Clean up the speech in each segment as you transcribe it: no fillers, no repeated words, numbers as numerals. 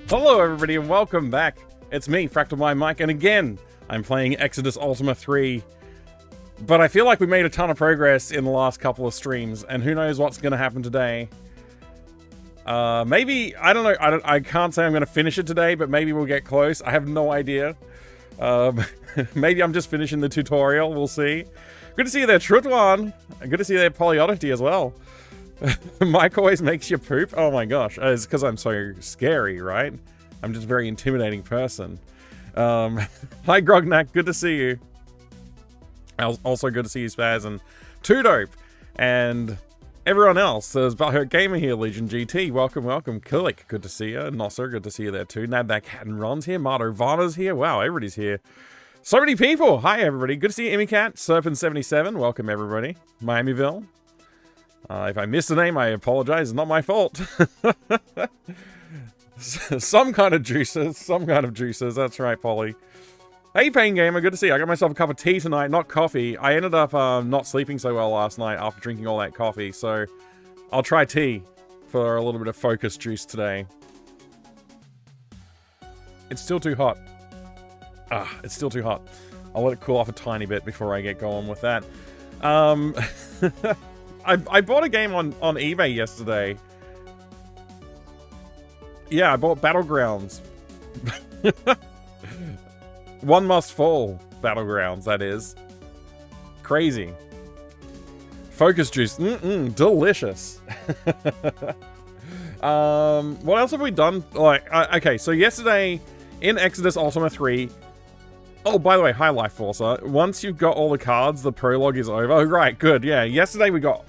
Hello everybody and welcome back. It's me, Fractal My Mike, and again, I'm playing Exodus Ultima 3. But I feel like we made a ton of progress in the last couple of streams, and who knows what's going to happen today. Maybe, I don't know, I can't say I'm going to finish it today, but maybe we'll get close. I have no idea. Maybe I'm just finishing the tutorial, we'll see. Good to see you there, Trutwan. Good to see you there, Polyoddity as well. Mike always makes you poop? Oh my gosh, it's because I'm so scary, right? I'm just a very intimidating person. Hi Grognak, good to see you. Also good to see you, Spaz, and Too Dope, and everyone else. There's Butthurt Gamer here, Legion GT, welcome, welcome. Kulik, good to see you. Nosser, good to see you there too. Nadback Hat and Ron's here. Marto Varna's here. Wow, everybody's here. So many people. Hi everybody, good to see you, Emicat. Serpent77, welcome everybody. Miamiville. If I missed a name, I apologize. It's not my fault. Some kind of juices. That's right, Polly. Hey, Pain Gamer. Good to see you. I got myself a cup of tea tonight, not coffee. I ended up not sleeping so well last night after drinking all that coffee, so I'll try tea for a little bit of focus juice today. It's still too hot. It's still too hot. I'll let it cool off a tiny bit before I get going with that. I bought a game on eBay yesterday. Yeah, I bought Battlegrounds. One Must Fall Battlegrounds, that is. Crazy. Focus juice. Delicious. What else have we done? Like, okay, so yesterday in Exodus Ultima 3... Oh, by the way, hi Life Forcer. Once you've got all the cards, the prologue is over. Oh, right, good, yeah. Yesterday we got...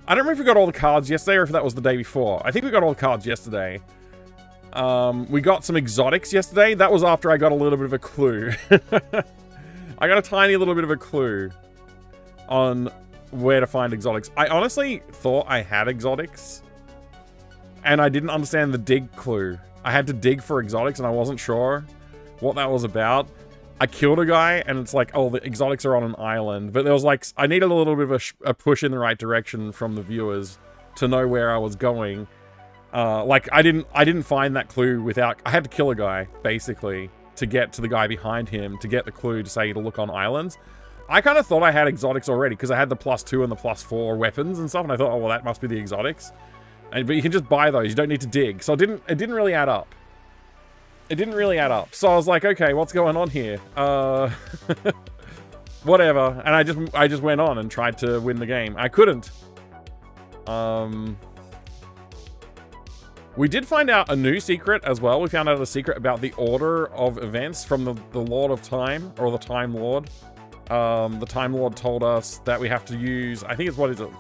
I don't remember if we got all the cards yesterday or if that was the day before. I think we got all the cards yesterday. We got some exotics yesterday. That was after I got a little bit of a clue. I got a tiny little bit of a clue on where to find exotics. I honestly thought I had exotics, and I didn't understand the dig clue. I had to dig for exotics, and I wasn't sure what that was about. I killed a guy, and it's like, oh, the exotics are on an island. But there was like, I needed a little bit of a push in the right direction from the viewers to know where I was going. Like, I didn't find that clue without, I had to kill a guy, basically, to get to the guy behind him, to get the clue to say to look on islands. I kind of thought I had exotics already, because I had the +2 and the +4 weapons and stuff, and I thought, oh, well, that must be the exotics. But you can just buy those, you don't need to dig. So it didn't really add up. It didn't really add up. So I was like, okay, what's going on here? Whatever. And I just went on and tried to win the game. I couldn't. We did find out a new secret as well. We found out a secret about the order of events from the Lord of Time, or the Time Lord. The Time Lord told us that we have to use, I think it's, what is it?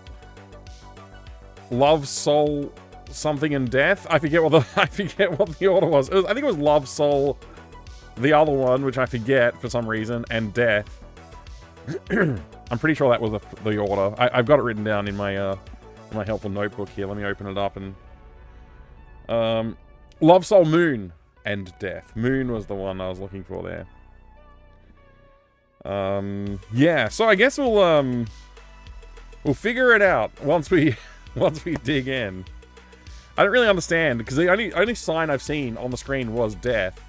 Love, Soul, something, and Death. I forget what the order was. I think it was Love, Soul, the other one, which I forget for some reason, and Death. I'm pretty sure that was the order. I've got it written down in my helpful notebook here. Let me open it up and... Love, Soul, Moon, and Death. Moon was the one I was looking for there. Yeah, so I guess we'll figure it out once we dig in. I don't really understand, because the only sign I've seen on the screen was Death.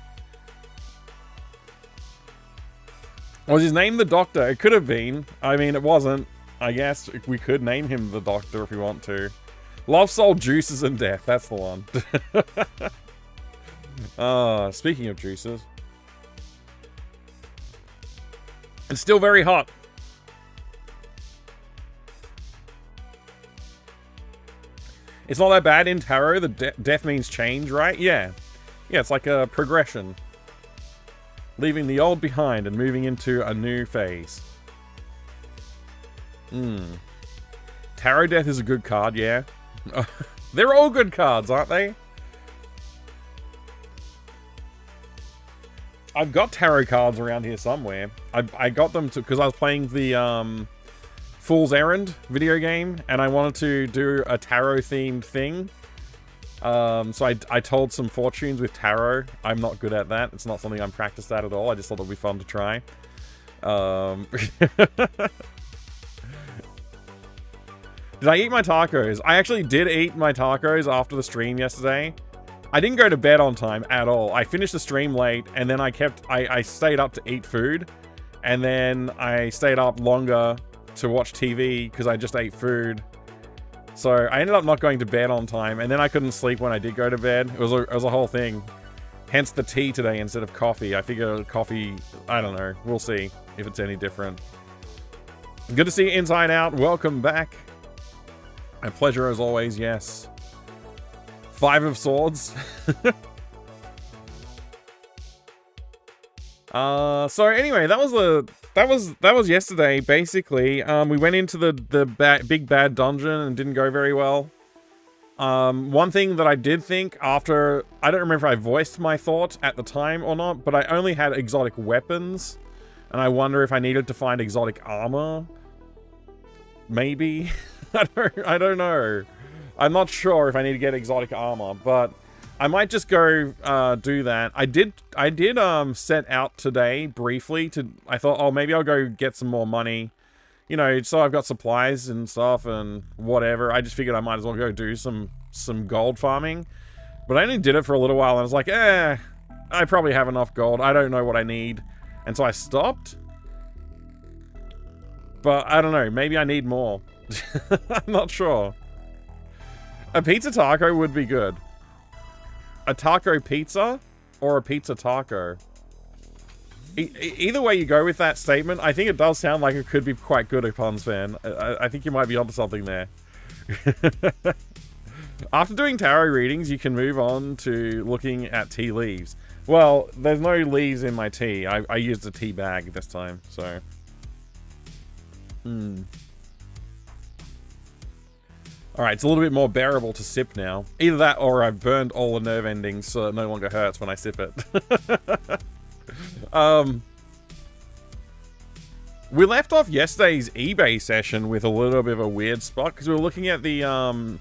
Was his name the Doctor? It could have been. I mean, it wasn't. I guess we could name him the Doctor if we want to. Love, Soul, Juices, and Death. That's the one. Speaking of juices. It's still very hot. It's not that bad in tarot. The death means change, right? Yeah. Yeah, it's like a progression. Leaving the old behind and moving into a new phase. Tarot Death is a good card, yeah. They're all good cards, aren't they? I've got tarot cards around here somewhere. I got them because I was playing the Fool's Errand video game, and I wanted to do a tarot-themed thing. So I told some fortunes with tarot. I'm not good at that. It's not something I'm practiced at all. I just thought it would be fun to try. Did I eat my tacos? I actually did eat my tacos after the stream yesterday. I didn't go to bed on time at all. I finished the stream late, and then I stayed up to eat food, and then I stayed up longer to watch TV because I just ate food. So I ended up not going to bed on time, and then I couldn't sleep when I did go to bed. It was a whole thing. Hence the tea today instead of coffee. I figure coffee, I don't know. We'll see if it's any different. Good to see you Inside Out. Welcome back. My pleasure as always, yes. 5 of Swords. So anyway, that was yesterday. Basically, we went into the big bad dungeon and didn't go very well. One thing that I did think after, I don't remember if I voiced my thought at the time or not, but I only had exotic weapons, and I wonder if I needed to find exotic armor. Maybe. I don't know. I'm not sure if I need to get exotic armor, but I might just go do that. I did set out today briefly to, I thought, oh, maybe I'll go get some more money. You know, so I've got supplies and stuff and whatever. I just figured I might as well go do some gold farming. But I only did it for a little while and I was like, I probably have enough gold. I don't know what I need. And so I stopped. But I don't know, maybe I need more. I'm not sure. A pizza taco would be good. A taco pizza or a pizza taco? Either way you go with that statement, I think it does sound like it could be quite good, a Puns fan. I think you might be onto something there. After doing tarot readings, you can move on to looking at tea leaves. Well, there's no leaves in my tea. I used a tea bag this time, so... Alright, it's a little bit more bearable to sip now. Either that or I've burned all the nerve endings so it no longer hurts when I sip it. We left off yesterday's eBay session with a little bit of a weird spot because we were looking at the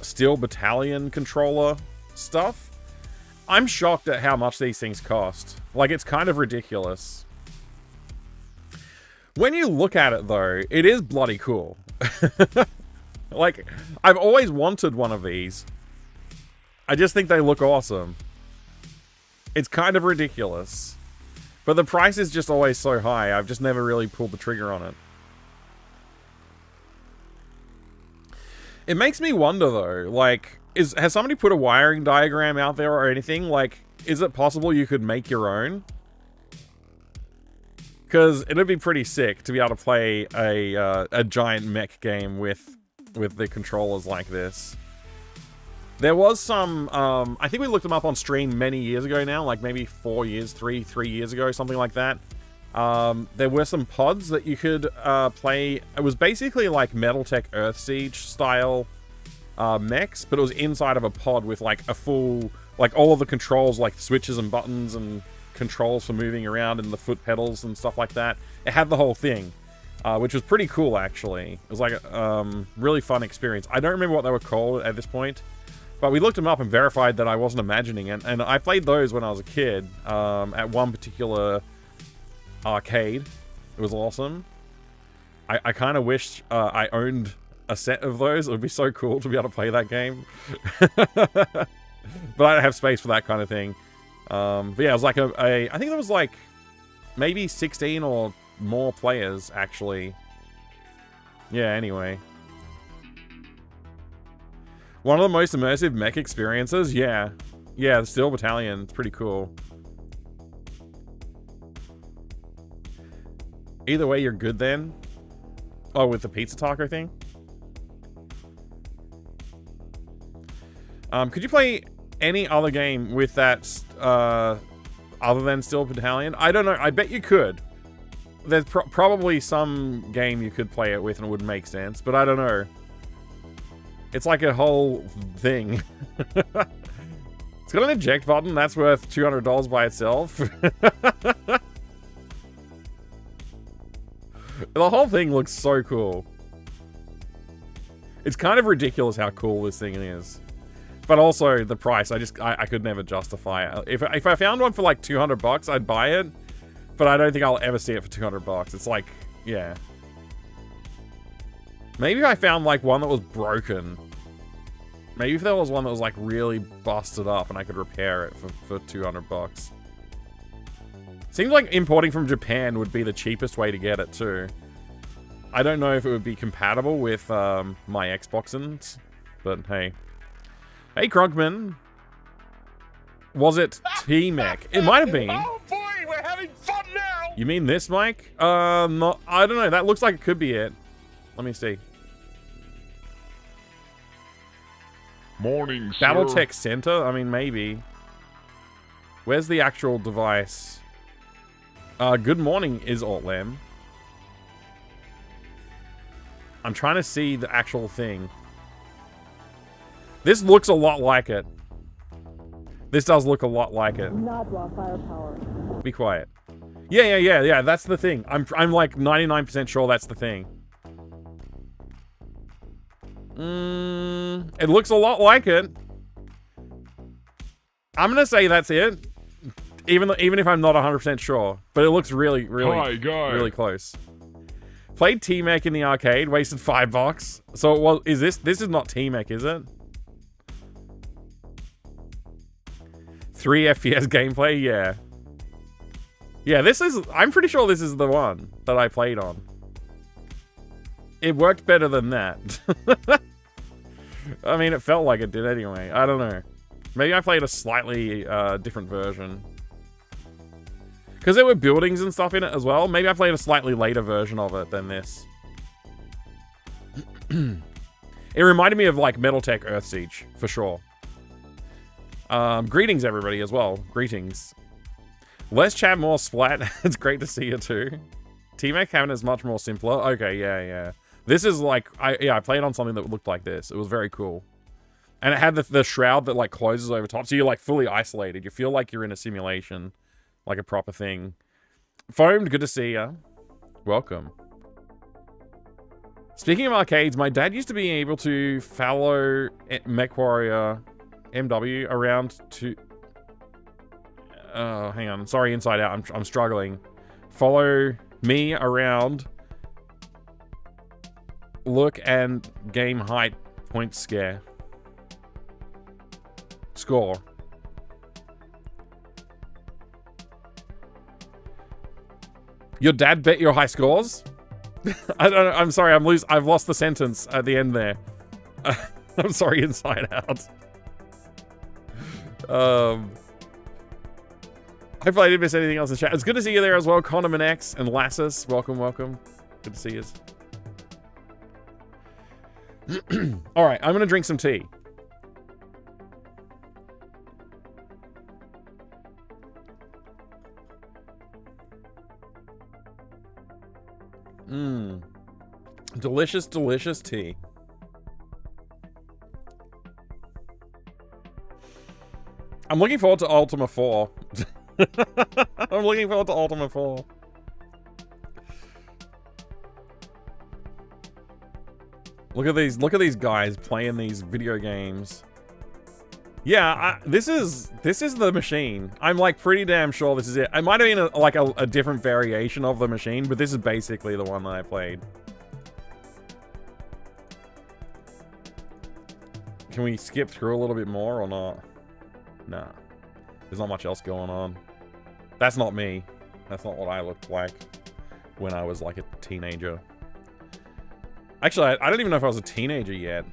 Steel Battalion controller stuff. I'm shocked at how much these things cost. Like, it's kind of ridiculous. When you look at it though, it is bloody cool. Like, I've always wanted one of these. I just think they look awesome. It's kind of ridiculous. But the price is just always so high, I've just never really pulled the trigger on it. It makes me wonder though, like, has somebody put a wiring diagram out there or anything? Like, is it possible you could make your own? Because it'd be pretty sick to be able to play a giant mech game with the controllers like this. There was some, I think we looked them up on stream many years ago now, like maybe 3 years ago, something like that. There were some pods that you could play. It was basically like MetalTech Earthsiege style mechs, but it was inside of a pod with like a full, like all of the controls, like switches and buttons and controls for moving around and the foot pedals and stuff like that. It had the whole thing. Which was pretty cool, actually. It was like a really fun experience. I don't remember what they were called at this point, but we looked them up and verified that I wasn't imagining it. And I played those when I was a kid at one particular arcade. It was awesome. I kind of wish I owned a set of those. It would be so cool to be able to play that game. But I don't have space for that kind of thing. But yeah, it was like I think there was like maybe 16 or more players, actually. Yeah, anyway. One of the most immersive mech experiences? Yeah. Yeah, the Steel Battalion. It's pretty cool. Either way, you're good then. Oh, with the pizza taco thing? Could you play any other game with that, other than Steel Battalion? I don't know. I bet you could. There's probably some game you could play it with and it would make sense, but I don't know. It's like a whole thing. It's got an eject button. That's worth $200 by itself. The whole thing looks so cool. It's kind of ridiculous how cool this thing is. But also the price, I could never justify it. If I found one for like $200, I'd buy it. But I don't think I'll ever see it for $200. It's like, yeah. Maybe I found like one that was broken. Maybe if there was one that was like really busted up and I could repair it for 200 bucks. Seems like importing from Japan would be the cheapest way to get it too. I don't know if it would be compatible with my Xboxins, but hey. Hey, Krugman. Was it T-Mech? It might have been. Oh boy, we're having fun now! You mean this, Mike? Not, I don't know. That looks like it could be it. Let me see. Morning, sir. Battletech Center? I mean, maybe. Where's the actual device? Good morning, is Altlam. I'm trying to see the actual thing. This looks a lot like it. This does look a lot like it. Not raw firepower. Be quiet. Yeah, that's the thing. I'm like 99% sure that's the thing. It looks a lot like it. I'm gonna say that's it. Even if I'm not 100% sure. But it looks really close. Played T-Mech in the arcade, wasted $5. So it was, this is not T-Mech, is it? 3 FPS gameplay, yeah. Yeah, I'm pretty sure this is the one that I played on. It worked better than that. I mean, it felt like it did anyway. I don't know. Maybe I played a slightly different version. Because there were buildings and stuff in it as well. Maybe I played a slightly later version of it than this. It reminded me of like Metaltech Earthsiege, for sure. Greetings everybody as well. Greetings. Less chat, more splat. It's great to see you too. T-Mech cabinet is much more simpler. Okay, yeah. This is like, I played on something that looked like this. It was very cool. And it had the shroud that like closes over top. So you're like fully isolated. You feel like you're in a simulation. Like a proper thing. Foamed, good to see ya. Welcome. Speaking of arcades, my dad used to be able to follow MechWarrior MW around to... hang on. Sorry, Inside Out. I'm struggling. Follow me around. Look and game height point scare. Score. Your dad bet your high scores? I don't know. I'm sorry. I've lost the sentence at the end there. I'm sorry, Inside Out. Hopefully I didn't miss anything else in chat. It's good to see you there as well, Conaman X and Lassus. Welcome. Good to see you. All right, I'm gonna drink some tea. Delicious, delicious tea. I'm looking forward to Ultima 4. I'm looking forward to Ultima 4. Look at these guys playing these video games. Yeah, this is the machine. I'm like pretty damn sure this is it. It might have been a different variation of the machine, but this is basically the one that I played. Can we skip through a little bit more or not? Nah. There's not much else going on. That's not me. That's not what I looked like when I was like a teenager. Actually, I don't even know if I was a teenager yet.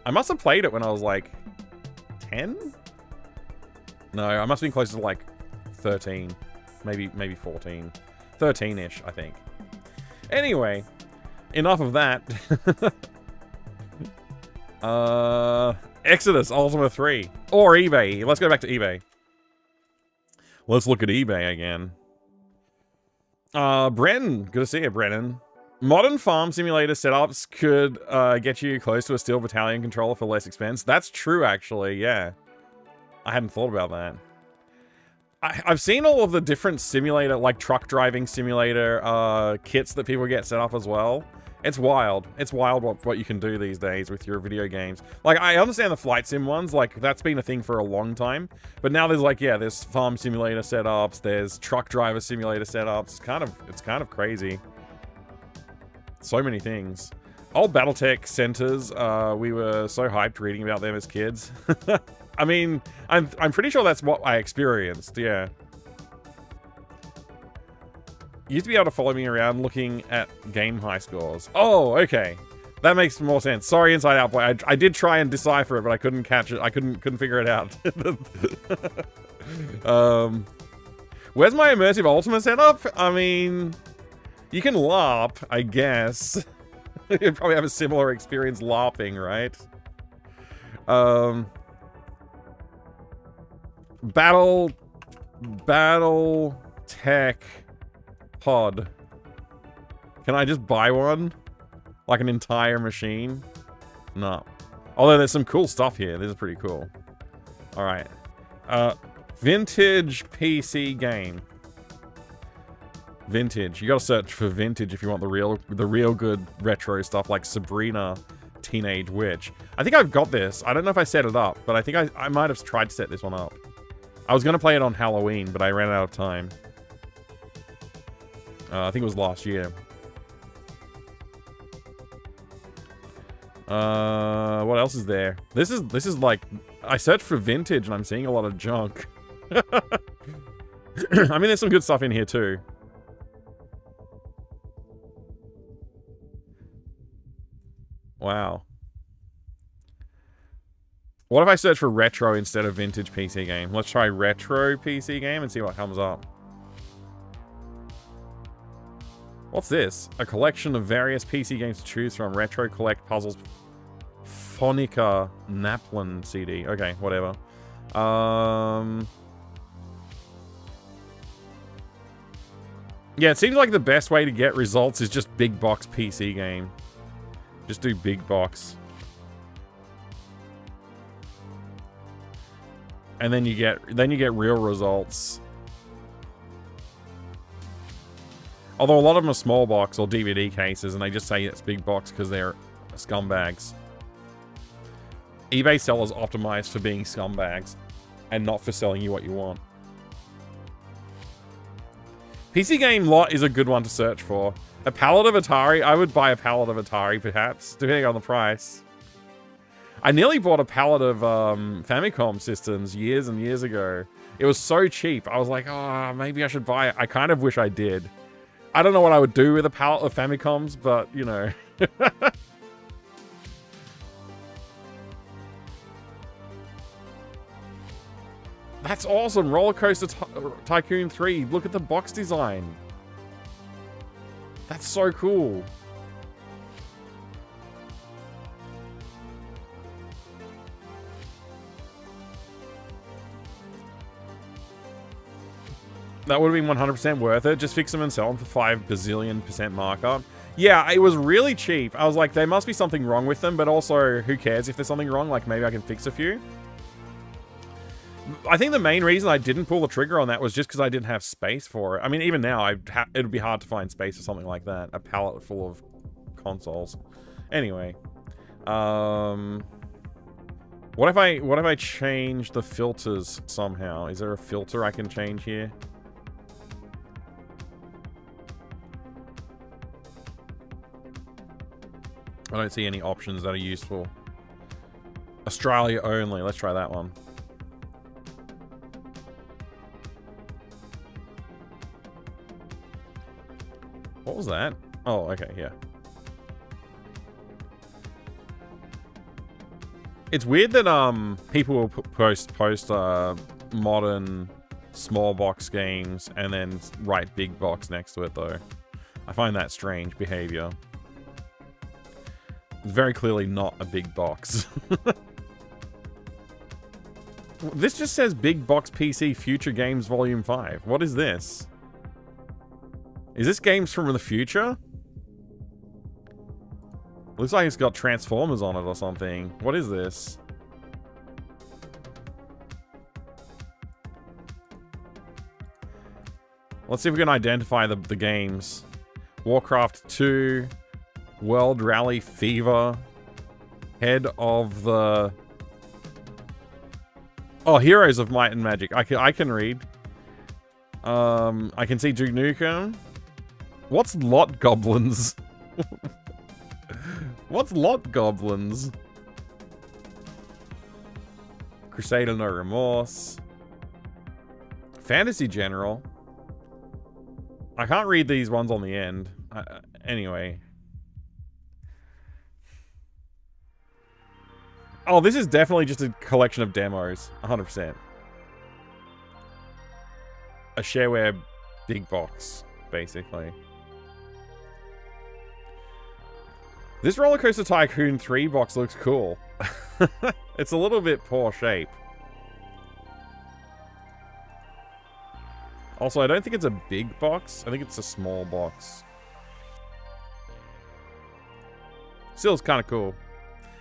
I must have played it when I was like 10? No, I must have been closer to like 13. Maybe 14. 13-ish, I think. Anyway, enough of that. Exodus Ultima 3. Or eBay. Let's go back to eBay. Let's look at eBay again. Brennan. Good to see you, Brennan. Modern farm simulator setups could get you close to a Steel Battalion controller for less expense. That's true, actually, yeah. I hadn't thought about that. I've seen all of the different simulator, like truck driving simulator kits that people get set up as well. It's wild. It's wild what you can do these days with your video games. Like, I understand the flight sim ones, like, that's been a thing for a long time. But now there's like, yeah, there's farm simulator setups, there's truck driver simulator setups. It's kind of crazy. So many things. Old Battletech centers, we were so hyped reading about them as kids. I mean, I'm pretty sure that's what I experienced, yeah. You used to be able to follow me around looking at game high scores. Oh, okay. That makes more sense. Sorry, Inside Out Boy. I did try and decipher it, but I couldn't catch it. I couldn't figure it out. Where's my immersive Ultima setup? I mean, you can LARP, I guess. You'd probably have a similar experience LARPing, right? Battle Tech Pod. Can I just buy one? Like an entire machine? No. Although there's some cool stuff here. This is pretty cool. Alright. Vintage PC game. Vintage. You gotta search for vintage if you want the real good retro stuff like Sabrina Teenage Witch. I think I've got this. I don't know if I set it up, but I think I might have tried to set this one up. I was gonna play it on Halloween, but I ran out of time. I think it was last year. What else is there? This is like, I searched for vintage and I'm seeing a lot of junk. I mean, there's some good stuff in here too. Wow. What if I search for retro instead of vintage PC game? Let's try retro PC game and see what comes up. What's this? A collection of various PC games to choose from. Retro Collect Puzzles. Phonica Naplan CD. Okay, whatever. Yeah, it seems like the best way to get results is just big box PC game. Just do big box. And then you get real results. Although a lot of them are small box or DVD cases, and they just say it's big box because they're scumbags. eBay sellers optimized for being scumbags and not for selling you what you want. PC game lot is a good one to search for. A pallet of Atari? I would buy a pallet of Atari, perhaps, depending on the price. I nearly bought a pallet of Famicom systems years and years ago. It was so cheap. I was like, oh, maybe I should buy it. I kind of wish I did. I don't know what I would do with a pallet of Famicoms, but, you know. That's awesome. Roller Coaster Tycoon 3. Look at the box design. That's so cool. That would have been 100% worth it. Just fix them and sell them for 5 bazillion% markup. Yeah, it was really cheap. I was like, there must be something wrong with them, but also, who cares if there's something wrong? Like, maybe I can fix a few. I think the main reason I didn't pull the trigger on that was just because I didn't have space for it. I mean, even now, it would be hard to find space for something like that. A pallet full of consoles. Anyway. What if I change the filters somehow? Is there a filter I can change here? I don't see any options that are useful. Australia only. Let's try that one. What was that? Oh, okay, yeah. It's weird that people will post modern small box games and then write big box next to it though. I find that strange behavior. It's very clearly not a big box. This just says Big Box PC Future Games Volume 5. What is this? Is this games from the future? Looks like it's got Transformers on it or something. What is this? Let's see if we can identify the games. Warcraft 2, World Rally Fever, Head of the... Oh, Heroes of Might and Magic. I can read. I can see Duke Nukem. What's Lot Goblins? What's lot goblins? Crusader No Remorse. Fantasy General. I can't read these ones on the end. Anyway. Oh, this is definitely just a collection of demos. 100%. A shareware big box, basically. This Roller Coaster Tycoon 3 box looks cool. It's a little bit poor shape. Also, I don't think it's a big box. I think it's a small box. Still, it's kind of cool.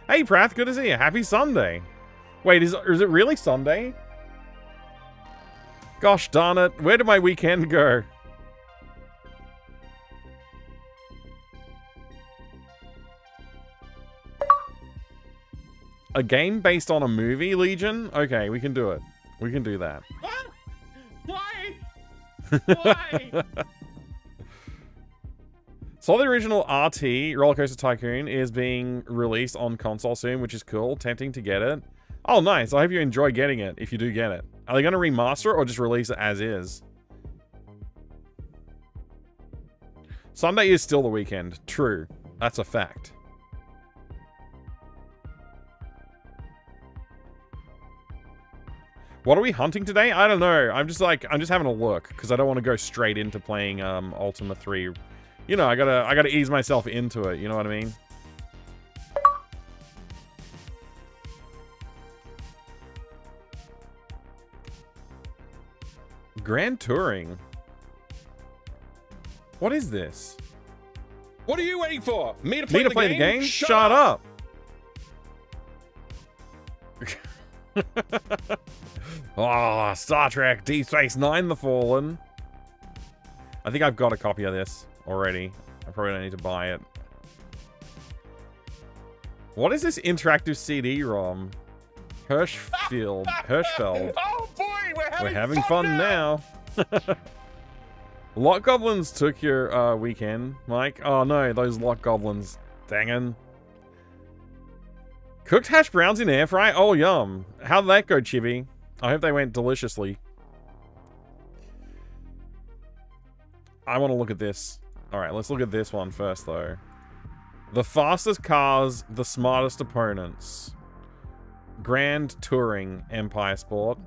Hey, Prath, good to see you. Happy Sunday. Wait, is it really Sunday? Gosh darn it. Where did my weekend go? A game based on a movie, Legion? Okay, we can do it. We can do that. What? Why? Why? So the original RT, Roller Coaster Tycoon, is being released on console soon, which is cool. Tempting to get it. Oh, nice. I hope you enjoy getting it, if you do get it. Are they going to remaster it or just release it as is? Sunday is still the weekend. True. That's a fact. What are we hunting today? I don't know. I'm just having a look because I don't want to go straight into playing Ultima 3. You know, I gotta ease myself into it. You know what I mean? Grand Touring. What is this? What are you waiting for? Me to play, the game? Shut up. Oh, Star Trek Deep Space Nine: The Fallen. I think I've got a copy of this already. I probably don't need to buy it. What is this interactive CD-ROM? Hirschfeld. Oh boy, we're having fun now. Lot Goblins took your weekend, Mike. Oh no, those Lot Goblins. Dangin'. Cooked hash browns in air fry? Oh, yum. How'd that go, Chibi? I hope they went deliciously. I want to look at this. Alright, let's look at this one first, though. The fastest cars, the smartest opponents. Grand Touring Empire Sport.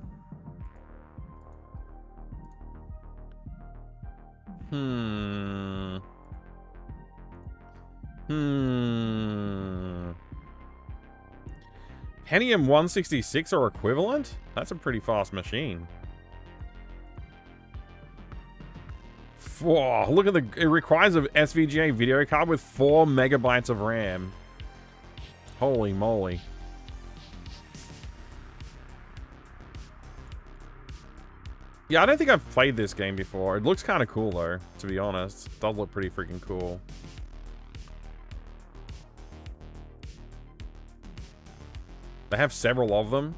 Pentium 166 or equivalent? That's a pretty fast machine. Whoa, look at it requires an SVGA video card with 4 megabytes of RAM. Holy moly. Yeah, I don't think I've played this game before. It looks kind of cool, though, to be honest. It does look pretty freaking cool. They have several of them.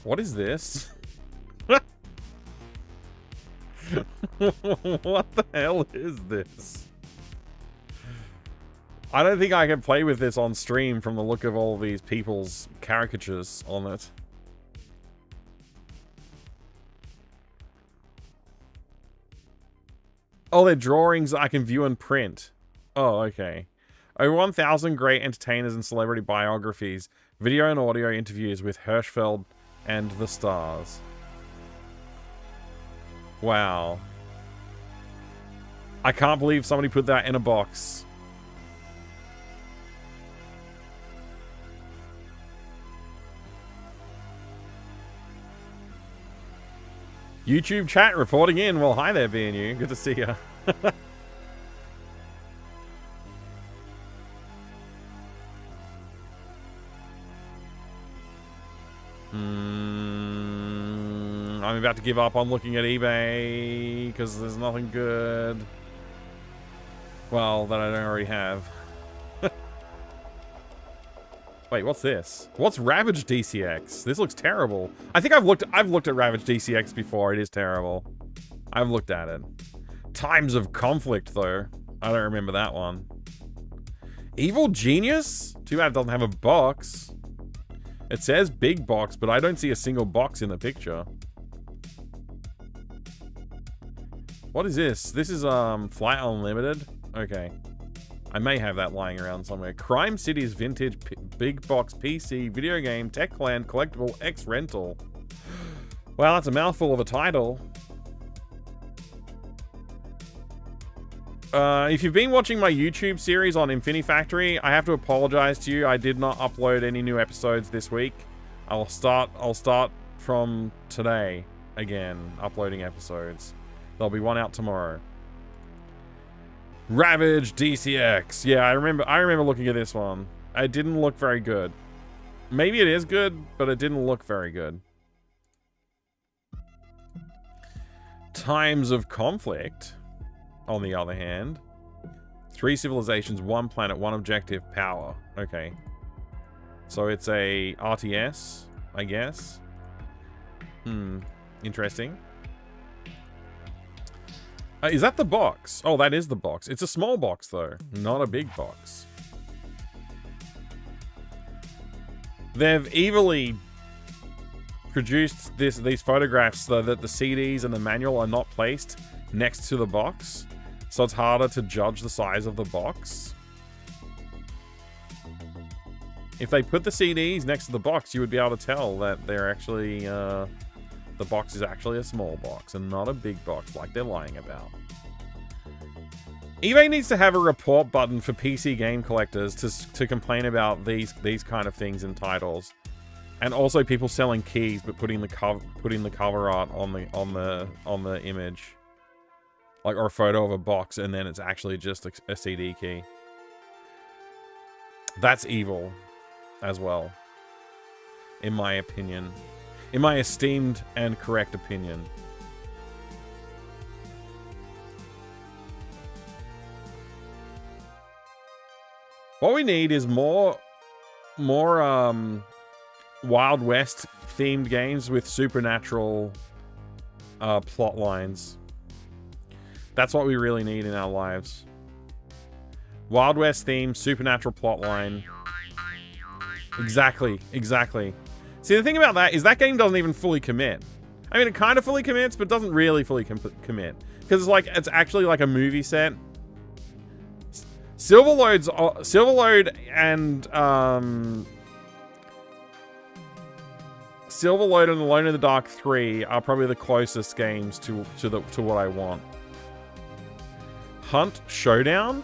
What is this? What the hell is this? I don't think I can play with this on stream from the look of all of these people's caricatures on it. Oh, they're drawings I can view and print. Oh, okay. Over 1,000 great entertainers and celebrity biographies, video and audio interviews with Hirschfeld and the stars. Wow. I can't believe somebody put that in a box. YouTube chat reporting in. Well, hi there, BNU. Good to see ya. I'm about to give up on looking at eBay because there's nothing good. Well, that I don't already have. Wait, what's this? What's Ravage DCX? This looks terrible. I think I've looked at Ravage DCX before. It is terrible. I've looked at it. Times of Conflict, though. I don't remember that one. Evil Genius? Too bad it doesn't have a box. It says big box, but I don't see a single box in the picture. What is this? This is Flight Unlimited? Okay. I may have that lying around somewhere. Crime City's vintage big box PC video game Techland collectible X rental. Wow, that's a mouthful of a title. If you've been watching my YouTube series on Infinifactory, I have to apologize to you. I did not upload any new episodes this week. I'll start from today again, uploading episodes. There'll be one out tomorrow. Ravage DCX. Yeah, I remember looking at this one. It didn't look very good. Maybe it is good, but it didn't look very good. Times of Conflict, on the other hand. 3 civilizations, 1 planet, 1 objective, power. Okay. So it's a RTS, I guess. Interesting. Is that the box? Oh, that is the box. It's a small box, though. Not a big box. They've evilly produced these photographs so that the CDs and the manual are not placed next to the box. So it's harder to judge the size of the box. If they put the CDs next to the box, you would be able to tell that they're actually... the box is actually a small box and not a big box like they're lying about. eBay needs to have a report button for PC game collectors to complain about these kind of things in titles, and also people selling keys but putting the cover art on the image, like, or a photo of a box and then it's actually just a CD key. That's evil as well, in my opinion. In my esteemed and correct opinion. What we need is more Wild West themed games with supernatural plot lines. That's what we really need in our lives. Wild West themed supernatural plot line. Exactly. See, the thing about that is that game doesn't even fully commit. I mean, it kind of fully commits, but doesn't really fully commit. Because it's actually like a movie set. Silverlode and Alone in the Dark 3 are probably the closest games to what I want. Hunt Showdown?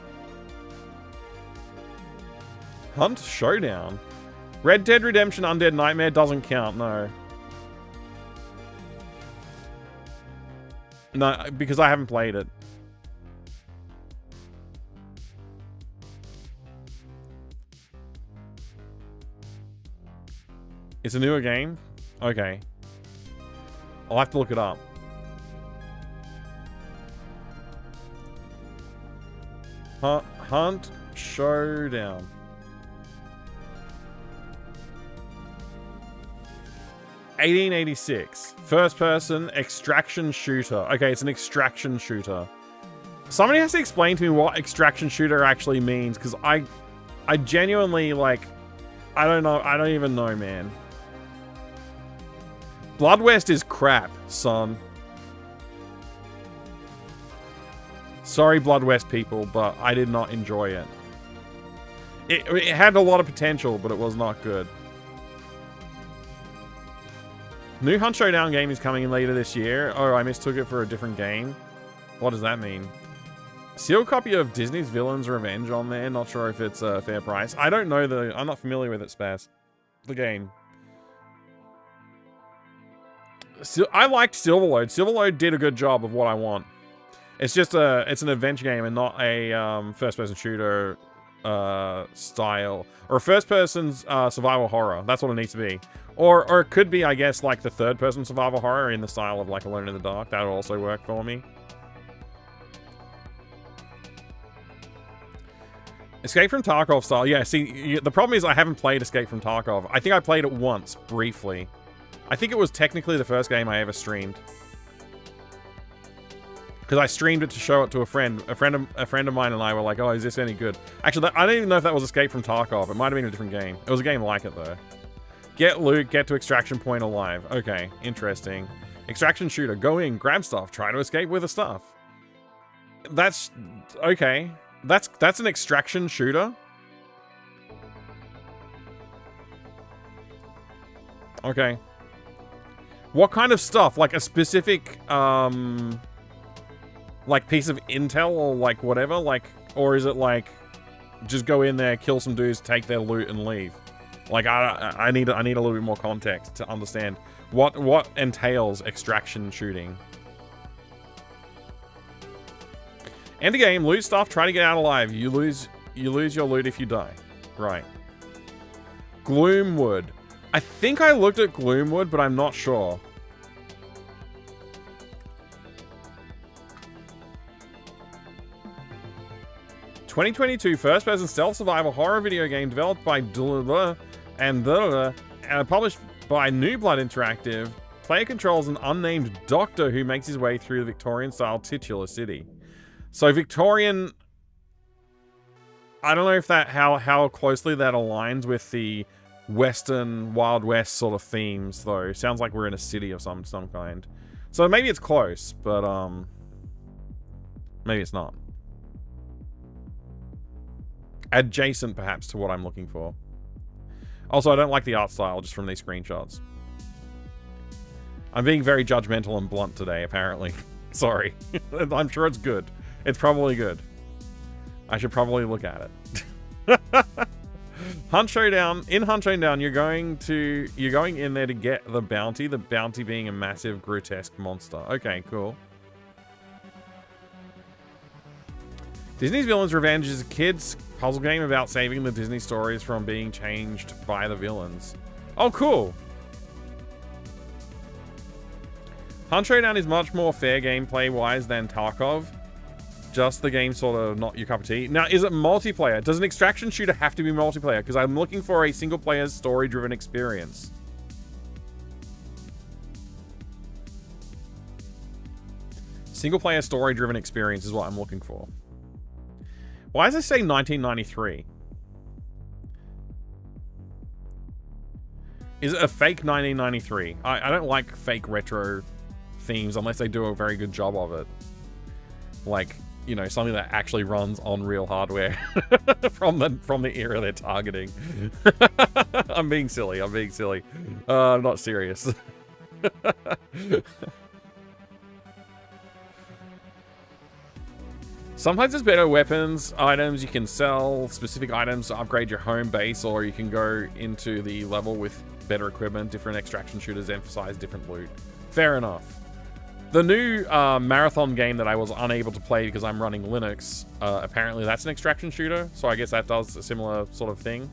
Hunt Showdown? Red Dead Redemption Undead Nightmare doesn't count, no. No, because I haven't played it. It's a newer game? Okay. I'll have to look it up. Hunt Showdown. $1886. First person extraction shooter. Okay, it's an extraction shooter. Somebody has to explain to me what extraction shooter actually means, because I genuinely, like, I don't know. I don't even know, man. Blood West is crap, son. Sorry, Blood West people, but I did not enjoy it. It had a lot of potential, but it was not good. New Hunt Showdown game is coming in later this year. Oh, I mistook it for a different game. What does that mean? Sealed copy of Disney's Villain's Revenge on there. Not sure if it's a fair price. I don't know I'm not familiar with it, Spaz. The game. I liked Silverlode. Silverlode did a good job of what I want. It's just it's an adventure game and not a first-person shooter style, or a first-person survival horror. That's what it needs to be. Or it could be, I guess, like the third-person survival horror in the style of like Alone in the Dark. That would also work for me. Escape from Tarkov style. Yeah, see, the problem is I haven't played Escape from Tarkov. I think I played it once, briefly. I think it was technically the first game I ever streamed. Because I streamed it to show it to a friend. A friend of mine and I were like, oh, is this any good? Actually, I don't even know if that was Escape from Tarkov. It might have been a different game. It was a game like it, though. Get loot, get to extraction point alive. Okay, interesting. Extraction shooter. Go in, grab stuff, try to escape with the stuff. That's... okay. That's an extraction shooter? Okay. What kind of stuff? Like a specific, like piece of intel or like whatever? Like, or is it like, just go in there, kill some dudes, take their loot and leave? Like, I need a little bit more context to understand what entails extraction shooting. End of game, loot stuff, try to get out alive. You lose your loot if you die. Right. Gloomwood. I think I looked at Gloomwood, but I'm not sure. ...2022 first-person stealth survival horror video game developed by and published by New Blood Interactive. Player controls an unnamed doctor who makes his way through the Victorian-style titular city. So Victorian... I don't know if that how closely that aligns with the Western Wild West sort of themes, though. Sounds like we're in a city of some kind. So maybe it's close, but maybe it's not. Adjacent, perhaps, to what I'm looking for. Also, I don't like the art style just from these screenshots. I'm being very judgmental and blunt today, apparently. Sorry. I'm sure it's good. It's probably good. I should probably look at it. Hunt Showdown. In Hunt Showdown, you're going in there to get the bounty being a massive, grotesque monster. Okay, cool. Disney's Villains Revenge is a kid's puzzle game about saving the Disney stories from being changed by the villains. Oh, cool. Hunt Showdown is much more fair gameplay-wise than Tarkov. Just the game sort of not your cup of tea. Now, is it multiplayer? Does an extraction shooter have to be multiplayer? Because I'm looking for a single-player story-driven experience. Single-player story-driven experience is what I'm looking for. Why does it say 1993? Is it a fake 1993? I don't like fake retro themes unless they do a very good job of it. Like, you know, something that actually runs on real hardware from the era they're targeting. I'm being silly. I'm being silly. I'm not serious. Sometimes there's better weapons, items you can sell, specific items to upgrade your home base, or you can go into the level with better equipment. Different extraction shooters emphasize different loot. Fair enough. The new marathon game that I was unable to play because I'm running Linux, apparently that's an extraction shooter, so I guess that does a similar sort of thing.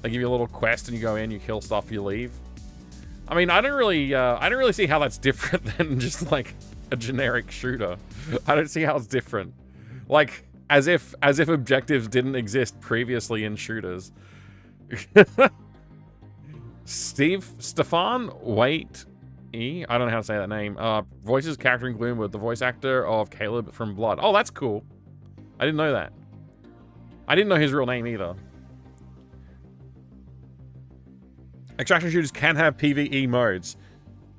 They give you a little quest and you go in, you kill stuff, you leave. I mean, I don't really see how that's different than just like a generic shooter. I don't see how it's different. Like, as if objectives didn't exist previously in shooters. Stefan Waite I don't know how to say that name. Voices character in Gloomwood, the voice actor of Caleb from Blood. Oh, that's cool. I didn't know that. I didn't know his real name either. Extraction shooters can have PvE modes.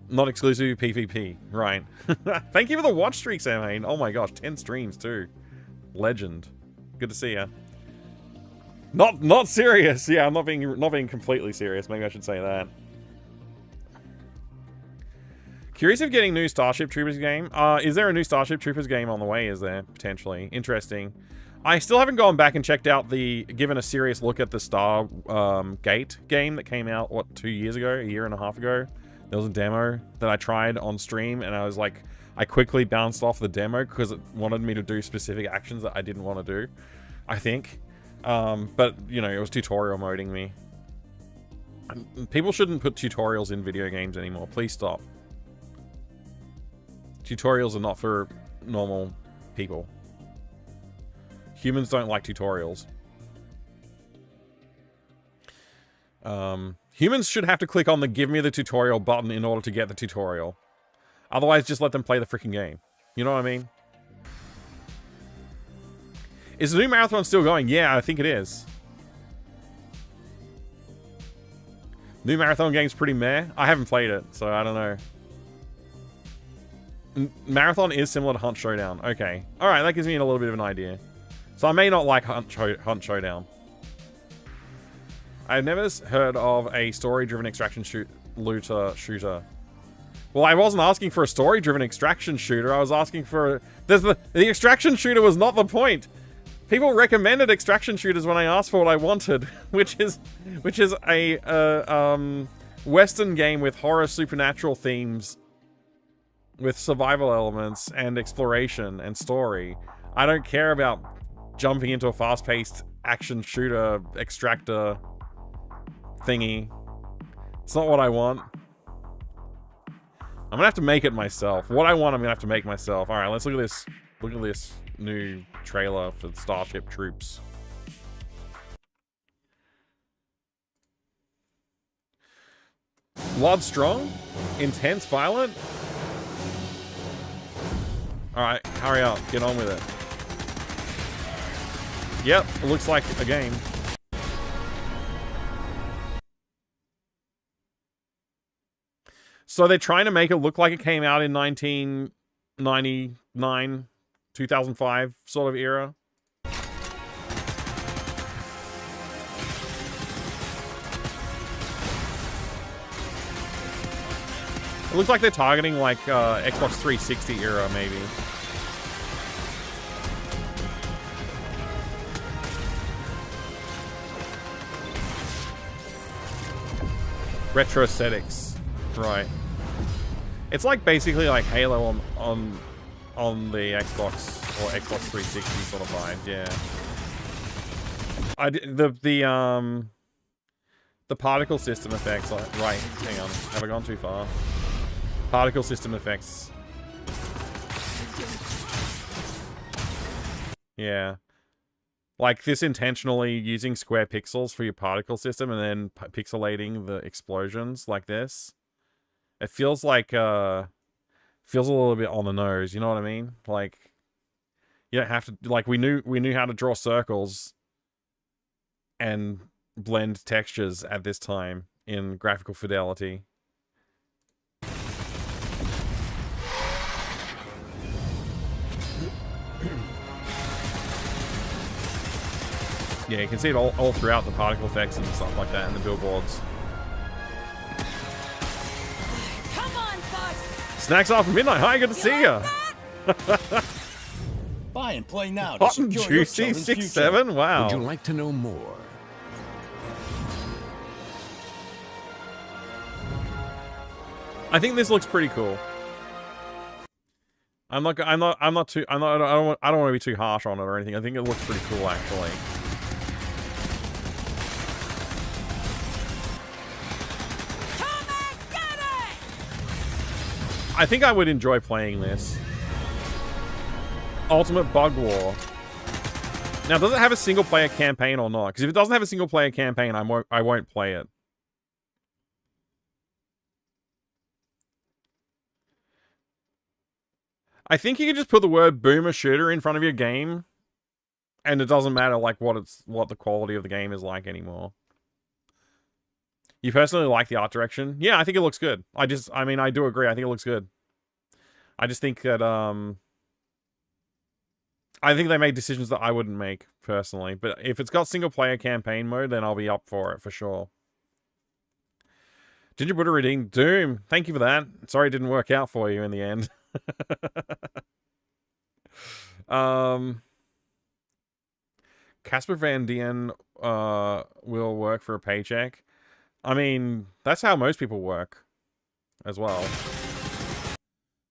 Not exclusive to PvP. Right. Thank you for the watch streak, Samhain. Oh my gosh, 10 streams too. Legend. Good to see ya. Not serious. Yeah, I'm not being completely serious. Maybe I should say that. Curious if getting new Starship Troopers game. Is there a new Starship Troopers game on the way? Is there? Potentially. Interesting. I still haven't gone back and checked out given a serious look at the Star Gate game that came out, what, 2 years ago? A year and a half ago? There was a demo that I tried on stream, and I was like, I quickly bounced off the demo because it wanted me to do specific actions that I didn't want to do, I think. But, you know, it was tutorial moding me. People shouldn't put tutorials in video games anymore. Please stop. Tutorials are not for normal people. Humans don't like tutorials. Humans should have to click on the give me the tutorial button in order to get the tutorial. Otherwise, just let them play the freaking game. You know what I mean? Is the new marathon still going? Yeah, I think it is. New marathon game's pretty meh. I haven't played it, so I don't know. Marathon is similar to Hunt Showdown. Okay. Alright, that gives me a little bit of an idea. So I may not like Hunt Showdown. I've never heard of a story-driven extraction shooter. Well, I wasn't asking for a story-driven extraction shooter. I was asking for... The extraction shooter was not the point. People recommended extraction shooters when I asked for what I wanted, which is a Western game with horror supernatural themes, with survival elements and exploration and story. I don't care about jumping into a fast-paced action shooter extractor thingy. It's not what I want. I'm gonna have to make it myself. What I want, I'm gonna have to make myself. All right, let's look at this. Look at this new trailer for Starship Troops. Blood strong, intense, violent. All right, hurry up, get on with it. Yep, it looks like a game. So they're trying to make it look like it came out in 1999, 2005 sort of era. It looks like they're targeting like Xbox 360 era maybe. Retro aesthetics. Right. It's like basically like Halo on the Xbox or Xbox 360 sort of vibe, yeah. The particle system effects, like, right, hang on. Have I gone too far? Particle system effects. Yeah. Like this intentionally using square pixels for your particle system and then pixelating the explosions like this. It feels like, feels a little bit on the nose, you know what I mean? Like, you don't have to, like, we knew how to draw circles and blend textures at this time in graphical fidelity. Yeah, you can see it all throughout the particle effects and stuff like that in the billboards. Snacks off midnight. Hi, good to see ya. Buy and play now. Hot and juicy 6-7. Wow. Would you like to know more? I think this looks pretty cool. I don't want to be too harsh on it or anything. I think it looks pretty cool actually. I think I would enjoy playing this. Ultimate Bug War. Now, does it have a single-player campaign or not? Because if it doesn't have a single-player campaign, I won't play it. I think you can just put the word boomer shooter in front of your game, and it doesn't matter like what the quality of the game is like anymore. You personally like the art direction? Yeah, I think it looks good. I mean, I do agree. I think it looks good. I just think that, I think they made decisions that I wouldn't make, personally. But if it's got single-player campaign mode, then I'll be up for it, for sure. Ginger Buddha redeemed Doom. Thank you for that. Sorry it didn't work out for you in the end. Casper Van Dien will work for a paycheck. I mean, that's how most people work as well.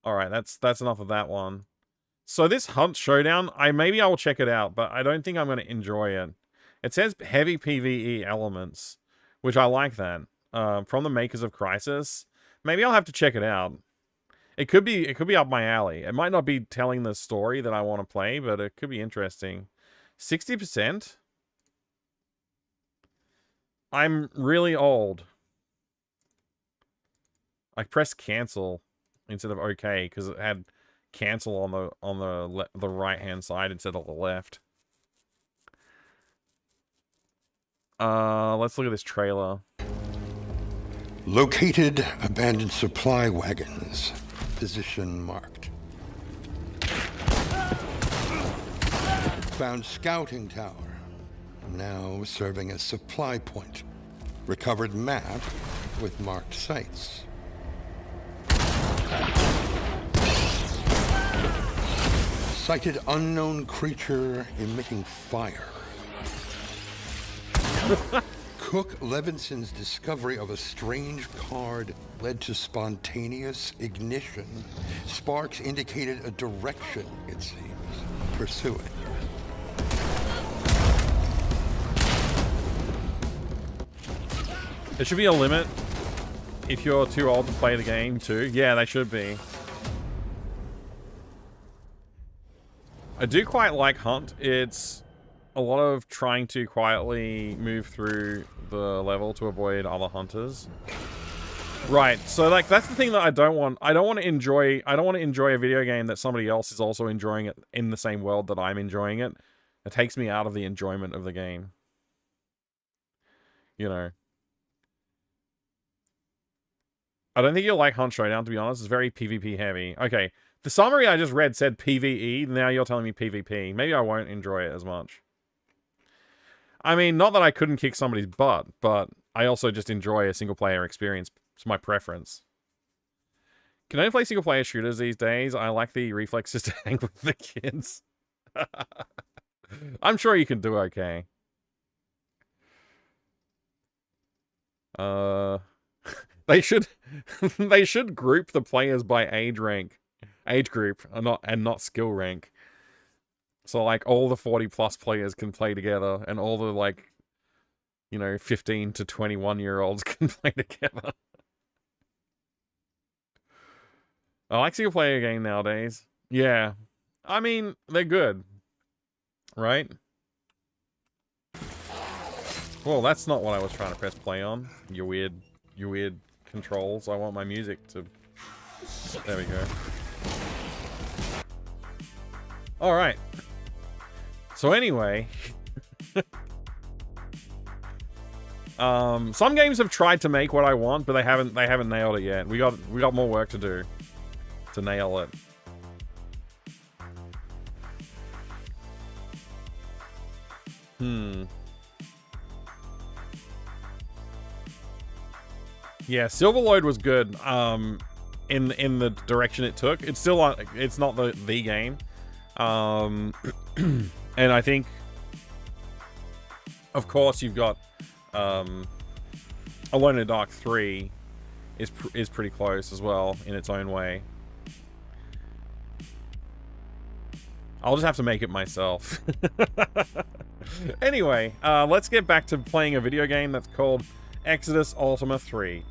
Alright, that's enough of that one. So this Hunt Showdown, maybe I will check it out, but I don't think I'm going to enjoy it. It says heavy PvE elements, which I like that. From the makers of Crysis. Maybe I'll have to check it out. It could be up my alley. It might not be telling the story that I want to play, but it could be interesting. 60%? I'm really old. I pressed cancel instead of okay because it had cancel on the right hand side instead of the left. Let's look at this trailer. Located abandoned supply wagons. Position marked. Found scouting tower. Now serving as supply point. Recovered map with marked sites. Sighted unknown creature emitting fire. Cook Levinson's discovery of a strange card led to spontaneous ignition. Sparks indicated a direction, it seems, pursuing. There should be a limit if you're too old to play the game too. Yeah, they should be. I do quite like Hunt. It's a lot of trying to quietly move through the level to avoid other hunters. Right, so like that's the thing that I don't want. I don't want to enjoy a video game that somebody else is also enjoying it in the same world that I'm enjoying it. It takes me out of the enjoyment of the game. You know. I don't think you'll like Hunt Showdown, to be honest. It's very PvP heavy. Okay, the summary I just read said PvE. Now you're telling me PvP. Maybe I won't enjoy it as much. I mean, not that I couldn't kick somebody's butt, but I also just enjoy a single-player experience. It's my preference. Can I play single-player shooters these days? I like the reflexes to hang with the kids. I'm sure you can do okay. They should they should group the players by age group, and not skill rank. So like all the 40+ players can play together, and all the like, you know, 15 to 21-year-olds can play together. I like single player game nowadays. Yeah, I mean they're good, right? Well, that's not what I was trying to press play on. You weird controls. I want my music to... There we go. Alright. So anyway... some games have tried to make what I want, but they haven't nailed it yet. We got more work to do to nail it. Yeah, Silverlode was good. In the direction it took. It's still it's not the game. And I think, of course, you've got Alone in the Dark 3 is pretty close as well in its own way. I'll just have to make it myself. Anyway, let's get back to playing a video game that's called Exodus Ultima 3.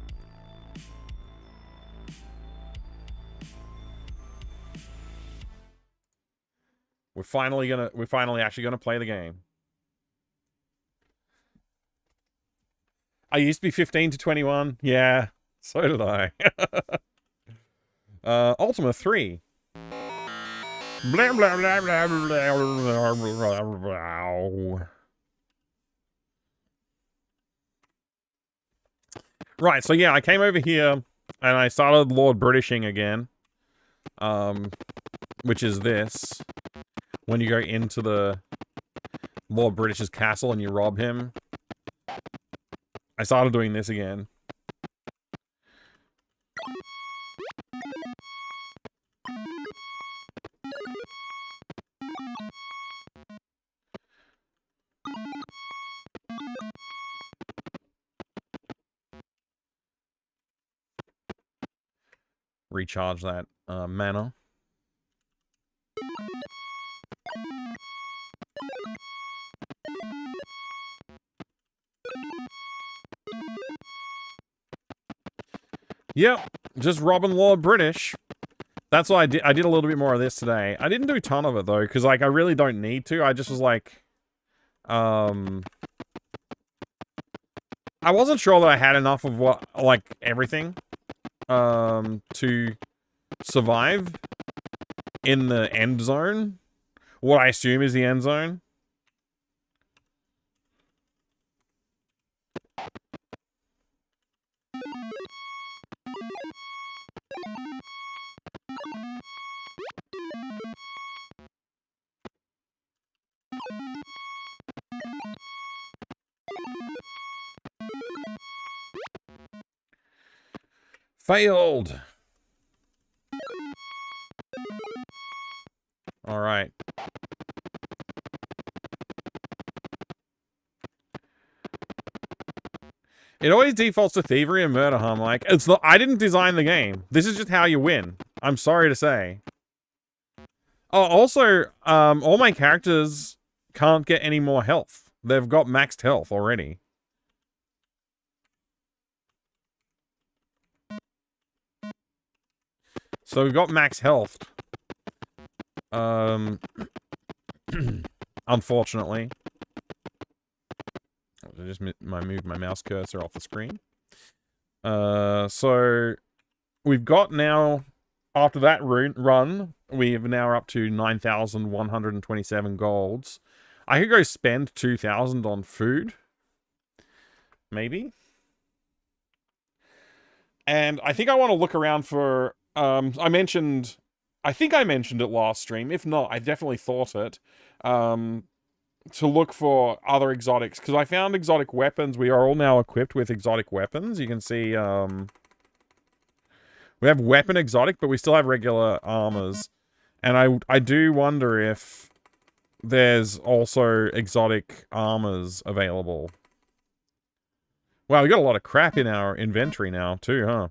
We're finally actually gonna play the game. I used to be 15 to 21. Yeah, so did I. Ultima 3. Blah, blah, blah, blah, blah, blah, blah, blah. Right, so yeah, I came over here and I started Lord Britishing again. Which is this. When you go into the Lord British's castle and you rob him. I started doing this again. Recharge that mana. Yep, just robbing Lord British. That's what I did. I did a little bit more of this today. I didn't do a ton of it though, because like I really don't need to. I just was like, I wasn't sure that I had enough of what, like, everything, to survive in the end zone. What I assume is the end zone. Failed. All right. It always defaults to thievery and murder, huh, Mike? It's the, I didn't design the game. This is just how you win. I'm sorry to say. Oh, also, all my characters can't get any more health. They've got maxed health already. So we've got max health. Unfortunately. I just moved my mouse cursor off the screen. So we've got now, after that run, we are now up to 9,127 golds. I could go spend 2,000 on food. Maybe. And I think I want to look around for, I think I mentioned it last stream. If not, I definitely thought it. To look for other exotics, because I found exotic weapons. We are all now equipped with exotic weapons. You can see, we have weapon exotic, but we still have regular armors. And I do wonder if there's also exotic armors available. Wow, we got a lot of crap in our inventory now, too, huh?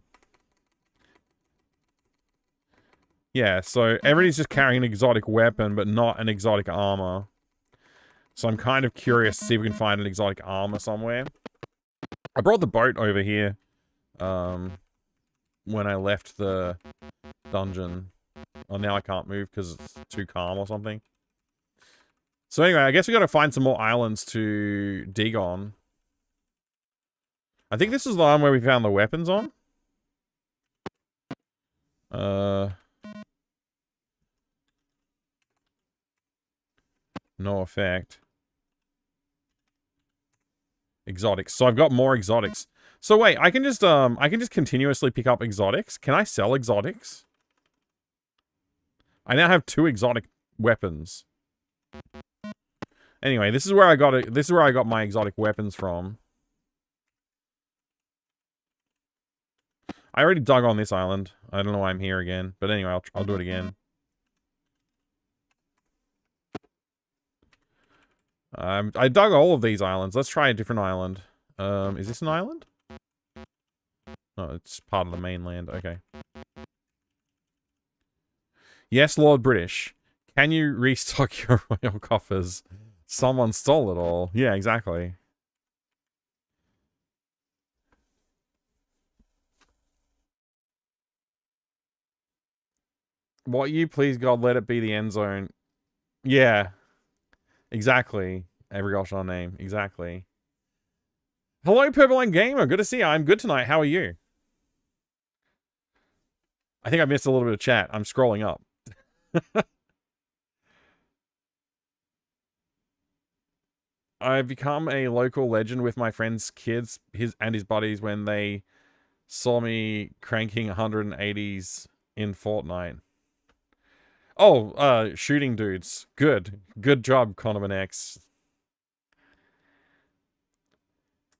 Yeah, so everybody's just carrying an exotic weapon, but not an exotic armor. So I'm kind of curious to see if we can find an exotic armor somewhere. I brought the boat over here when I left the dungeon. Oh, now I can't move because it's too calm or something. So anyway, I guess we got to find some more islands to dig on. I think this is the one where we found the weapons on. No effect. Exotics. So I've got more exotics. So wait, I can just continuously pick up exotics. Can I sell exotics? I now have 2 exotic weapons. Anyway, this is where I got it. This is where I got my exotic weapons from. I already dug on this island. I don't know why I'm here again, but anyway, I'll do it again. I dug all of these islands. Let's try a different island. Is this an island? Oh, it's part of the mainland. Okay. Yes, Lord British. Can you restock your royal coffers? Someone stole it all. Yeah, exactly. What you please, God, let it be the end zone. Yeah. Exactly. Every gosh on name. Exactly. Hello, Purple and Gamer. Good to see you. I'm good tonight. How are you? I think I missed a little bit of chat. I'm scrolling up. I've become a local legend with my friends' kids, his buddies, when they saw me cranking 180s in Fortnite. Oh, shooting dudes. Good. Good job, Conoman X.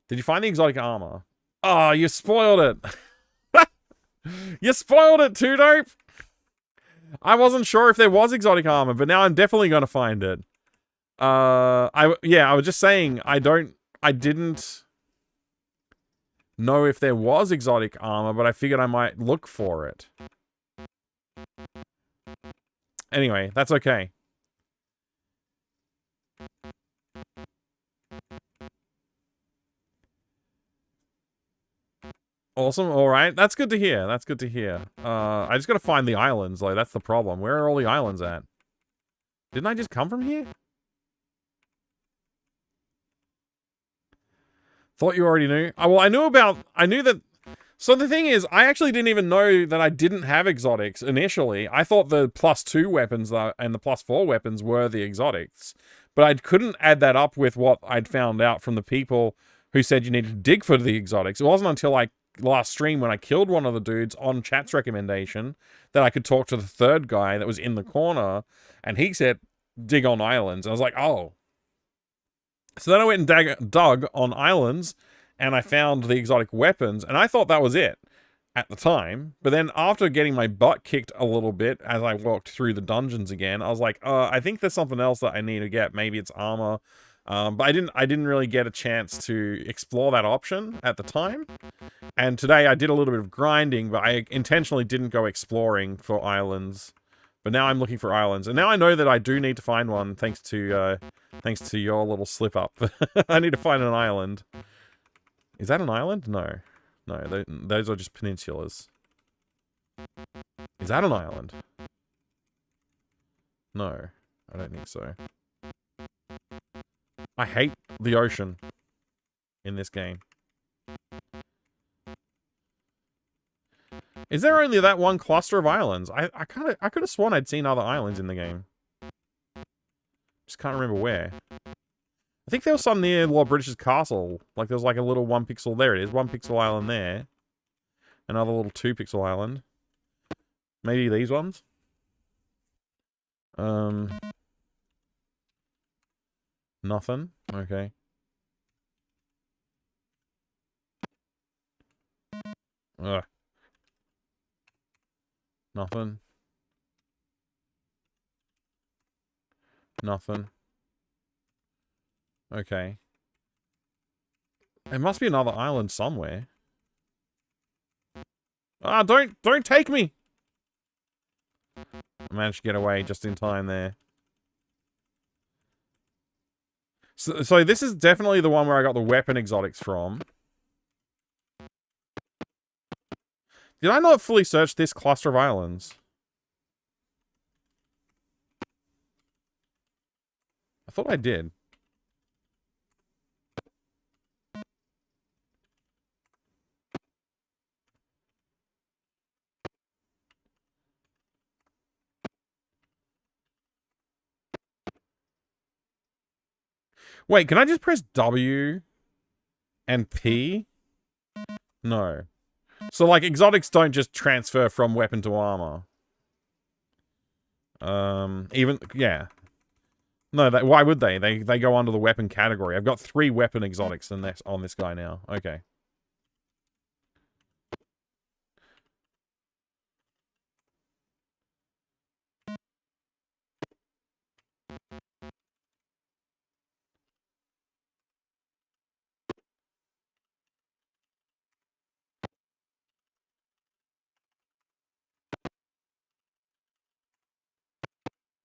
Did you find the exotic armor? Oh, you spoiled it. You spoiled it, Too Dope. I wasn't sure if there was exotic armor, but now I'm definitely gonna find it. I was just saying, I didn't know if there was exotic armor, but I figured I might look for it. Anyway, that's okay. Awesome, alright. That's good to hear. That's good to hear. I just gotta find the islands, like, that's the problem. Where are all the islands at? Didn't I just come from here? Thought you already knew. Oh, well, I knew that... So the thing is, I actually didn't even know that I didn't have exotics initially. I thought the +2 weapons and the +4 weapons were the exotics. But I couldn't add that up with what I'd found out from the people who said you need to dig for the exotics. It wasn't until last stream when I killed one of the dudes on chat's recommendation that I could talk to the third guy that was in the corner, and he said, dig on islands. And I was like, oh. So then I went and dug on islands, and I found the exotic weapons, and I thought that was it. at the time. But then after getting my butt kicked a little bit as I walked through the dungeons again, I was like, I think there's something else that I need to get. Maybe it's armor. But I didn't really get a chance to explore that option at the time. And today I did a little bit of grinding, but I intentionally didn't go exploring for islands. But now I'm looking for islands. And now I know that I do need to find one thanks to your little slip up. I need to find an island. Is that an island? No. No, those are just peninsulas. Is that an island? No, I don't think so. I hate the ocean in this game. Is there only that one cluster of islands? I could have sworn I'd seen other islands in the game. Just can't remember where. I think there was some near Lord British's castle. Like there was like a little 1 pixel. There it is, 1 pixel island there. Another little 2 pixel island. Maybe these ones. Nothing. Okay. Ugh. Nothing. Nothing. Okay. There must be another island somewhere. Ah, don't take me! I managed to get away just in time there. So this is definitely the one where I got the weapon exotics from. Did I not fully search this cluster of islands? I thought I did. Wait, can I just press W and P? No. So, like, exotics don't just transfer from weapon to armor. Yeah. No, why would they? They go under the weapon category. I've got 3 weapon exotics on this guy now. Okay.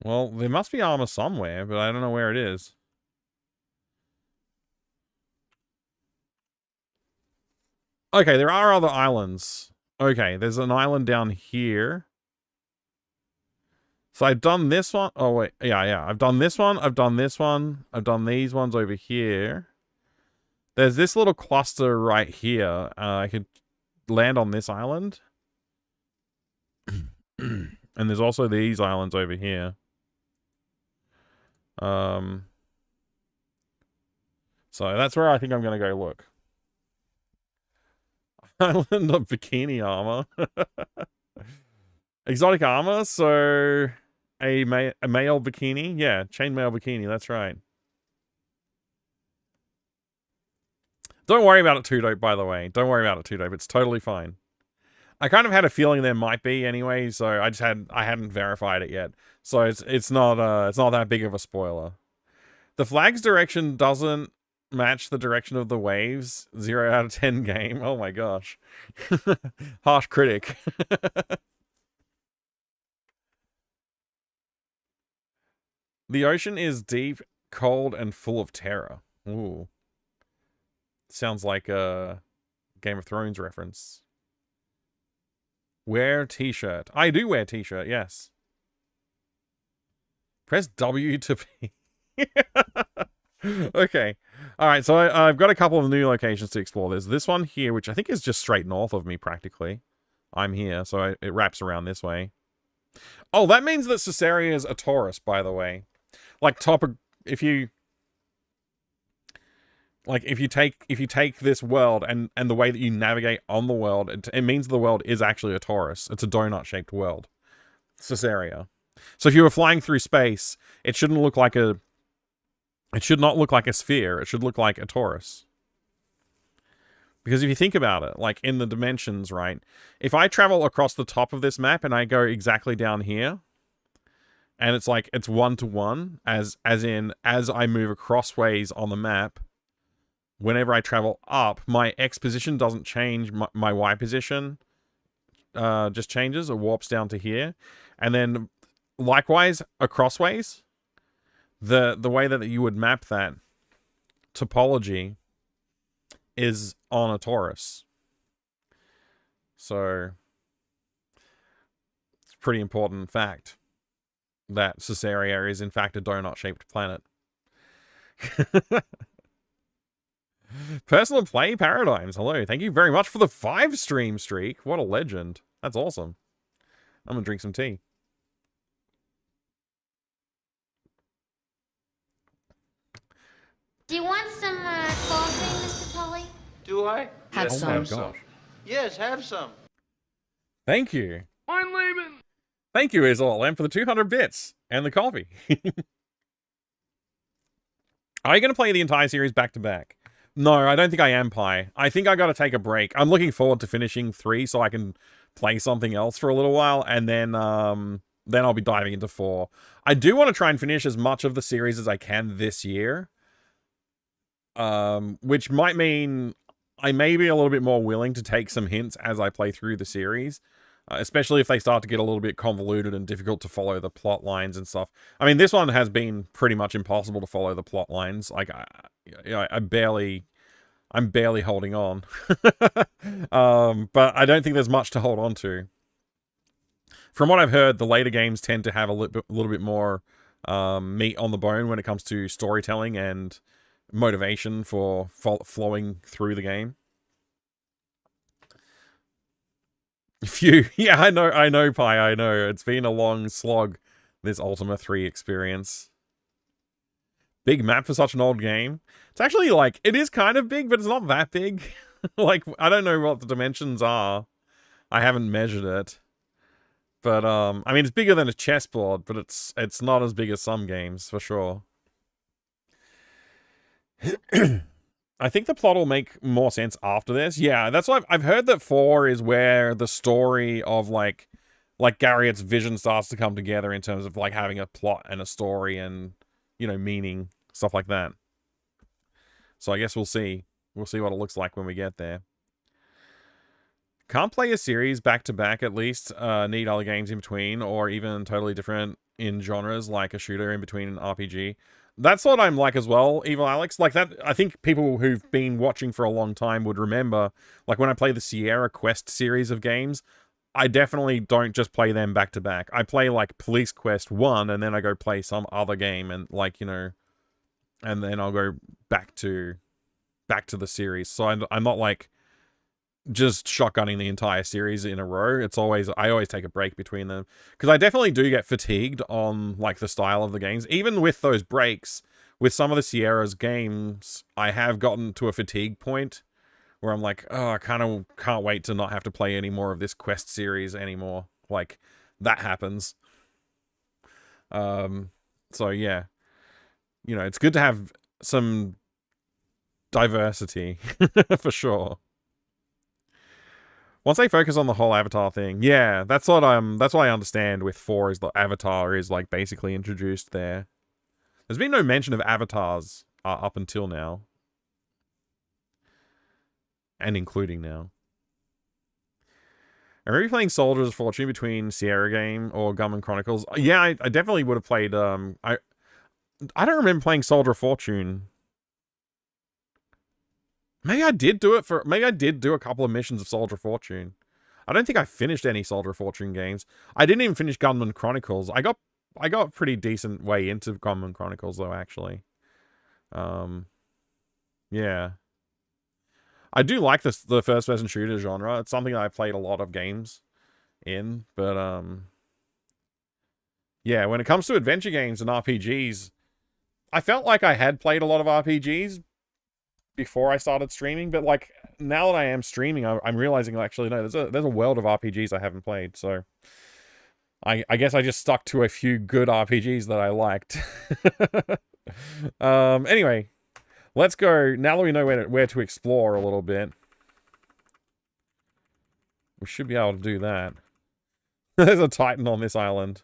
Well, there must be armor somewhere, but I don't know where it is. Okay, there are other islands. Okay, there's an island down here. So I've done this one. Oh, wait. Yeah. I've done this one. I've done this one. I've done these ones over here. There's this little cluster right here. I could land on this island. And there's also these islands over here. So that's where I think I'm going to go look. Island of bikini armor. Exotic armor, so a male bikini. Yeah, chainmail bikini, that's right. Don't worry about it too dope, by the way. Don't worry about it too dope. It's totally fine. I kind of had a feeling there might be anyway, so I hadn't verified it yet. So it's not that big of a spoiler. The flag's direction doesn't match the direction of the waves. 0 out of 10 game. Oh my gosh. Harsh critic. The ocean is deep, cold, and full of terror. Ooh. Sounds like a Game of Thrones reference. Wear t-shirt. I do wear t-shirt, yes. Press W to P. Okay. Alright, so I've got a couple of new locations to explore. There's this one here, which I think is just straight north of me, practically. I'm here, so it wraps around this way. Oh, that means that Caesarea is a Taurus, by the way. Like, if you take this world and the way that you navigate on the world, it means the world is actually a torus. It's a donut-shaped world. Caesarea. So if you were flying through space, it should not look like a sphere. It should look like a torus. Because if you think about it, like in the dimensions, right? If I travel across the top of this map and I go exactly down here, and it's like, it's 1-to-1, as I move acrossways on the map, whenever I travel up, my X position doesn't change, my Y position just changes or warps down to here. And then, likewise, acrossways, the way that you would map that topology is on a torus. So, it's a pretty important fact that Caesarea is in fact a donut-shaped planet. Personal Play Paradigms, hello. Thank you very much for the 5-stream streak. What a legend. That's awesome. I'm gonna drink some tea. Do you want some coffee, Mr. Tully? Do I? Have Yes, some. have some. Yes, have some. Thank you. I'm leaving. Thank you, Isol, for the 200 bits and the coffee. Are you going to play the entire series back to back? No, I don't think I am, Pi. I think I got to take a break. I'm looking forward to finishing 3 so I can play something else for a little while, and then I'll be diving into 4. I do want to try and finish as much of the series as I can this year, which might mean I may be a little bit more willing to take some hints as I play through the series. Especially if they start to get a little bit convoluted and difficult to follow the plot lines and stuff. I mean, this one has been pretty much impossible to follow the plot lines. Like, I'm barely holding on. But I don't think there's much to hold on to. From what I've heard, the later games tend to have a little bit more meat on the bone when it comes to storytelling and motivation for flowing through the game. Yeah, I know, Pi, I know. It's been a long slog, this Ultima 3 experience. Big map for such an old game. It's actually, like, it is kind of big, but it's not that big. Like, I don't know what the dimensions are. I haven't measured it. But, I mean, it's bigger than a chessboard, but it's not as big as some games, for sure. I think the plot will make more sense after this. Yeah, that's what I've heard that 4 is where the story of, like Garriot's vision starts to come together in terms of, like, having a plot and a story and, you know, meaning, stuff like that. So I guess we'll see. We'll see what it looks like when we get there. Can't play a series back-to-back, at least. Need other games in between, or even totally different in genres, like a shooter in between an RPG. That's what I'm like as well, Evil Alex. Like that, I think people who've been watching for a long time would remember, like when I play the Sierra Quest series of games, I definitely don't just play them back to back. I play like Police Quest 1 and then I go play some other game and like, you know, and then I'll go back to the series. So I'm not like just shotgunning the entire series in a row. I always take a break between them because I definitely do get fatigued on like the style of the games. Even with those breaks, with some of the Sierra's games, I have gotten to a fatigue point where I'm like, oh, I kind of can't wait to not have to play any more of this Quest series anymore. Like that happens. So yeah, you know, it's good to have some diversity for sure. Once they focus on the whole Avatar thing, yeah, that's what I understand with 4 is the Avatar is like basically introduced there. There's been no mention of avatars up until now. And including now. I remember playing Soldiers of Fortune between Sierra Game or Gunman Chronicles. Yeah, I definitely would have played, I don't remember playing Soldier of Fortune. Maybe I did do a couple of missions of Soldier of Fortune. I don't think I finished any Soldier of Fortune games. I didn't even finish Gunman Chronicles. I got pretty decent way into Gunman Chronicles though, actually. Yeah. I do like the first person shooter genre. It's something that I've played a lot of games in, but yeah, when it comes to adventure games and RPGs, I felt like I had played a lot of RPGs before I started streaming, but like now that I am streaming, I'm realizing actually no, there's a world of RPGs I haven't played. So I guess I just stuck to a few good RPGs that I liked. Anyway, let's go now that we know where to explore a little bit. We should be able to do that. There's a Titan on this island.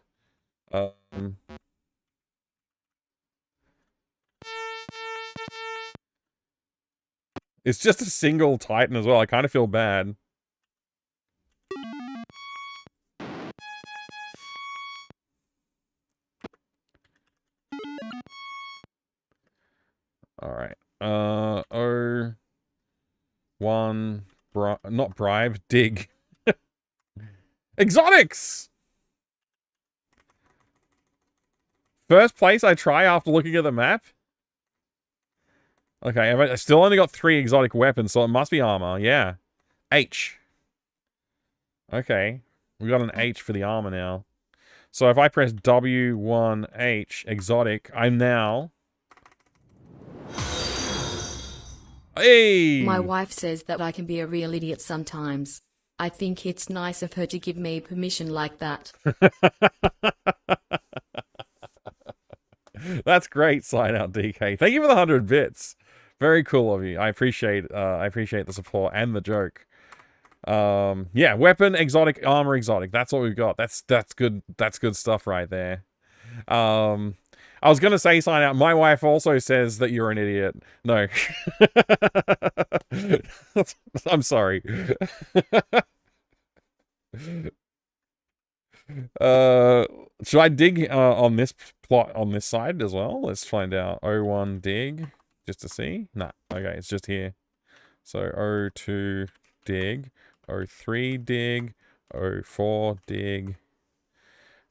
It's just a single Titan as well. I kind of feel bad. Alright. Not bribe, dig. Exotics! First place I try after looking at the map? Okay, I still only got 3 exotic weapons, so it must be armor. Yeah. H. Okay. We got an H for the armor now. So if I press W1H, exotic, I'm now... Hey! My wife says that I can be a real idiot sometimes. I think it's nice of her to give me permission like that. That's great, sign out DK. Thank you for the 100 bits. Very cool of you. I appreciate the support and the joke. Yeah, weapon, exotic, armor, exotic. That's what we've got. That's good. That's good stuff right there. I was gonna say, sign out. My wife also says that you're an idiot. No. I'm sorry. Should I dig on this plot on this side as well? Let's find out. O1 dig just to see. No, okay, it's just here. So O2 dig, O3 dig, O4 dig,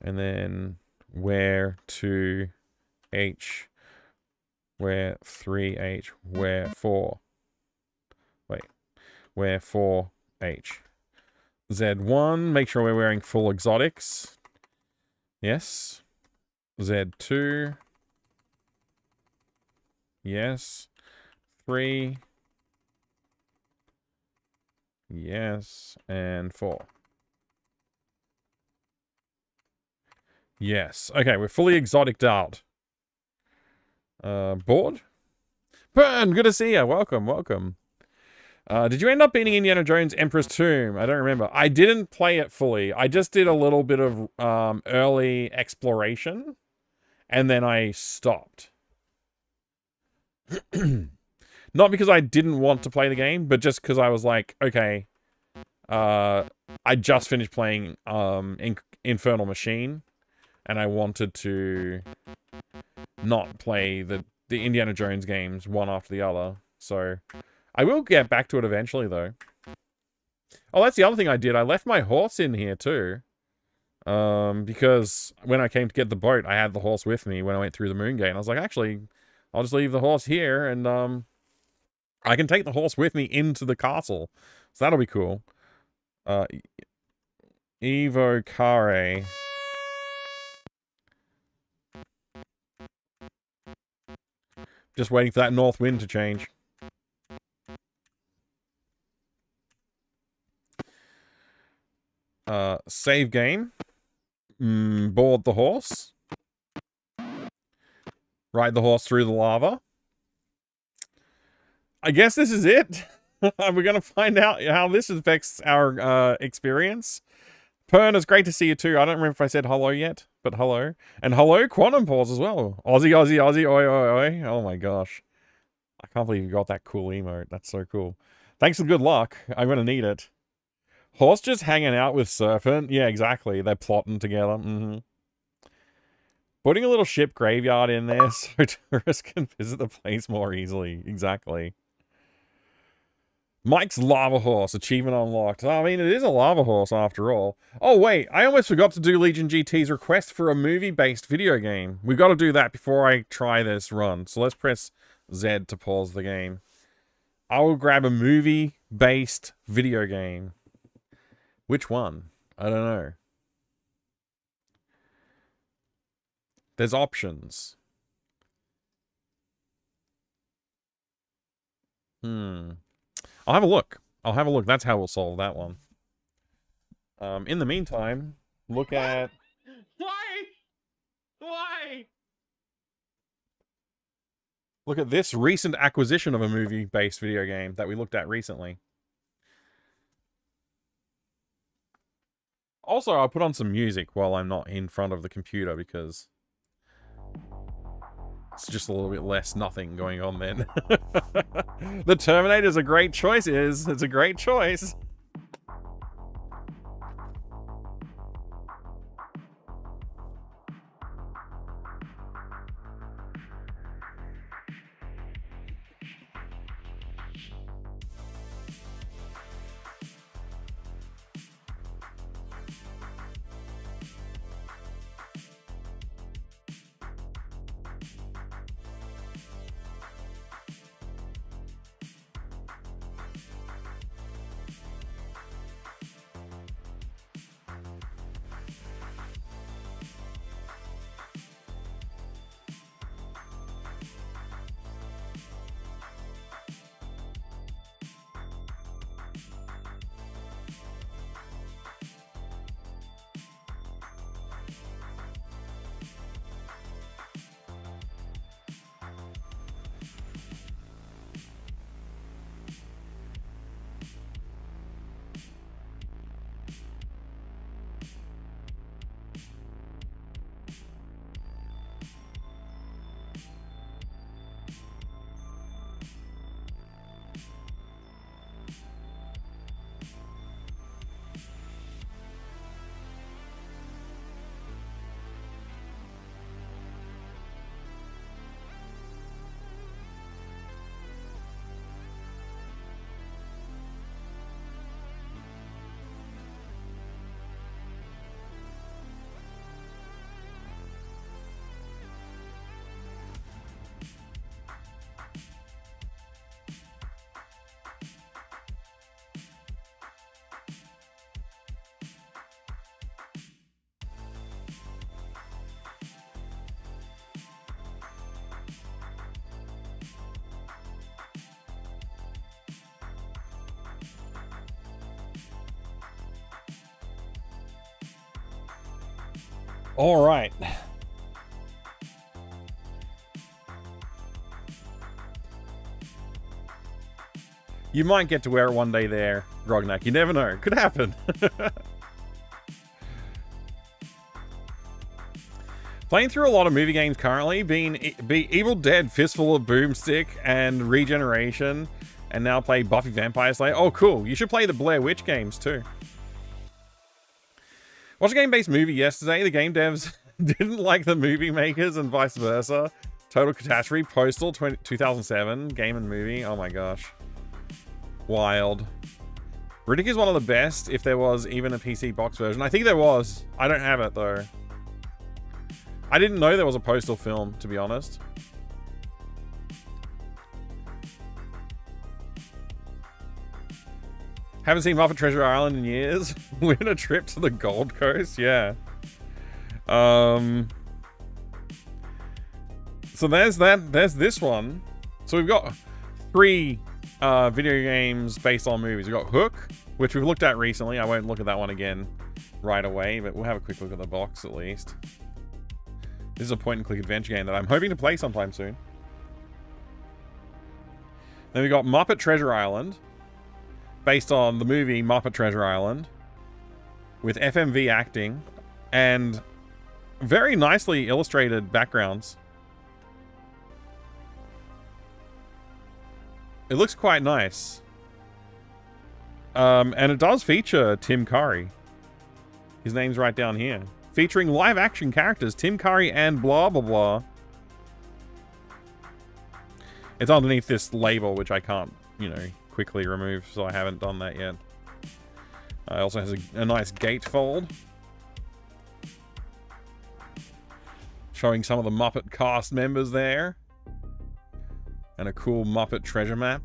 and then where to H, where 3H, where 4. Wait, where 4H. Z1, make sure we're wearing full exotics. Yes. Z2. Yes. 3. Yes. And 4. Yes. Okay, we're fully exoticed out. Bored? Burn, good to see you. Welcome, welcome. Did you end up beating Indiana Jones Emperor's Tomb? I don't remember. I didn't play it fully. I just did a little bit of early exploration, and then I stopped. Not because I didn't want to play the game, but just because I was like, okay, I just finished playing Infernal Machine, and I wanted to not play the Indiana Jones games one after the other. So I will get back to it eventually, though. Oh, that's the other thing I did. I left my horse in here, too. Because when I came to get the boat, I had the horse with me when I went through the moon gate. And I was like, actually, I'll just leave the horse here, and I can take the horse with me into the castle. So that'll be cool. Evo Care. Just waiting for that north wind to change. Save game. Board the horse. Ride the horse through the lava. I guess this is it. We're going to find out how this affects our experience. Pern, it's great to see you too. I don't remember if I said hello yet, but hello. And hello, Quantum Pause as well. Aussie, Aussie, Aussie, oi, oi, oi. Oh my gosh. I can't believe you got that cool emote. That's so cool. Thanks and good luck. I'm going to need it. Horse just hanging out with Serpent. Yeah, exactly. They're plotting together. Putting a little ship graveyard in there so tourists can visit the place more easily. Exactly. Mike's Lava Horse. Achievement unlocked. I mean, it is a lava horse after all. Oh, wait. I almost forgot to do Legion GT's request for a movie-based video game. We've got to do that before I try this run. So let's press Z to pause the game. I will grab a movie-based video game. Which one? I don't know. There's options. I'll have a look. I'll have a look. That's how we'll solve that one. In the meantime, look at... Why? Why? Look at this recent acquisition of a movie-based video game that we looked at recently. Also, I'll put on some music while I'm not in front of the computer because it's just a little bit less nothing going on then. The Terminator's a great choice, It's a great choice. All right. You might get to wear it one day there, Grognak. You never know. Could happen. Playing through a lot of movie games currently, be Evil Dead, Fistful of Boomstick, and Regeneration, and now play Buffy Vampire Slayer. Oh, cool. You should play the Blair Witch games, too. Watched a game-based movie yesterday. The game devs didn't like the movie makers and vice versa. Total Catastrophe, Postal, 2007, game and movie. Oh my gosh. Wild. Riddick is one of the best if there was even a PC box version. I think there was. I don't have it, though. I didn't know there was a Postal film, to be honest. Haven't seen Muppet Treasure Island in years. Win a trip to the Gold Coast, yeah. So there's that. There's this one. So we've got 3 video games based on movies. We've got Hook, which we've looked at recently. I won't look at that one again right away, but we'll have a quick look at the box at least. This is a point-and-click adventure game that I'm hoping to play sometime soon. Then we got Muppet Treasure Island, based on the movie Muppet Treasure Island, with FMV acting and very nicely illustrated backgrounds. It looks quite nice. And it does feature Tim Curry. His name's right down here. Featuring live action characters, Tim Curry and blah blah blah. It's underneath this label, which I can't, you know, quickly remove, so I haven't done that yet. It also has a nice gatefold. Showing some of the Muppet cast members there. And a cool Muppet treasure map.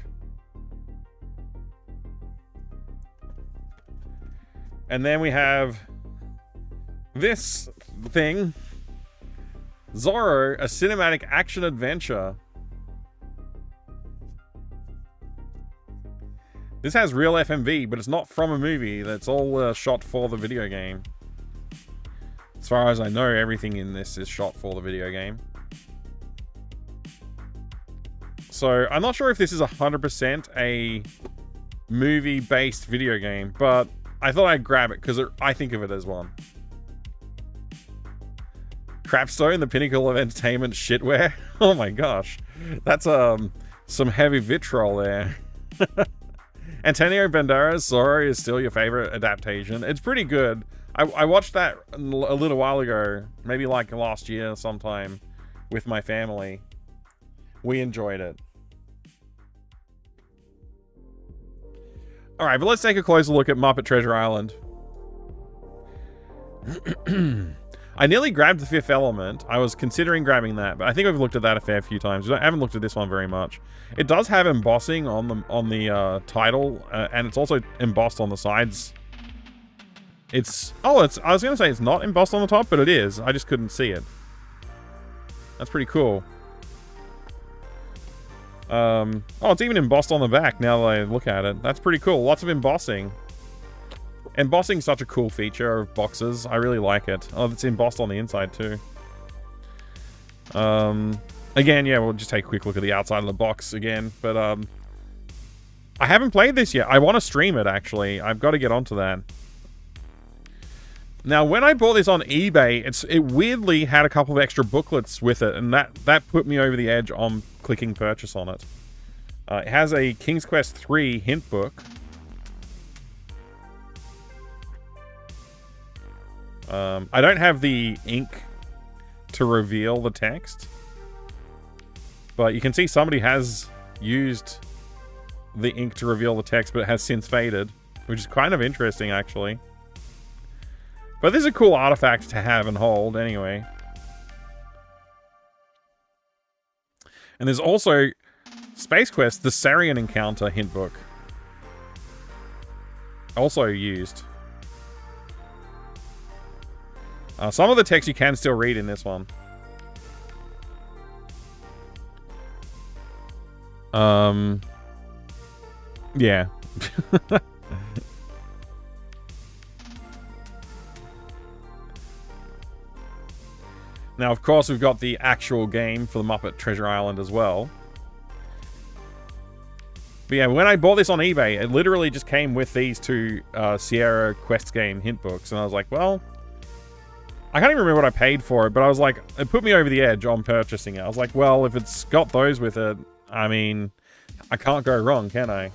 And then we have this thing. Zorro, a cinematic action adventure. This has real FMV, but it's not from a movie. That's all shot for the video game. As far as I know, everything in this is shot for the video game. So, I'm not sure if this is 100% a movie-based video game, but I thought I'd grab it because I think of it as one. Crapstone, the pinnacle of entertainment shitware. Oh my gosh. That's some heavy vitriol there. Antonio Banderas' Zorro is still your favorite adaptation. It's pretty good. I watched that a little while ago, maybe like last year sometime, with my family. We enjoyed it. Alright, but let's take a closer look at Muppet Treasure Island. I nearly grabbed The Fifth Element. I was considering grabbing that, but I think I've looked at that a fair few times. I haven't looked at this one very much. It does have embossing on the title, and it's also embossed on the sides. I was going to say it's not embossed on the top, but it is. I just couldn't see it. That's pretty cool. It's even embossed on the back now that I look at it. That's pretty cool. Lots of embossing. Embossing's such a cool feature of boxes. I really like it. Oh, it's embossed on the inside too. Again, yeah, we'll just take a quick look at the outside of the box again. But I haven't played this yet. I want to stream it, actually. I've got to get onto that. Now, when I bought this on eBay, it weirdly had a couple of extra booklets with it, and that put me over the edge on clicking purchase on it. It has a King's Quest III hint book. I don't have the ink to reveal the text, but you can see somebody has used the ink to reveal the text, but it has since faded, which is kind of interesting, actually. But this is a cool artifact to have and hold, anyway. And there's also Space Quest, the Sarian Encounter hint book. Also used. Some of the text you can still read in this one. Yeah. Now, of course, we've got the actual game for the Muppet Treasure Island as well. But yeah, when I bought this on eBay, it literally just came with these two Sierra Quest game hint books. And I was like, well, I can't even remember what I paid for it, but I was like, it put me over the edge on purchasing it. I was like, well, if it's got those with it, I mean, I can't go wrong, can I?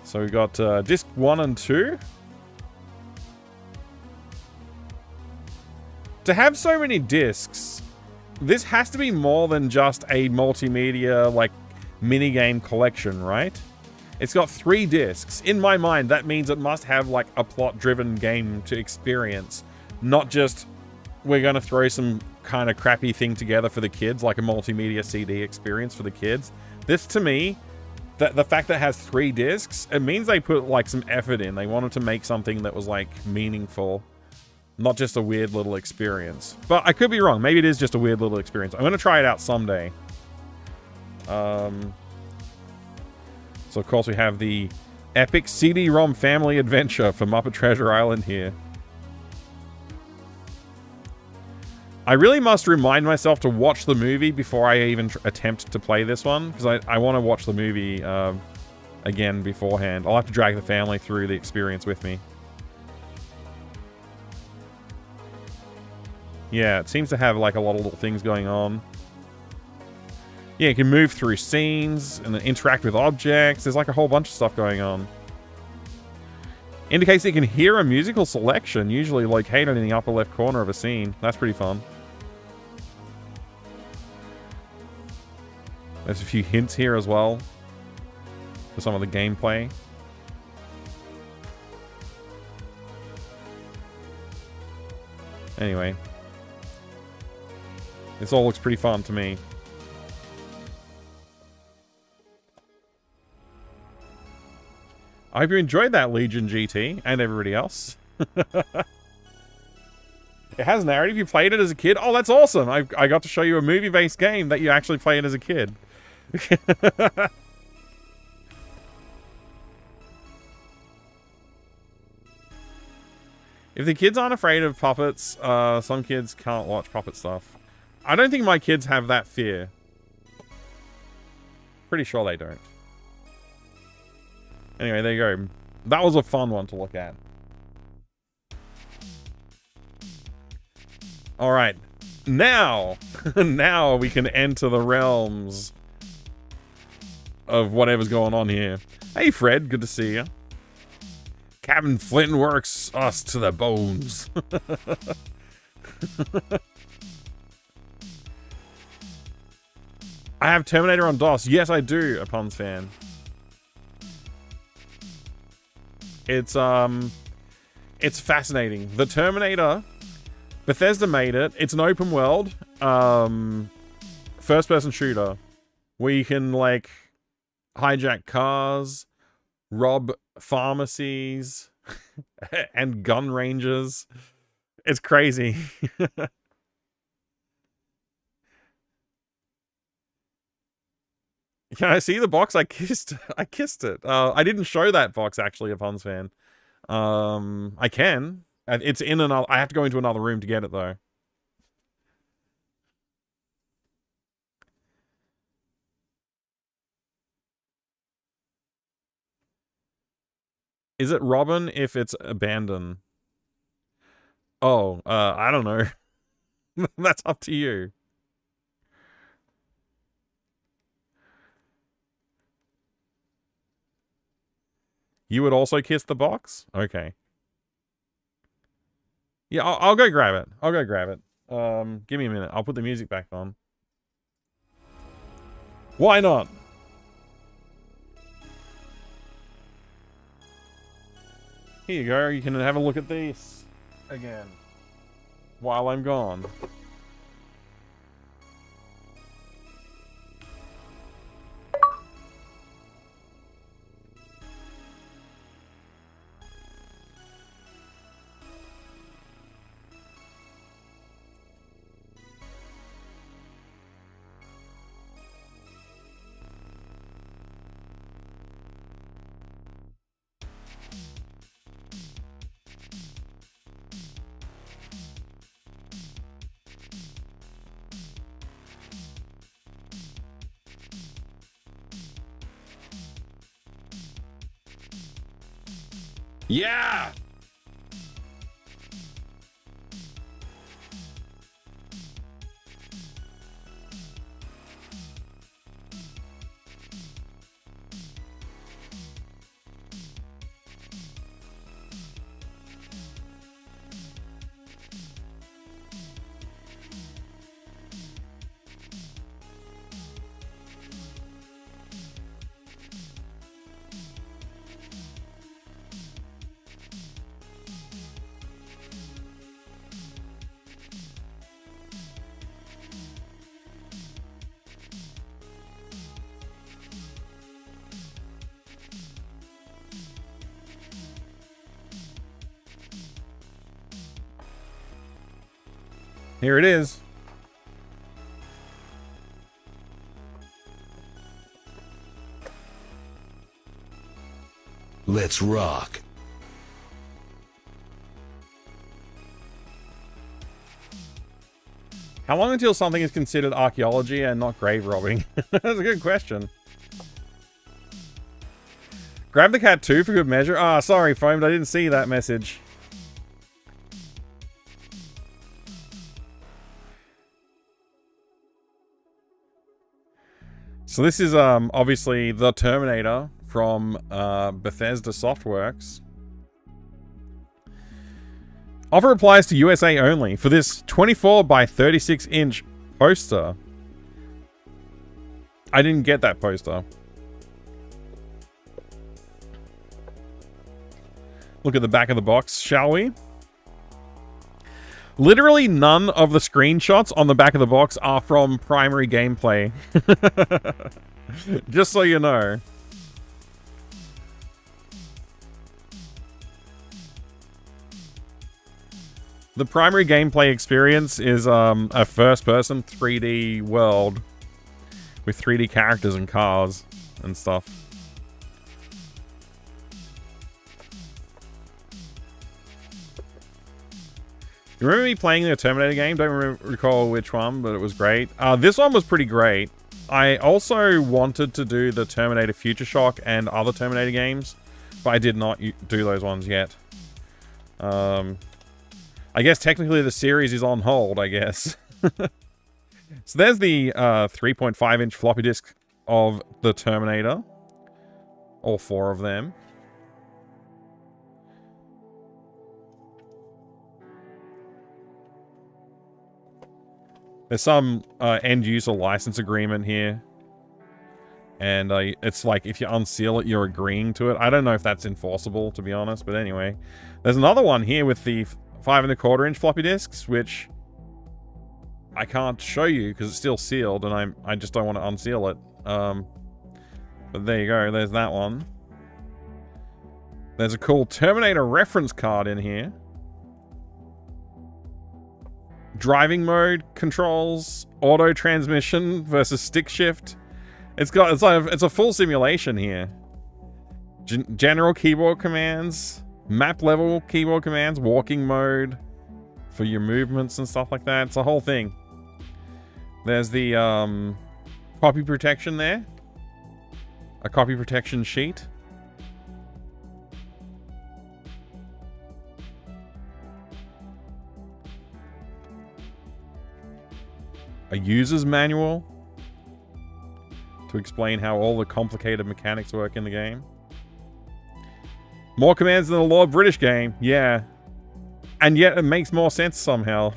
So we got disc 1 and 2. To have so many discs, this has to be more than just a multimedia, like, minigame collection, right? It's got 3 discs. In my mind, that means it must have, like, a plot-driven game to experience. Not just, we're gonna throw some kind of crappy thing together for the kids, like a multimedia CD experience for the kids. This, to me, the fact that it has 3 discs, it means they put, like, some effort in. They wanted to make something that was, like, meaningful. Not just a weird little experience. But I could be wrong. Maybe it is just a weird little experience. I'm going to try it out someday. So, of course, we have the epic CD-ROM family adventure for Muppet Treasure Island here. I really must remind myself to watch the movie before I even attempt to play this one. Because I want to watch the movie again beforehand. I'll have to drag the family through the experience with me. Yeah, it seems to have like a lot of little things going on. Yeah, you can move through scenes and interact with objects. There's like a whole bunch of stuff going on. Indicates that you can hear a musical selection, usually located in the upper left corner of a scene. That's pretty fun. There's a few hints here as well for some of the gameplay. Anyway. This all looks pretty fun to me. I hope you enjoyed that, Legion GT, and everybody else. It has narrative. You played it as a kid? Oh, that's awesome! I got to show you a movie-based game that you actually played as a kid. If the kids aren't afraid of puppets, some kids can't watch puppet stuff. I don't think my kids have that fear. Pretty sure they don't. Anyway, there you go. That was a fun one to look at. Alright. Now! Now we can enter the realms of whatever's going on here. Hey Fred, good to see you. Captain Flint works us to the bones. I have Terminator on DOS. Yes, I do, a Puns fan. It's fascinating. The Terminator, Bethesda made it. It's an open world, first-person shooter where you can, like, hijack cars, rob pharmacies, and gun ranges. It's crazy. Can I see the box? I kissed it. I didn't show that box, actually, a Puns fan. I can. It's in another... I have to go into another room to get it, though. Is it Robin if it's abandoned? Oh, I don't know. That's up to you. You would also kiss the box? Okay. Yeah, I'll go grab it. I'll go grab it. Give me a minute. I'll put the music back on. Why not? Here you go. You can have a look at these again while I'm gone. Yeah! Here it is. Let's rock. How long until something is considered archaeology and not grave robbing? That's a good question. Grab the cat too for good measure. Ah, sorry, Foamed, I didn't see that message. So this is obviously the Terminator from Bethesda Softworks. Offer applies to USA only for this 24 by 36 inch poster. I didn't get that poster. Look at the back of the box, shall we? Literally none of the screenshots on the back of the box are from primary gameplay. Just so you know. The primary gameplay experience is a first-person 3D world with 3D characters and cars and stuff. You remember me playing the Terminator game? Don't recall which one, but it was great. This one was pretty great. I also wanted to do the Terminator Future Shock and other Terminator games, but I did not do those ones yet. I guess technically the series is on hold, I guess. So there's the 3.5-inch floppy disk of the Terminator. All 4 of them. There's some end-user license agreement here. And it's like, if you unseal it, you're agreeing to it. I don't know if that's enforceable, to be honest, but anyway. There's another one here with the 5.25-inch floppy disks, which I can't show you because it's still sealed, and I just don't want to unseal it. But there you go, there's that one. There's a cool Terminator reference card in here. Driving mode controls, auto transmission versus stick shift. It's a full simulation here. General keyboard commands, map level keyboard commands, walking mode for your movements and stuff like that. It's a whole thing. There's the copy protection there. A copy protection sheet. A user's manual to explain how all the complicated mechanics work in the game. More commands than the Lord British game, yeah. And yet it makes more sense somehow.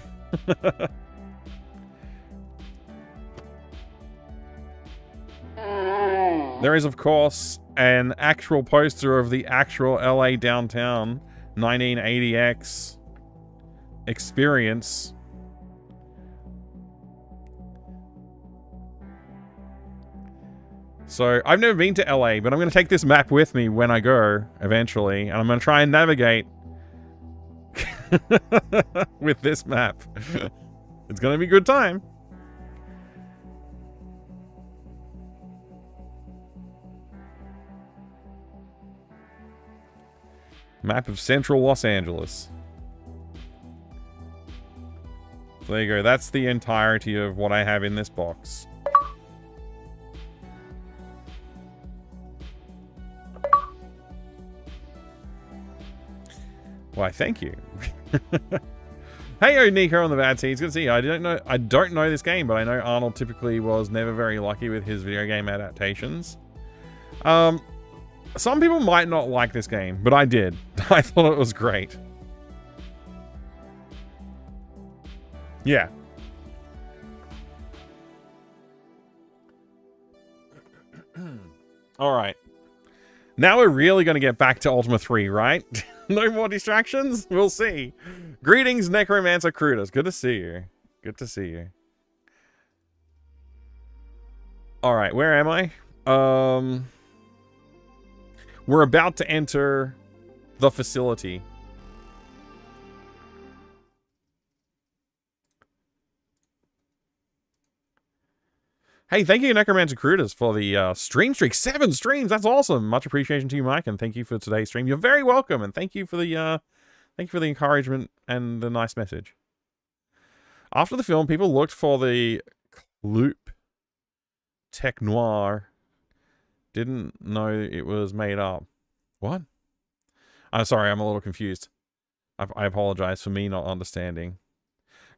There is, of course, an actual poster of the actual LA downtown 1980X experience. So, I've never been to LA, but I'm going to take this map with me when I go, eventually. And I'm going to try and navigate with this map. It's going to be a good time. Map of central Los Angeles. So there you go. That's the entirety of what I have in this box. Why, thank you. Hey, Nico on the bad seats. Good to see you. I don't know this game, but I know Arnold typically was never very lucky with his video game adaptations. Some people might not like this game, but I did. I thought it was great. Yeah. All right. Now we're really going to get back to Ultima 3, right? No more distractions? We'll see. Greetings, Necromancer Crudas. Good to see you. Good to see you. Alright, where am I? We're about to enter the facility. Hey, thank you, Necromancer Crudas, for the stream streak. 7 streams, that's awesome. Much appreciation to you, Mike, and thank you for today's stream. You're very welcome, and thank you for the encouragement and the nice message. After the film, people looked for the Loop Tech Noir. Didn't know it was made up. What? I'm sorry, I'm a little confused. I apologize for me not understanding.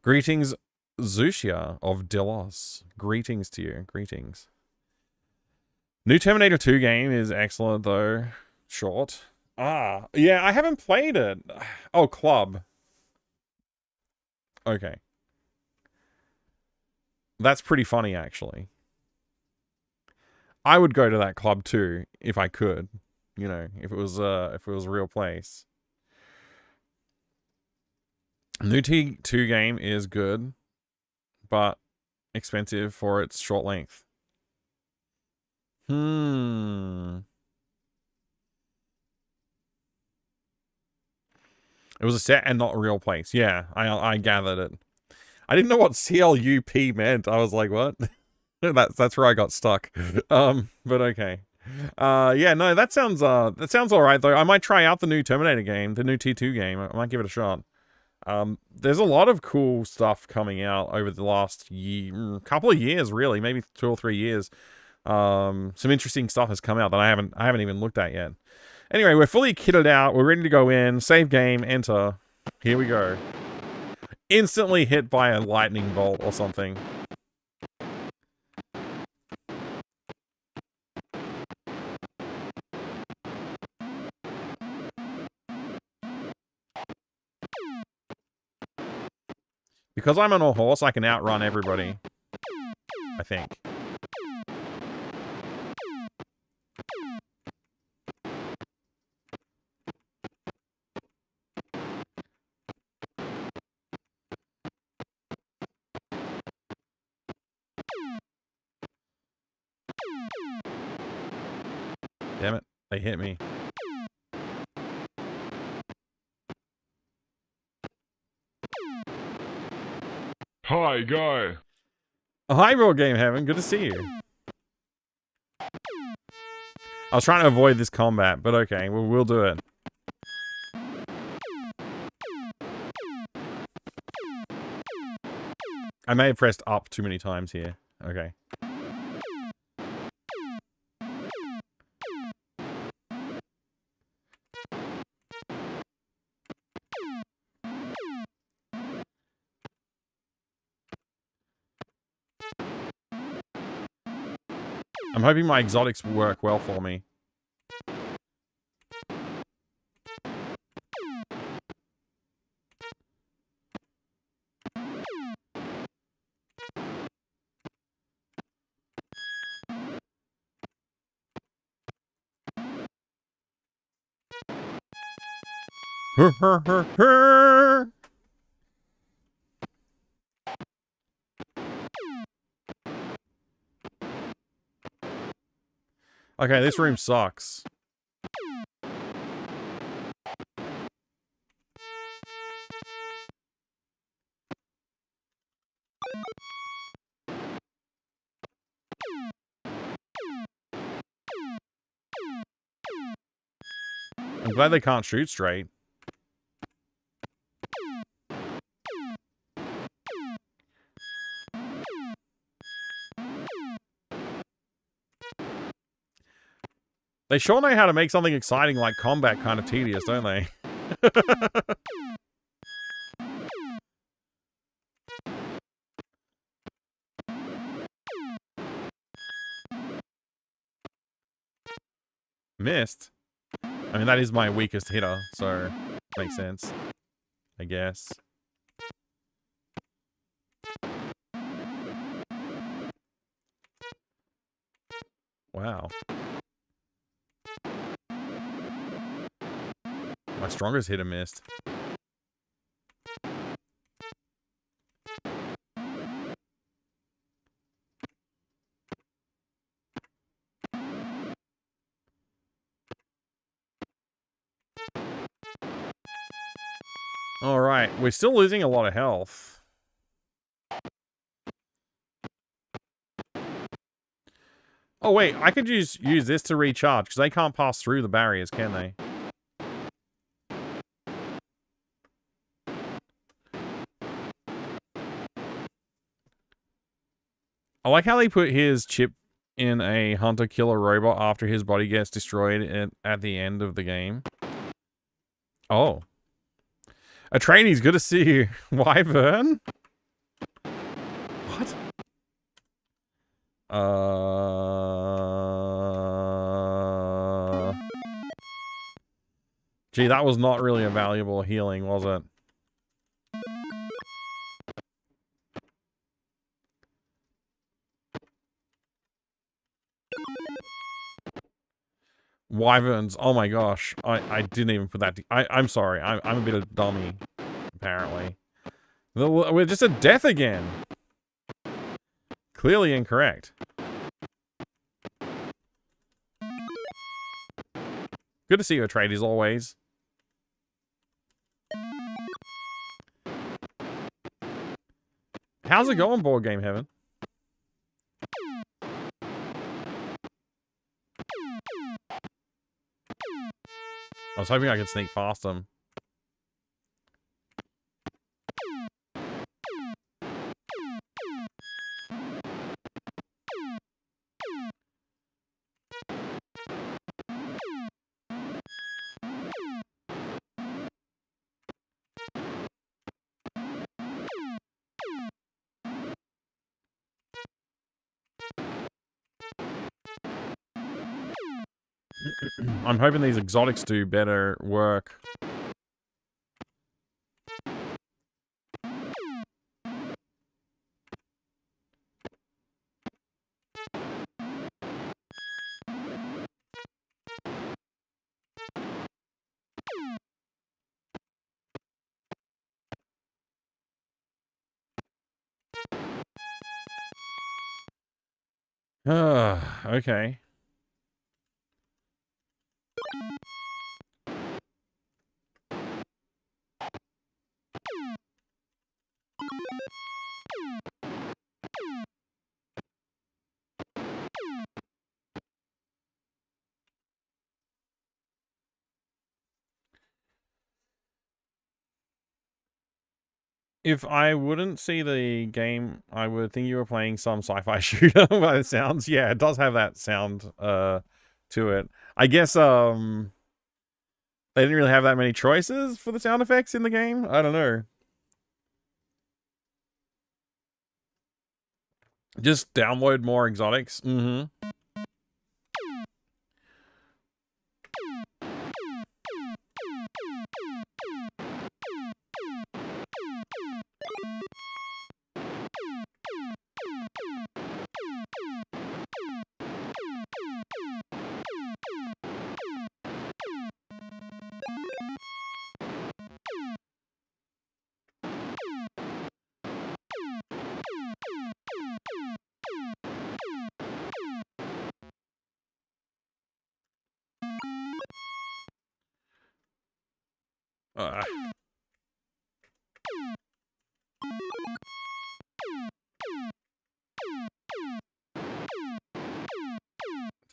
Greetings, Zushia of Delos. Greetings to you. Greetings. New Terminator 2 game is excellent, though. Short. Ah, yeah, I haven't played it. Oh, Club. Okay. That's pretty funny, actually. I would go to that club, too, if I could. You know, if it was a real place. New T2 game is good, but expensive for its short length. It was a set and not a real place. Yeah, I gathered it. I didn't know what CLUP meant. I was like, what? that's where I got stuck. But okay. Yeah, no, that sounds alright though. I might try out the new Terminator game, the new T2 game. I might give it a shot. There's a lot of cool stuff coming out over the last couple of years, really, maybe 2 or 3 years. Some interesting stuff has come out that I haven't even looked at yet. Anyway, we're fully kitted out. We're ready to go in. Save game. Enter. Here we go. Instantly hit by a lightning bolt or something. Because I'm on a horse, I can outrun everybody. I think. Damn it. They hit me. Hi, guy. Hi, Raw Game Heaven. Good to see you. I was trying to avoid this combat, but okay, we'll do it. I may have pressed up too many times here. Okay. I'm hoping my exotics will work well for me. Okay, this room sucks. I'm glad they can't shoot straight. They sure know how to make something exciting like combat kind of tedious, don't they? Missed? I mean, that is my weakest hitter, so makes sense, I guess. Wow. My strongest hitter missed. Alright, we're still losing a lot of health. Oh wait, I could use this to recharge, because they can't pass through the barriers, can they? I like how they put his chip in a hunter-killer robot after his body gets destroyed at the end of the game. Oh. Atreides, good to see you. Wyvern? What? Gee, that was not really a valuable healing, was it? Wyverns, oh my gosh. I didn't even put that... I'm sorry, I'm a bit of a dummy, apparently. We're just at death again. Clearly incorrect. Good to see you, Atreides, as always. How's it going, Board Game Heaven? I was hoping I could sneak past them. I'm hoping these exotics do better work. Okay. If I wouldn't see the game, I would think you were playing some sci-fi shooter by the sounds. Yeah, it does have that sound to it. I guess they didn't really have that many choices for the sound effects in the game. I don't know. Just download more exotics. Mm-hmm.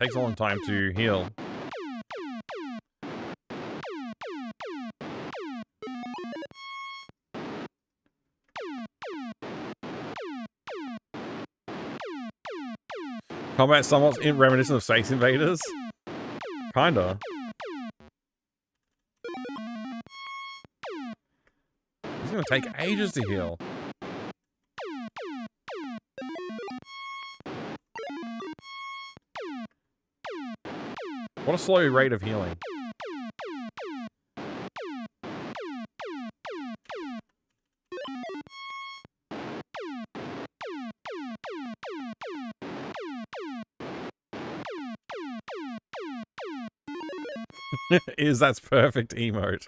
Takes a long time to heal. Combat somewhat reminiscent of Space Invaders. Kinda. It's gonna take ages to heal. What a slow rate of healing. That's perfect emote.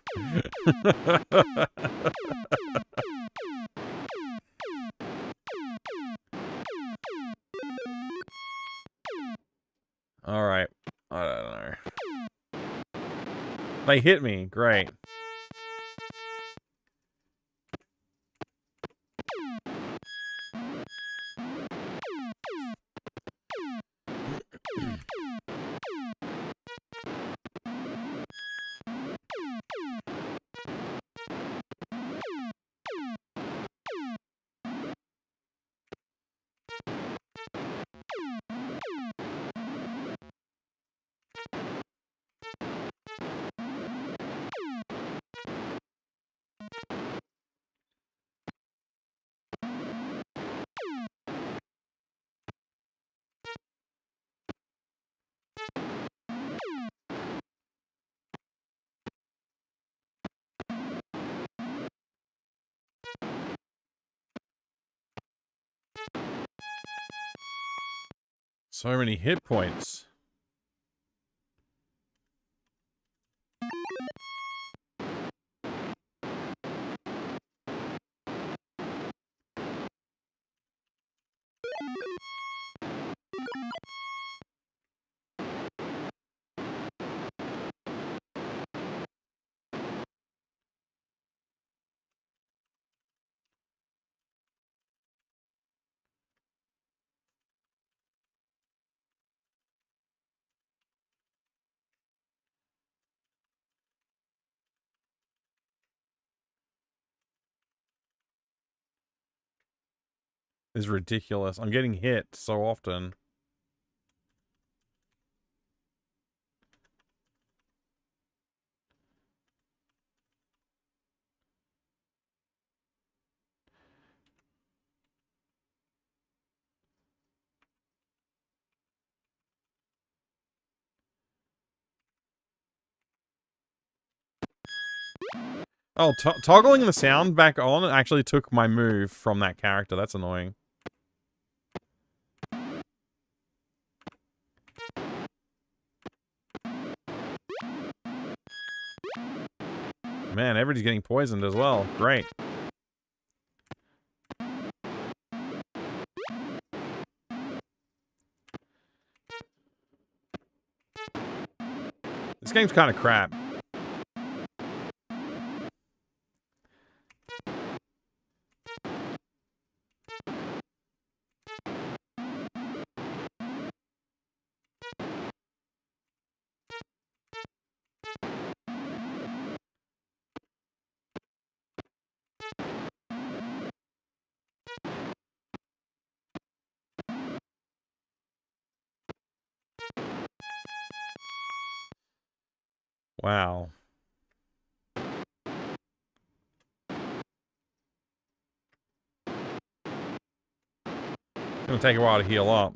Alright. I don't know. They hit me. Great. So many hit points. Is ridiculous. I'm getting hit so often. Oh, toggling the sound back on actually took my move from that character. That's annoying. Man, everybody's getting poisoned as well. Great. This game's kind of crap. Wow. It's gonna take a while to heal up.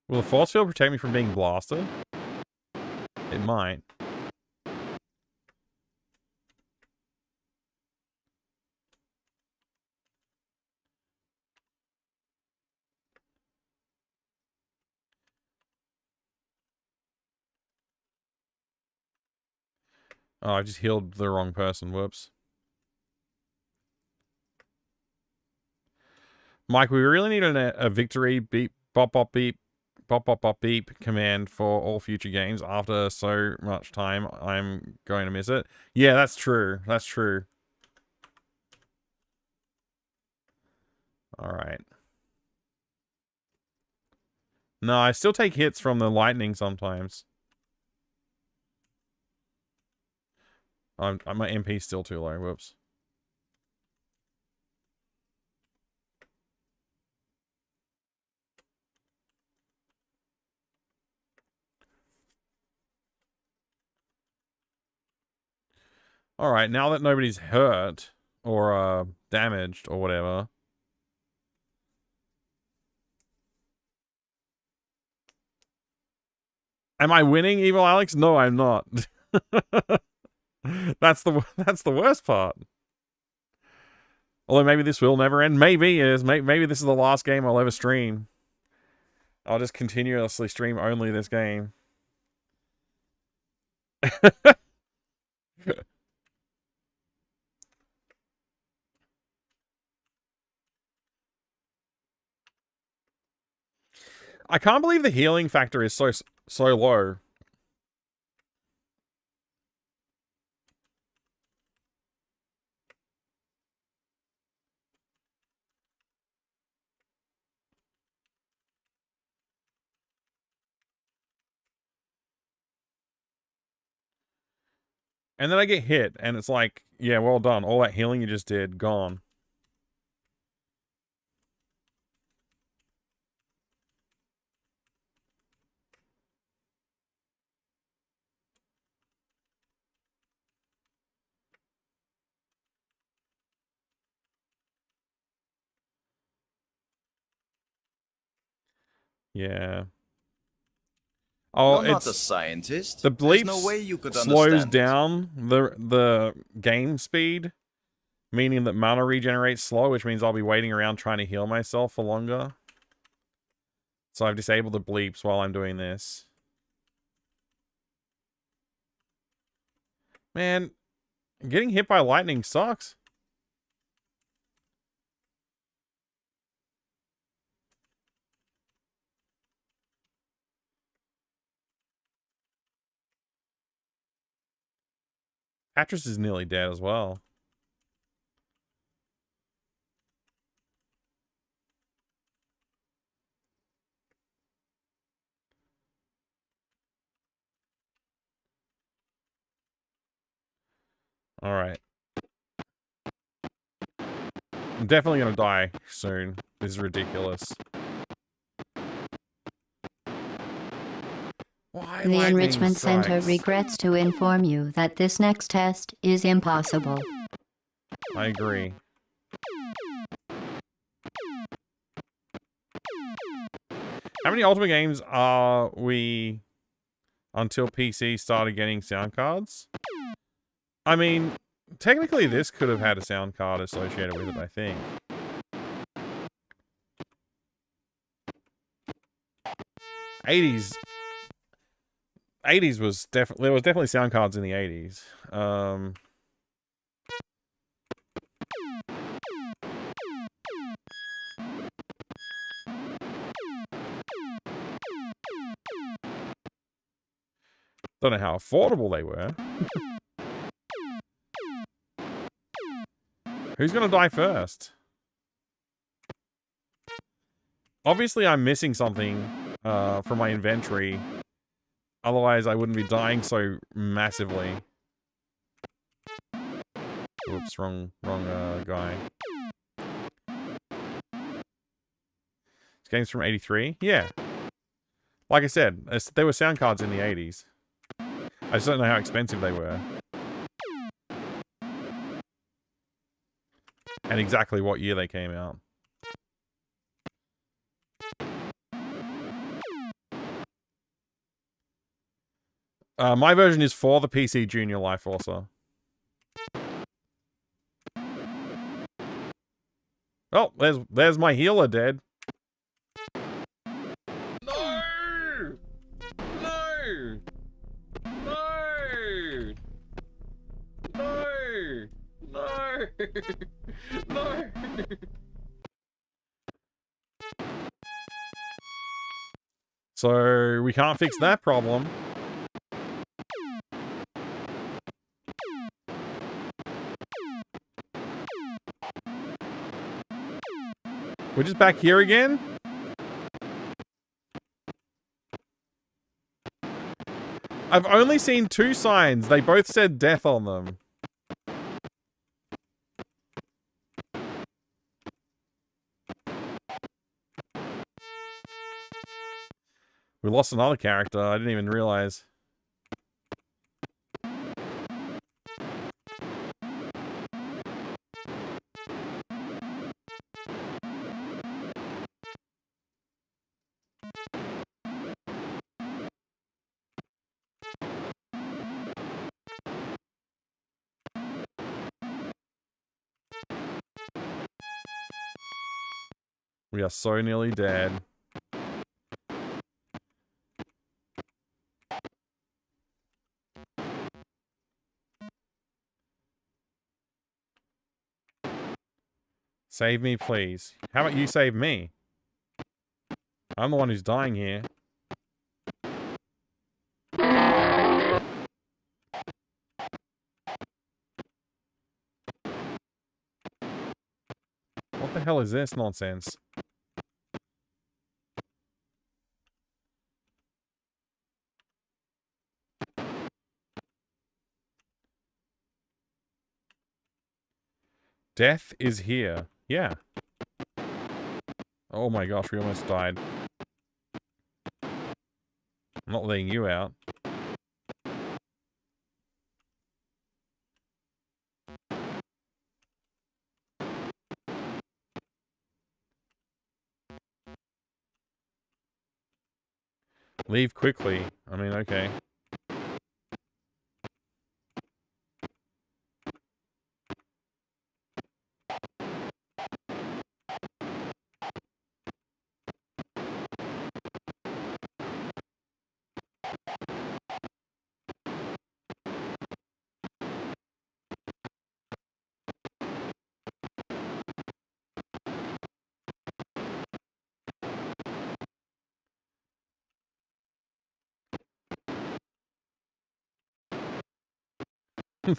Will the force field protect me from being blasted? It might. Oh, I just healed the wrong person. Whoops. Mike, we really need a victory beep, bop, bop, beep, bop, bop, bop, beep command for all future games. After so much time, I'm going to miss it. Yeah, that's true. That's true. Alright. No, I still take hits from the lightning sometimes. My MP's still too low. Whoops. Alright, now that nobody's hurt or damaged or whatever. Am I winning, Evil Alex? No, I'm not. That's the worst part. Although maybe this will never end. Maybe it is. Maybe this is the last game I'll ever stream. I'll just continuously stream only this game. I can't believe the healing factor is so low. And then I get hit, and it's like, yeah, well done. All that healing you just did, gone. You're Yeah. Oh, not a it's scientist. the There's bleeps no way you could slows understand it. down the game speed, meaning that mana regenerates slow, which means I'll be waiting around trying to heal myself for longer. So I've disabled the bleeps while I'm doing this. Man, getting hit by lightning sucks. Patras is nearly dead as well. Alright. I'm definitely gonna die soon. This is ridiculous. Why The lightning Enrichment Center strikes? regrets to inform you that this next test is impossible. I agree. How many Ultimate games are we until PC started getting sound cards? I mean, technically this could have had a sound card associated with it, I think. '80s was definitely, there was definitely sound cards in the '80s. Don't know how affordable they were. Who's gonna die first? Obviously, I'm missing something from my inventory. Otherwise, I wouldn't be dying so massively. Whoops, wrong guy. This game's from '83? Yeah. Like I said, there were sound cards in the '80s. I just don't know how expensive they were. And exactly what year they came out. My version is for the PC Junior Life Forcer. Oh, there's my healer dead. No! No! No! No! No! No! So we can't fix that problem. We're just back here again? I've only seen 2 signs. They both said death on them. We lost another character. I didn't even realize. We are so nearly dead. Save me, please. How about you save me? I'm the one who's dying here. What the hell is this nonsense? Death is here. Yeah. Oh my gosh, we almost died. I'm not letting you out. Leave quickly. I mean, okay.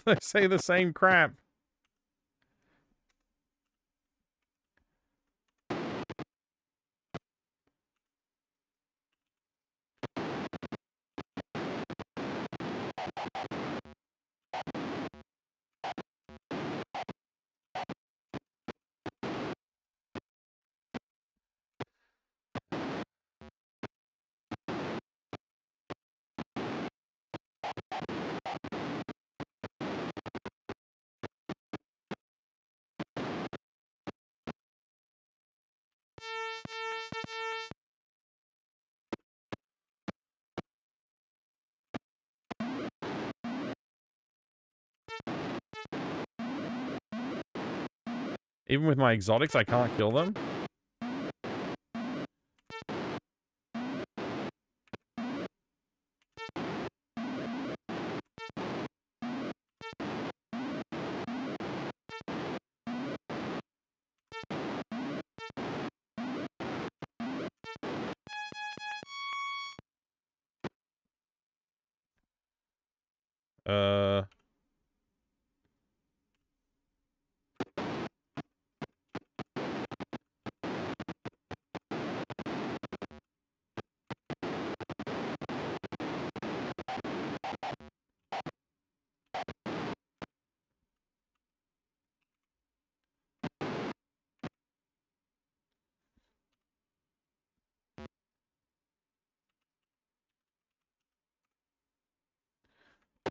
They say the same crap. Even with my exotics, I can't kill them? Uh...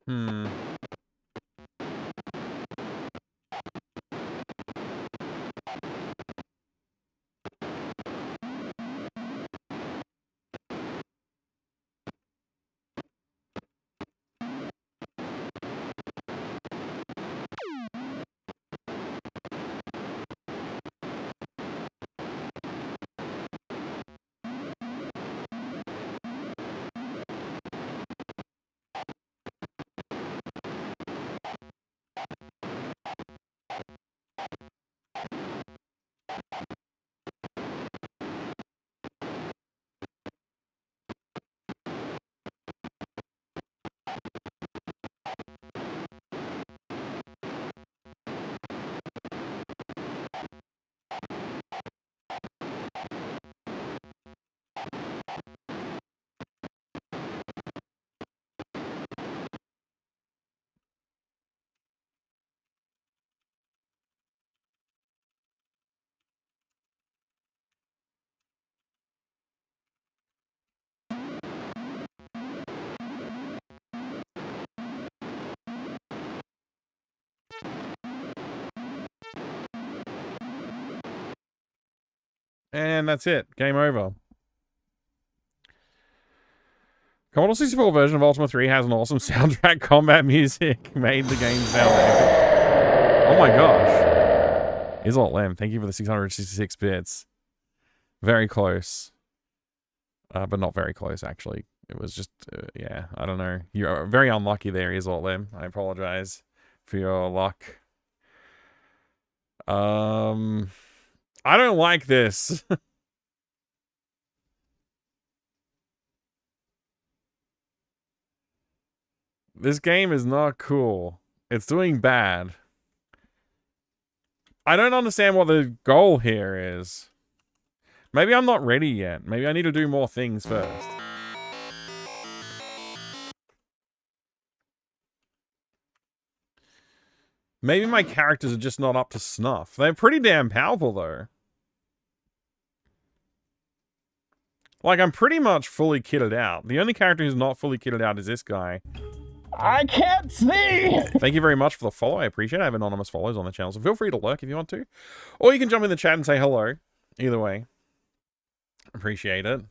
Hmm. And that's it. Game over. Commodore 64 version of Ultima 3 has an awesome soundtrack. Combat music made the game sound epic. Oh my gosh. Isolt Lem, thank you for the 666 bits. Very close. But not very close, actually. It was just, yeah, I don't know. You're very unlucky there, Isolt Lem. I apologize for your luck. I don't like this. This game is not cool. It's doing bad. I don't understand what the goal here is. Maybe I'm not ready yet. Maybe I need to do more things first. Maybe my characters are just not up to snuff. They're pretty damn powerful, though. Like, I'm pretty much fully kitted out. The only character who's not fully kitted out is this guy. I can't see! Thank you very much for the follow. I appreciate it. I have anonymous follows on the channel, so feel free to lurk if you want to. Or you can jump in the chat and say hello. Either way. Appreciate it.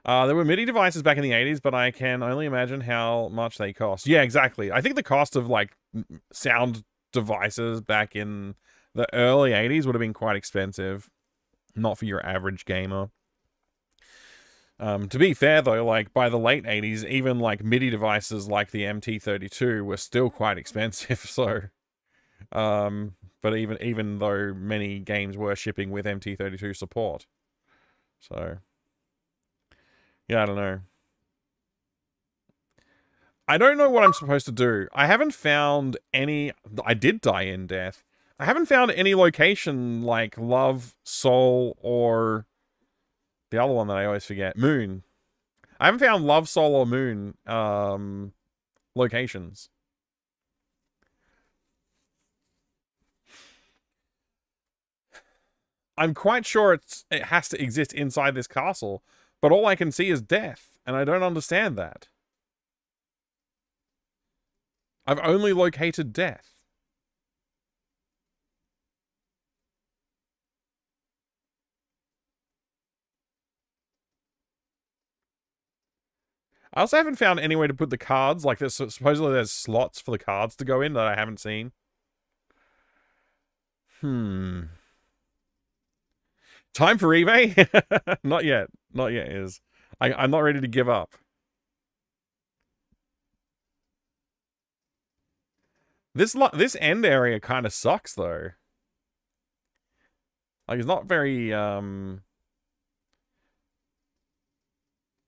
There were MIDI devices back in the 80s, but I can only imagine how much they cost. Yeah, exactly. I think the cost of, like, sound devices back in the early 80s would have been quite expensive. Not for your average gamer. To be fair, though, like, by the late 80s, even, like, MIDI devices like the MT32 were still quite expensive, so... but even though many games were shipping with MT32 support. So... yeah, I don't know. I don't know what I'm supposed to do. I haven't found any... I did die in death. I haven't found any location like Love, Soul, or... the other one that I always forget. Moon. I haven't found Love, Soul, or Moon locations. I'm quite sure it has to exist inside this castle, but all I can see is death, and I don't understand that. I've only located death. I also haven't found any way to put the cards, like there's supposedly there's slots for the cards to go in that I haven't seen. Time for eBay? Not yet. Not yet is. I'm not ready to give up. This end area kind of sucks though. Like it's not very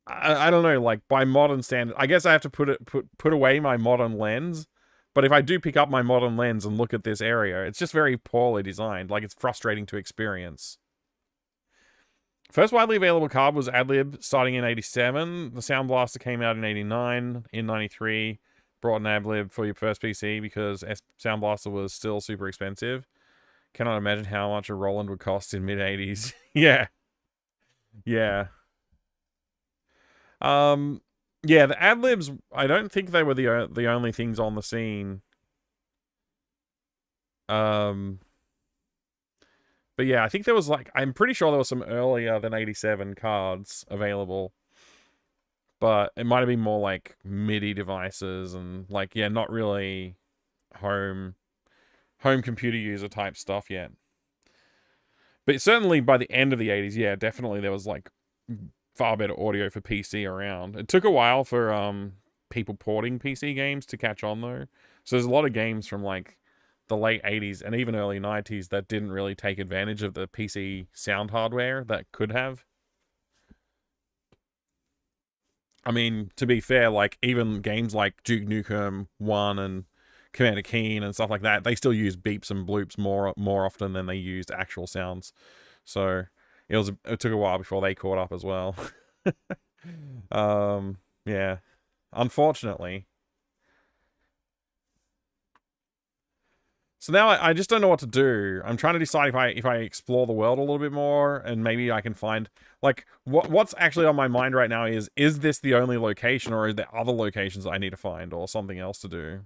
I don't know, like by modern standard. I guess I have to put away my modern lens. But if I do pick up my modern lens and look at this area, it's just very poorly designed. Like it's frustrating to experience. First widely available card was Adlib starting in 87. The Sound Blaster came out in 89. In 93, brought an Adlib for your first PC because Sound Blaster was still super expensive. Cannot imagine how much a Roland would cost in mid-80s. Yeah. Yeah. Yeah, the Adlibs, I don't think they were the only things on the scene. But yeah, I think there was like, I'm pretty sure there was some earlier than 87 cards available. But it might have been more like MIDI devices and like, yeah, not really home computer user type stuff yet. But certainly by the end of the 80s, yeah, definitely there was like far better audio for PC around. It took a while for people porting PC games to catch on though. So there's a lot of games from like the late 80s and even early 90s that didn't really take advantage of the PC sound hardware that could have. I mean, to be fair, like even games like Duke Nukem 1 and Commander Keen and stuff like that, they still use beeps and bloops more often than they used actual sounds. So it took a while before they caught up as well. Yeah. Unfortunately. So now I just don't know what to do. I'm trying to decide if I explore the world a little bit more and maybe I can find like what's actually on my mind right now is this the only location or is there other locations I need to find or something else to do?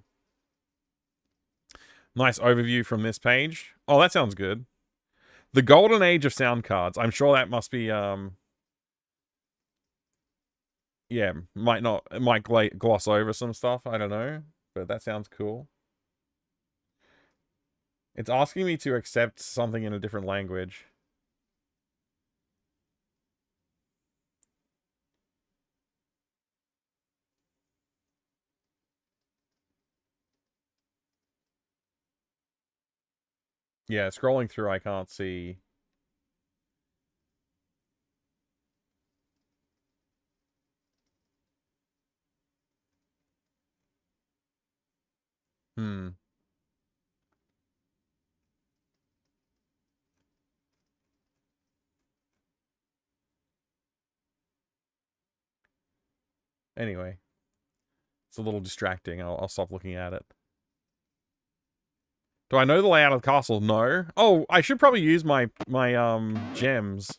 Nice overview from this page. Oh, that sounds good. The golden age of sound cards. I'm sure that must be yeah, it might gloss over some stuff, I don't know, but that sounds cool. It's asking me to accept something in a different language. Yeah, scrolling through, I can't see. Anyway. It's a little distracting. I'll stop looking at it. Do I know the layout of the castle? No. Oh, I should probably use my gems.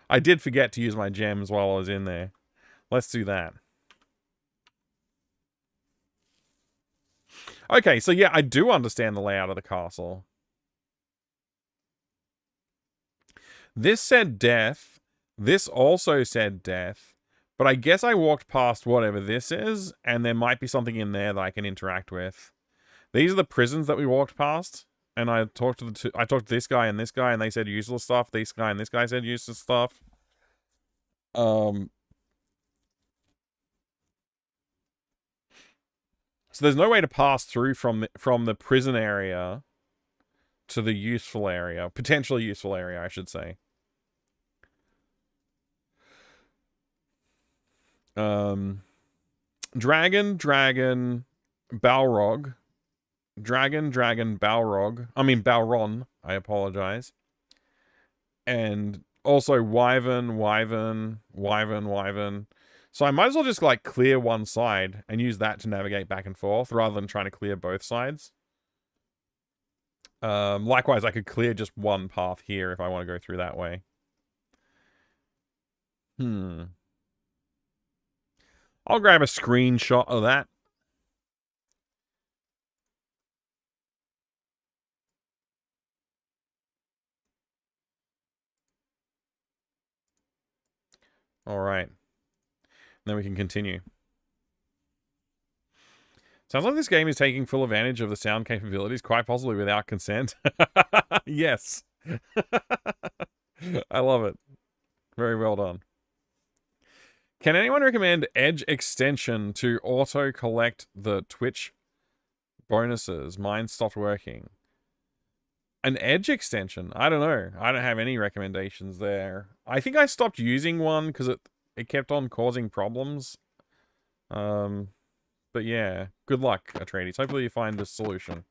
I did forget to use my gems while I was in there. Let's do that. Okay, so yeah, I do understand the layout of the castle. This said death. This also said death. But I guess I walked past whatever this is, and there might be something in there that I can interact with. These are the prisons that we walked past, and I talked to this guy, and they said useless stuff. This guy and this guy said useless stuff. So there's no way to pass through from the prison area to the useful area, potentially useful area, I should say. Dragon, Balrog. Dragon, Balrog. I mean, Balron. I apologize. And also Wyvern. So I might as well just, like, clear one side and use that to navigate back and forth rather than trying to clear both sides. Likewise, I could clear just one path here if I want to go through that way. I'll grab a screenshot of that. All right. Then we can continue. Sounds like this game is taking full advantage of the sound capabilities, quite possibly without consent. Yes. I love it. Very well done. Can anyone recommend Edge extension to auto-collect the Twitch bonuses? Mine stopped working. An Edge extension? I don't know. I don't have any recommendations there. I think I stopped using one because it kept on causing problems. But yeah, good luck, Atreides. Hopefully you find a solution.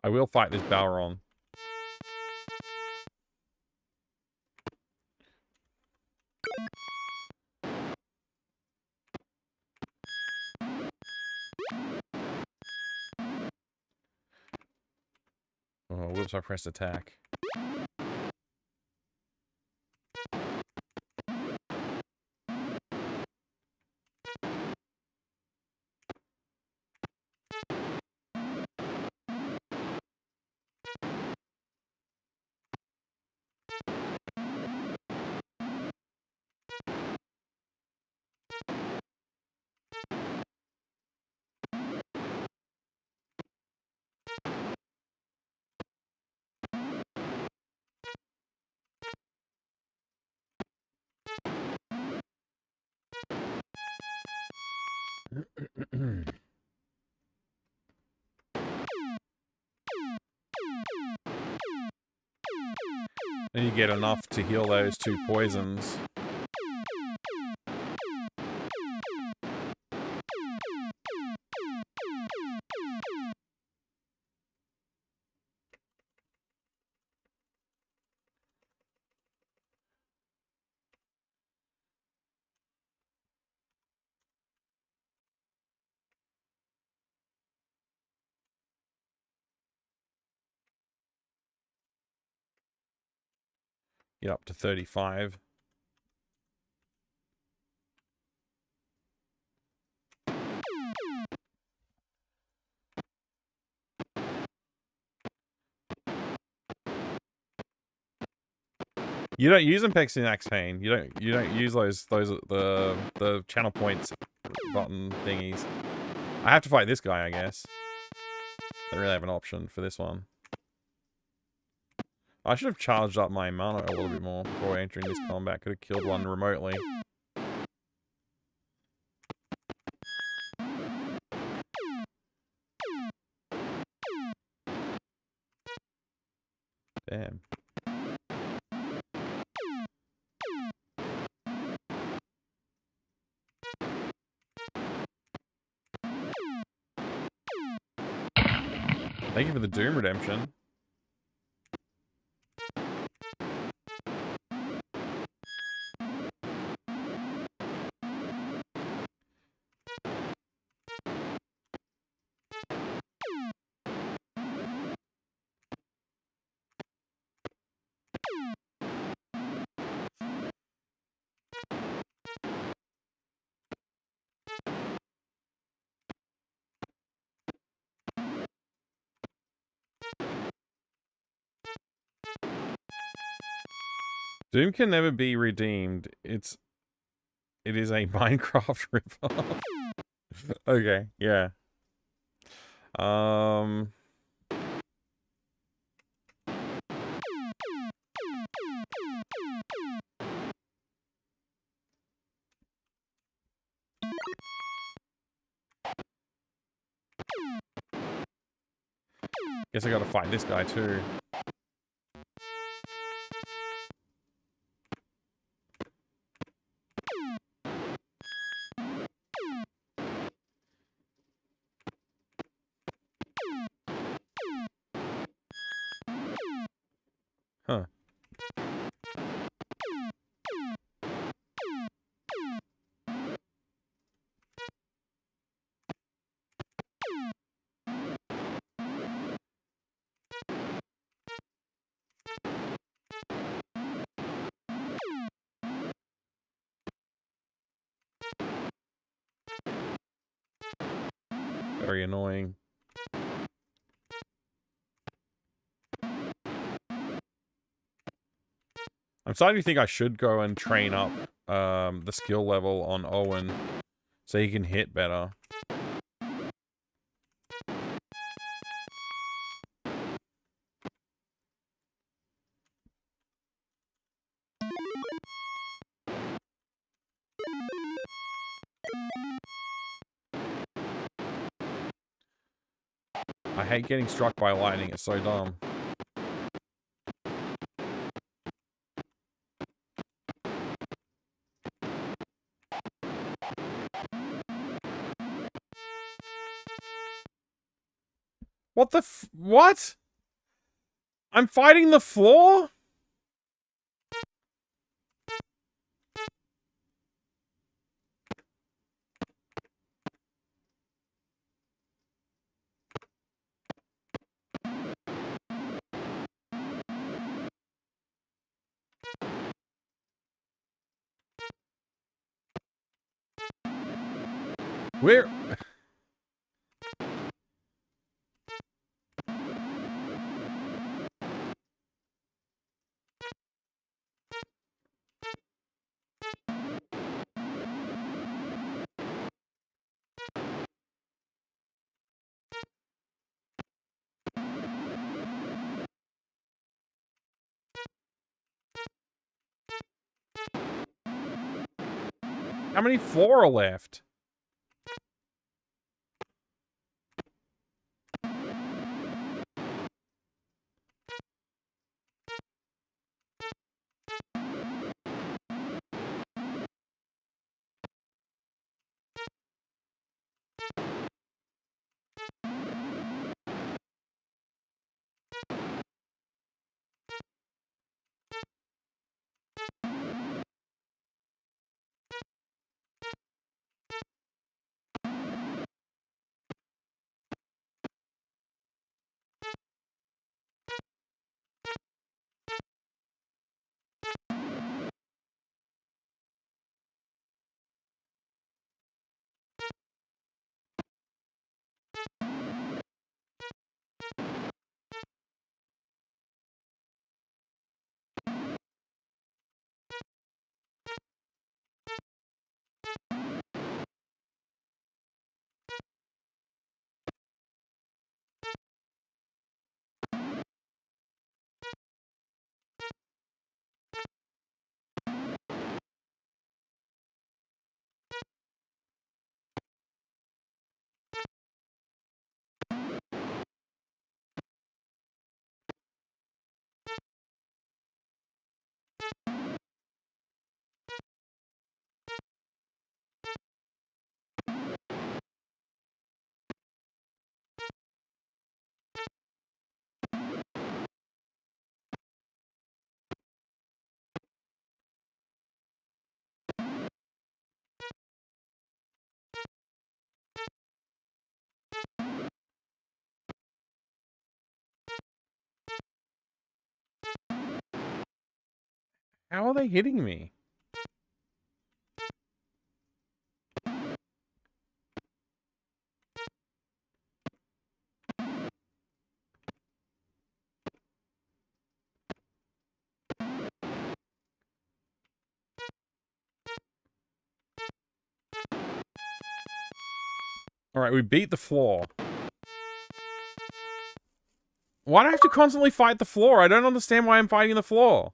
I will fight this Balron. Oh, whoops, I pressed attack. And you get enough to heal those 2 poisons. Get up to 35. You don't use Impex in Axe Pain. You don't use those the channel points button thingies. I have to fight this guy, I guess. Don't really have an option for this one. I should have charged up my mana a little bit more before entering this combat. Could have killed one remotely. Damn. Thank you for the Doom Redemption. Doom can never be redeemed. It is a Minecraft ripoff. Okay, yeah. Guess I gotta fight this guy too. Huh. very annoying. I'm starting to think I should go and train up the skill level on Owen so he can hit better. I hate getting struck by lightning, it's so dumb. What the what? I'm fighting the floor? Where? How many floor are left? How are they hitting me? Alright, we beat the floor. Why do I have to constantly fight the floor? I don't understand why I'm fighting the floor.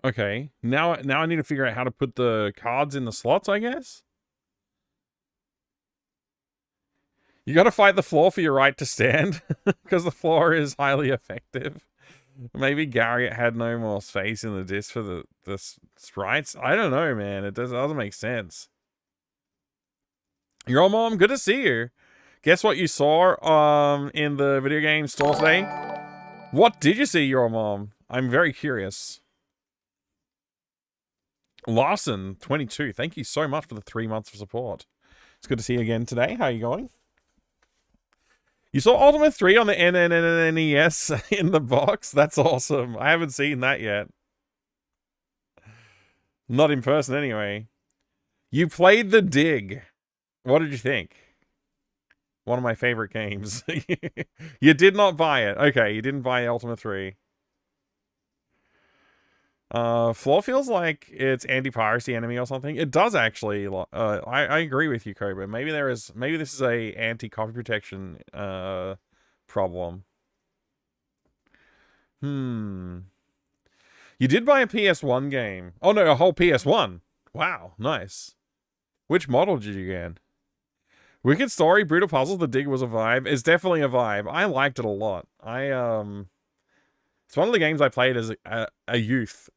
Okay, now I need to figure out how to put the cards in the slots, I guess? You gotta fight the floor for your right to stand, because the floor is highly effective. Maybe Garriott had no more space in the disc for the sprites. I don't know, man. It doesn't make sense. Your old mom, good to see you. Guess what you saw in the video game store today? What did you see, your mom? I'm very curious. Larson, 22. Thank you so much for the 3 months of support. It's good to see you again today. How are you going? You saw Ultima 3 on the NES in the box? That's awesome. I haven't seen that yet. Not in person anyway. You played The Dig. What did you think? One of my favorite games. You did not buy it. Okay, you didn't buy Ultima 3. Floor feels like it's anti-piracy enemy or something. It does actually. I agree with you, Cobra. Maybe this is a anti-copy protection problem. You did buy a PS1 game. Oh no, a whole PS1. Wow, nice. Which model did you get? Wicked story, brutal puzzles. The Dig was a vibe. It's definitely a vibe. I liked it a lot. It's one of the games I played as a youth.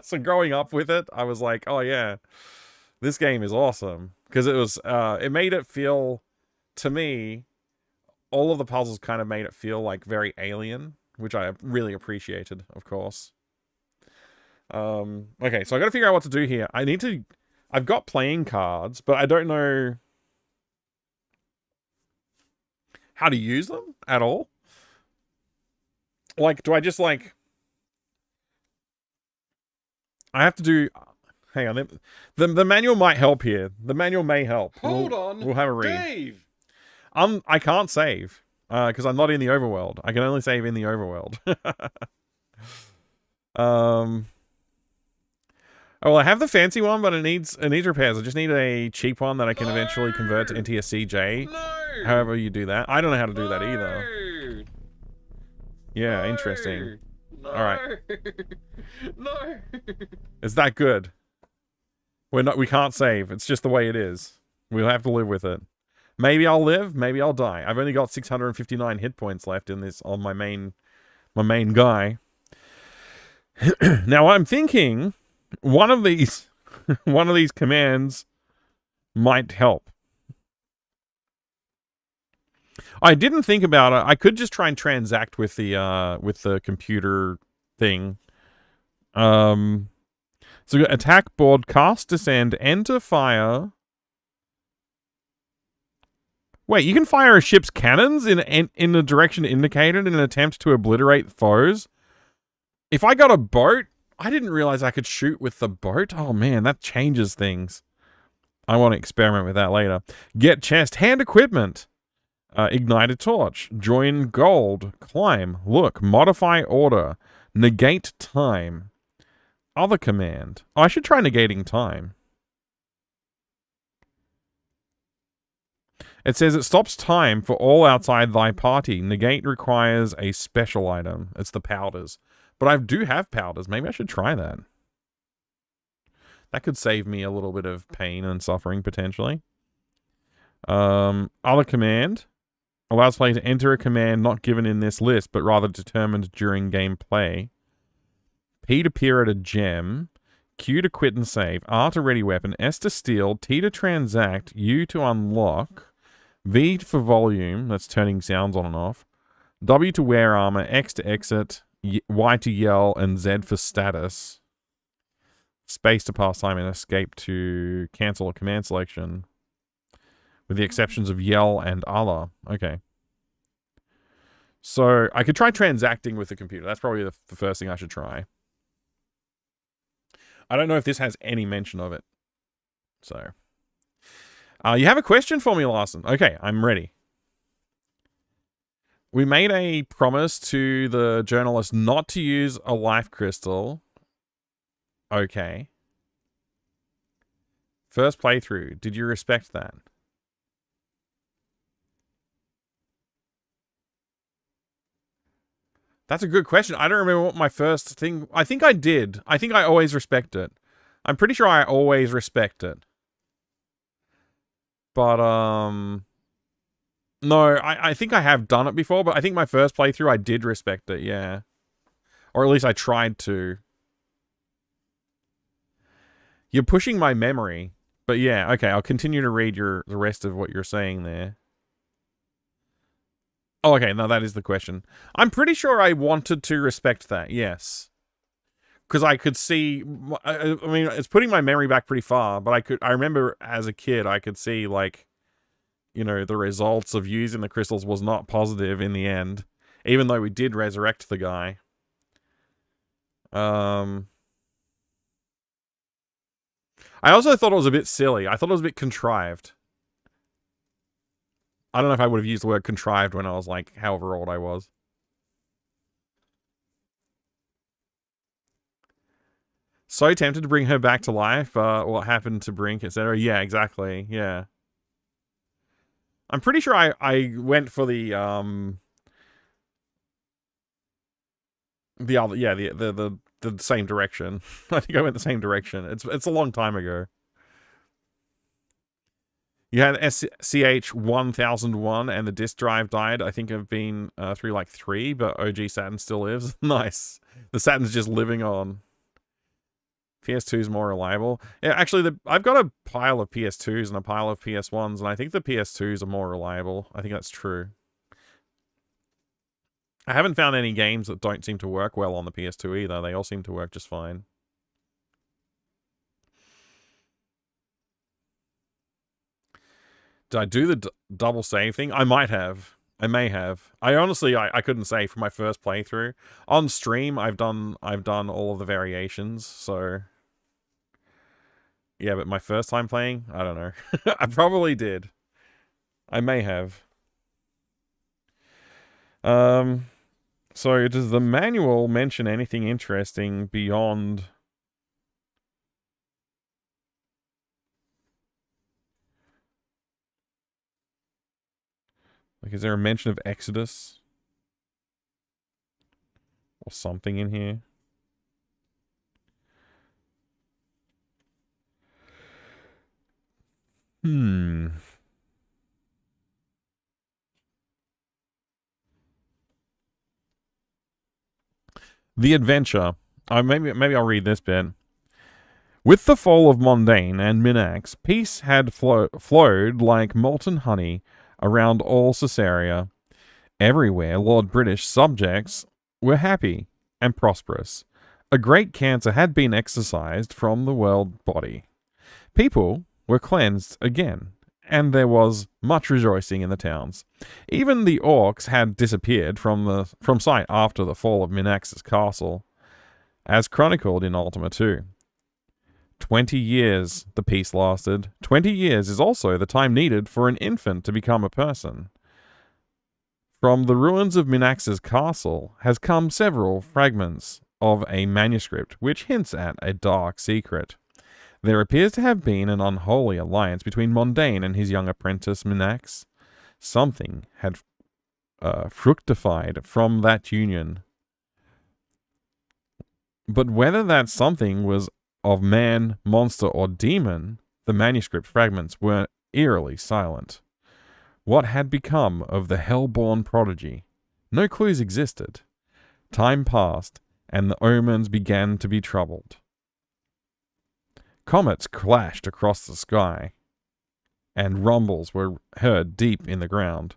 So growing up with it, I was like, oh yeah, this game is awesome. Because it made it feel, to me, all of the puzzles kind of made it feel like very alien, which I really appreciated, of course. Okay, so I gotta figure out what to do here. I've got playing cards, but I don't know how to use them at all. Like, do I just, like... I have to do... Hang on. The manual might help here. The manual may help. Hold on. We'll have a read. Dave! I can't save. Because I'm not in the overworld. I can only save in the overworld. Oh, well, I have the fancy one, but it needs repairs. I just need a cheap one that I can eventually convert to NTSC J. No! However you do that. I don't know how to do that either. Yeah, interesting. No. Alright. No. Is that good? We can't save. It's just the way it is. We'll have to live with it. Maybe I'll live, maybe I'll die. I've only got 659 hit points left in this on my main guy. Now I'm thinking one of these commands might help. I didn't think about it. I could just try and transact with the computer thing. So we got attack, board, cast, descend, enter, fire. Wait, you can fire a ship's cannons in the direction indicated in an attempt to obliterate foes. If I got a boat, I didn't realize I could shoot with the boat. Oh man, that changes things. I want to experiment with that later. Get chest, hand equipment. Ignite a torch. Join gold. Climb. Look. Modify order. Negate time. Other command. Oh, I should try negating time. It says it stops time for all outside thy party. Negate requires a special item. It's the powders. But I do have powders. Maybe I should try that. That could save me a little bit of pain and suffering, potentially. Other command. Allows player to enter a command not given in this list, but rather determined during gameplay. P to peer at a gem. Q to quit and save. R to ready weapon. S to steal. T to transact. U to unlock. V for volume. That's turning sounds on and off. W to wear armor. X to exit. Y to yell. And Z for status. Space to pass time and escape to cancel a command selection. With the exceptions of yell and other. Okay. So, I could try transacting with the computer. That's probably the first thing I should try. I don't know if this has any mention of it. So. You have a question for me, Larson. Okay, I'm ready. We made a promise to the journalist not to use a life crystal. Okay. First playthrough. Did you respect that? That's a good question. I don't remember what my first thing... I think I did. I think I always respect it. I'm pretty sure I always respect it. But, No, I think I have done it before, but I think my first playthrough I did respect it, yeah. Or at least I tried to. You're pushing my memory. But yeah, okay, I'll continue to read the rest of what you're saying there. Oh, okay, no, that is the question. I'm pretty sure I wanted to respect that, yes. Because I could see, I mean, it's putting my memory back pretty far, but I remember as a kid, I could see, like, you know, the results of using the crystals was not positive in the end, even though we did resurrect the guy. I also thought it was a bit silly. I thought it was a bit contrived. I don't know if I would have used the word contrived when I was, like, however old I was. So tempted to bring her back to life, what happened to Brink, etc. Yeah, exactly, yeah. I'm pretty sure I went for the other, yeah, the same direction. I think I went the same direction. It's a long time ago. You had SCH 1001 and the disk drive died. I think I've been through like 3, but OG Saturn still lives. Nice. The Saturn's just living on. PS2 is more reliable. Yeah, actually, I've got a pile of PS2s and a pile of PS1s, and I think the PS2s are more reliable. I think that's true. I haven't found any games that don't seem to work well on the PS2 either. They all seem to work just fine. Did I do the double save thing? I might have. I may have. I honestly, I couldn't say for my first playthrough. On stream, I've done all of the variations, so... Yeah, but my first time playing? I don't know. I probably did. I may have. So does the manual mention anything interesting beyond... Like, is there a mention of Exodus? Or something in here? The adventure. Maybe I'll read this bit. With the fall of Mondain and Minax, peace had flowed like molten honey around all Caesarea. Everywhere, Lord British subjects were happy and prosperous. A great cancer had been exorcised from the world body. People were cleansed again, and there was much rejoicing in the towns. Even the orcs had disappeared from sight after the fall of Minax's castle, as chronicled in Ultima II. 20 years the peace lasted. 20 years is also the time needed for an infant to become a person. From the ruins of Minax's castle has come several fragments of a manuscript which hints at a dark secret. There appears to have been an unholy alliance between Mondain and his young apprentice Minax. Something had fructified from that union. But whether that something was of man, monster, or demon, the manuscript fragments were eerily silent. What had become of the hell-born prodigy? No clues existed. Time passed, and the omens began to be troubled. Comets clashed across the sky, and rumbles were heard deep in the ground.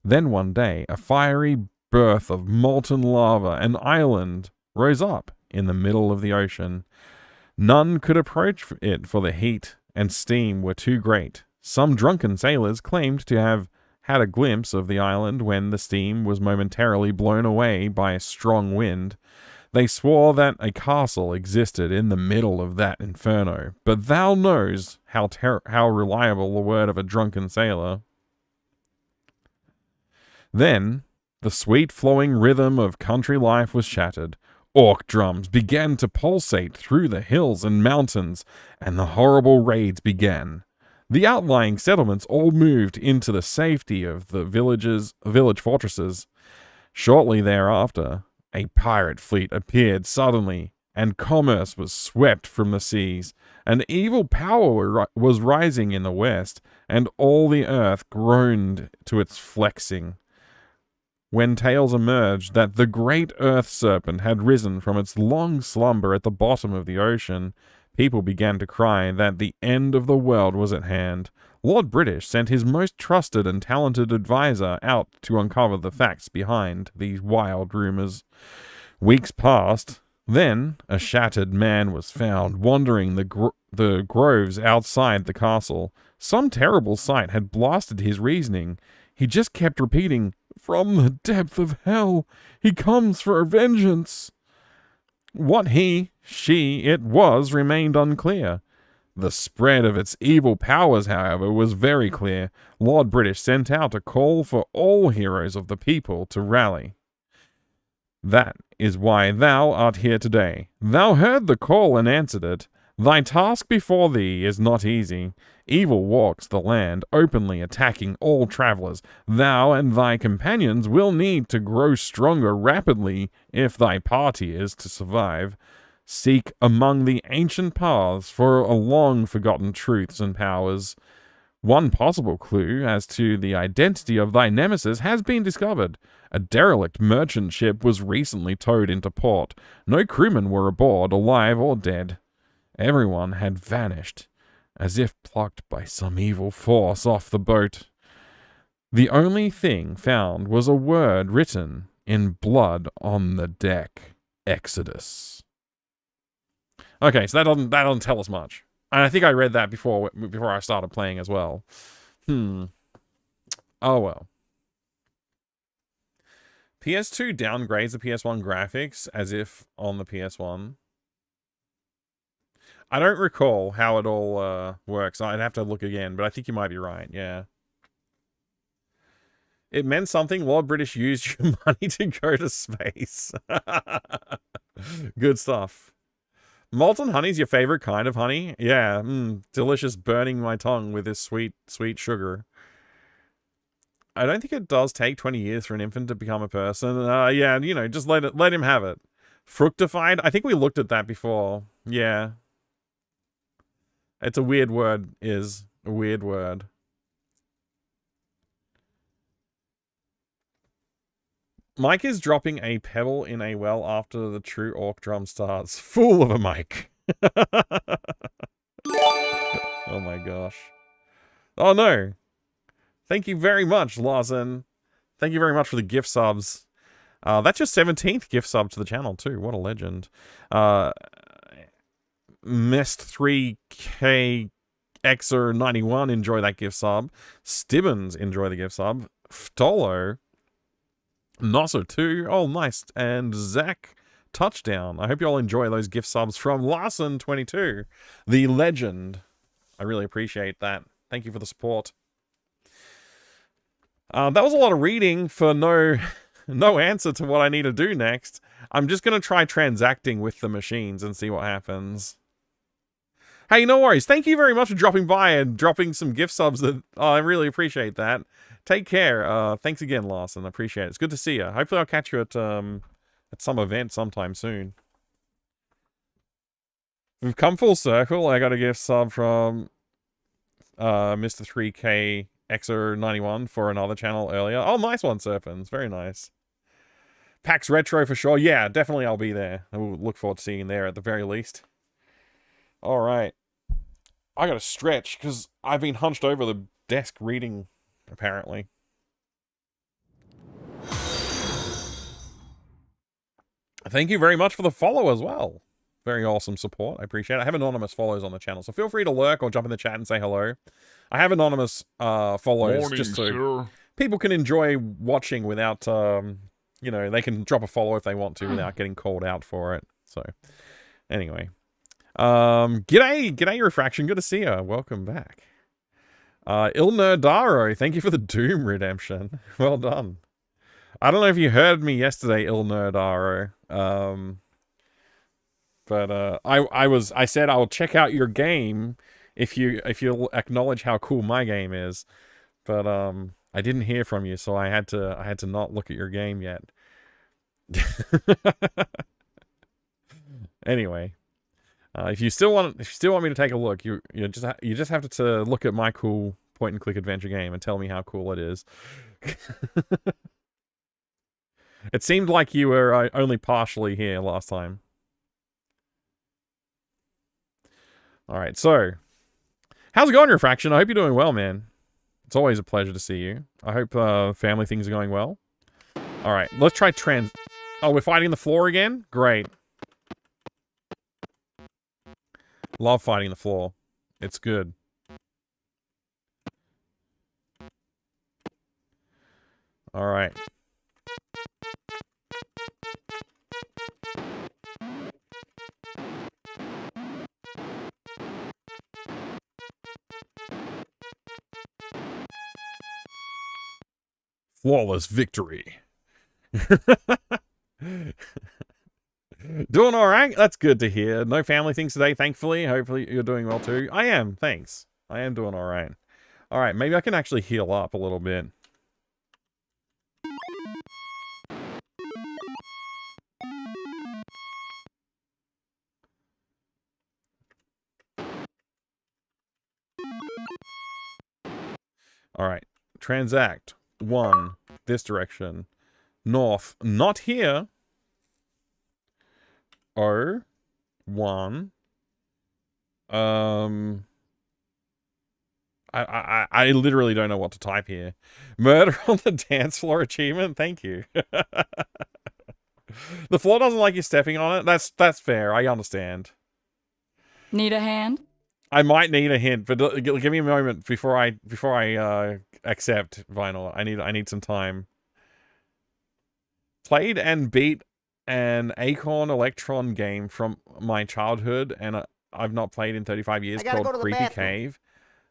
Then one day, a fiery birth of molten lava, an island, rose up in the middle of the ocean. None could approach it, for the heat and steam were too great. Some drunken sailors claimed to have had a glimpse of the island when the steam was momentarily blown away by a strong wind. They swore that a castle existed in the middle of that inferno, but thou knows how reliable the word of a drunken sailor. Then the sweet flowing rhythm of country life was shattered. Orc drums began to pulsate through the hills and mountains, and the horrible raids began. The outlying settlements all moved into the safety of the village fortresses. Shortly thereafter, a pirate fleet appeared suddenly and commerce was swept from the seas. An evil power was rising in the west, and all the earth groaned to its flexing. When tales emerged that the great earth serpent had risen from its long slumber at the bottom of the ocean, people began to cry that the end of the world was at hand. Lord British sent his most trusted and talented advisor out to uncover the facts behind these wild rumors. Weeks passed. Then a shattered man was found wandering the groves outside the castle. Some terrible sight had blasted his reasoning. He just kept repeating, "From the depth of hell, he comes for vengeance." What he, she, it was remained unclear. The spread of its evil powers, however, was very clear. Lord British sent out a call for all heroes of the people to rally. That is why thou art here today. Thou heard the call and answered it. Thy task before thee is not easy. Evil walks the land, openly attacking all travelers. Thou and thy companions will need to grow stronger rapidly if thy party is to survive. Seek among the ancient paths for long-forgotten truths and powers. One possible clue as to the identity of thy nemesis has been discovered. A derelict merchant ship was recently towed into port. No crewmen were aboard, alive or dead. Everyone had vanished, as if plucked by some evil force off the boat. The only thing found was a word written in blood on the deck. Exodus. Okay, so that doesn't tell us much. And I think I read that before I started playing as well. Oh well. PS2 downgrades the PS1 graphics as if on the PS1. I don't recall how it all works. I'd have to look again, but I think you might be right, yeah. It meant something. Lord British used your money to go to space. Good stuff. Molten honey's your favorite kind of honey? Yeah, delicious, burning my tongue with this sweet, sweet sugar. I don't think it does take 20 years for an infant to become a person. Yeah, you know, just let him have it. Fructified? I think we looked at that before. Yeah. It's a weird word, is a weird word. Mike is dropping a pebble in a well after the true orc drum starts. Fool of a Mike. Oh my gosh. Oh no. Thank you very much, Lawson. Thank you very much for the gift subs. That's your 17th gift sub to the channel too. What a legend. Mist 3K Xer 91, enjoy that gift sub. Stibbons, enjoy the gift sub. Ftolo. Nosser 2, oh nice, and Zach Touchdown. I hope you all enjoy those gift subs from Larson22, the legend. I really appreciate that. Thank you for the support. That was a lot of reading for no answer to what I need to do next. I'm just going to try transacting with the machines and see what happens. Hey, no worries. Thank you very much for dropping by and dropping some gift subs. I really appreciate that. Take care. Thanks again, Larson. I appreciate it. It's good to see you. Hopefully I'll catch you at some event sometime soon. We've come full circle. I got a gift sub from Mr. 3K Xer 91 for another channel earlier. Oh, nice one, Serpents. Very nice. PAX Retro for sure. Yeah, definitely I'll be there. I will look forward to seeing you there at the very least. All right. I gotta stretch because I've been hunched over the desk reading, apparently. Thank you very much for the follow as well. Very awesome support. I appreciate it. I have anonymous follows on the channel, so feel free to lurk or jump in the chat and say hello. I have anonymous follows just so people can enjoy watching without, you know, they can drop a follow if they want to without getting called out for it. So, anyway. G'day Refraction, good to see you. Welcome back. Ilnerdaro, thank you for the Doom redemption. Well done. I don't know if you heard me yesterday, Ilnerdaro. But I said I'll check out your game if you'll acknowledge how cool my game is. But I didn't hear from you, so I had to not look at your game yet. Anyway, if you still want me to take a look, you just have to look at my cool point and click adventure game and tell me how cool it is. It seemed like you were only partially here last time. All right, so how's it going, Refraction? I hope you're doing well, man. It's always a pleasure to see you. I hope family things are going well. All right, let's try Oh, we're fighting the floor again? Great. Love fighting the floor. It's good. All right. Flawless victory. Doing all right? That's good to hear. No family things today, thankfully. Hopefully you're doing well too. I am, thanks. I am doing all right. All right, maybe I can actually heal up a little bit. All right, transact 1, this direction. North, not here. 0, 1. I literally don't know what to type here. Murder on the dance floor achievement? Thank you. The floor doesn't like you stepping on it. That's fair. I understand. Need a hand? I might need a hint, but give me a moment before I accept Vinyl. I need some time. Played and beat an Acorn Electron game from my childhood, and I've not played in 35 years, called Creepy Cave.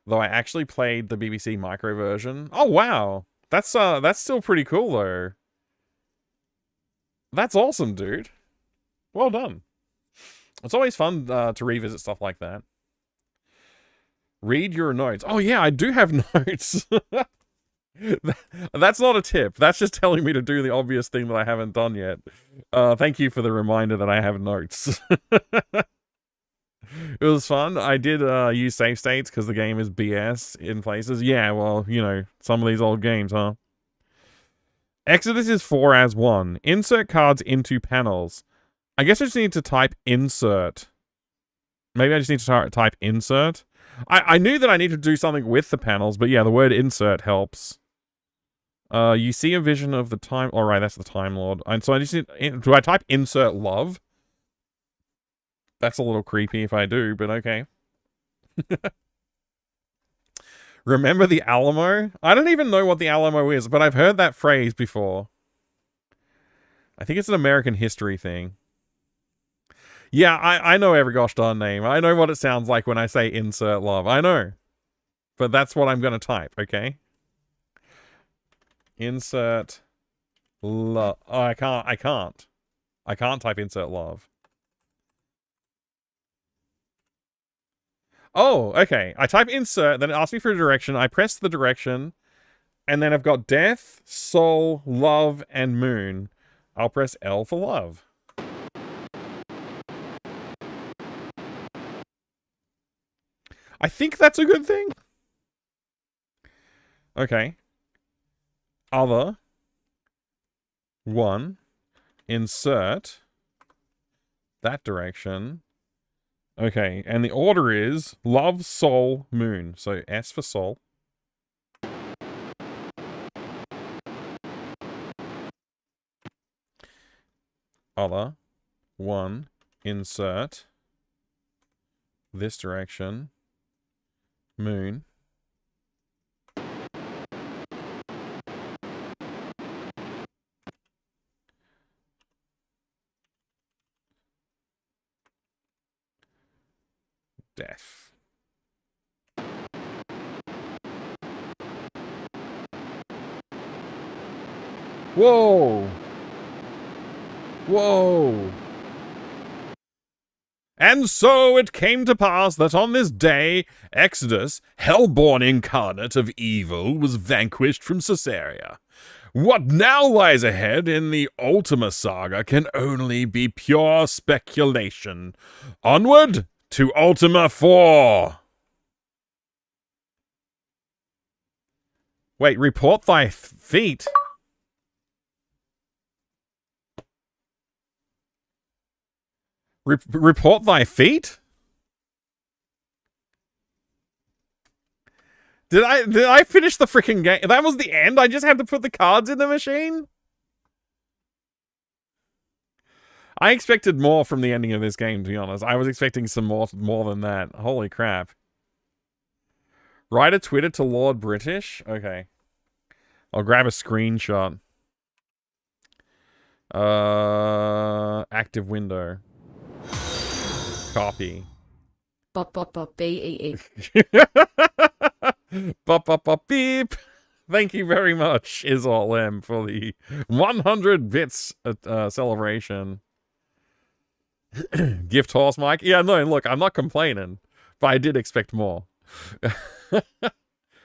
Though I actually played the BBC Micro version. Oh wow, that's still pretty cool though. That's awesome, dude. Well done. It's always fun to revisit stuff like that. Read your notes. Oh yeah, I do have notes. That's not a tip. That's just telling me to do the obvious thing that I haven't done yet. Thank you for the reminder that I have notes. It was fun. I did use save states because the game is BS in places. Yeah, well, you know, some of these old games, huh? Exodus is 4 as 1. Insert cards into panels. I guess I just need to type insert. Maybe I just need to type insert. I knew that I need to do something with the panels, but yeah, the word insert helps. You see a vision of the time... All right, that's the Time Lord. And so I just need... Do I type insert love? That's a little creepy if I do, but okay. Remember the Alamo? I don't even know what the Alamo is, but I've heard that phrase before. I think it's an American history thing. Yeah, I know every gosh darn name. I know what it sounds like when I say insert love. I know. But that's what I'm going to type, okay? Insert love. Oh, I can't. I can't type insert love. Oh, okay. I type insert, then it asks me for a direction. I press the direction, and then I've got death, soul, love, and moon. I'll press L for love. I think that's a good thing. Okay. Other. 1. Insert. That direction. Okay, and the order is love, soul, moon. So S for soul. Other. 1. Insert. This direction. Moon. Death. Whoa! Whoa! And so it came to pass that on this day, Exodus, hell-born incarnate of evil, was vanquished from Caesarea. What now lies ahead in the Ultima saga can only be pure speculation. Onward to Ultima 4. Wait, report thy feet? Report thy feet? Did I finish the freaking game? That was the end? I just had to put the cards in the machine? I expected more from the ending of this game, to be honest. I was expecting some more than that. Holy crap. Write a Twitter to Lord British? Okay. I'll grab a screenshot. Active window. Copy. Bop bop bop B-E-E. Bop, bop, bop, beep. Thank you very much, Isol M, for the 100 bits celebration. Gift horse, Mike. Yeah, no, look, I'm not complaining, but I did expect more.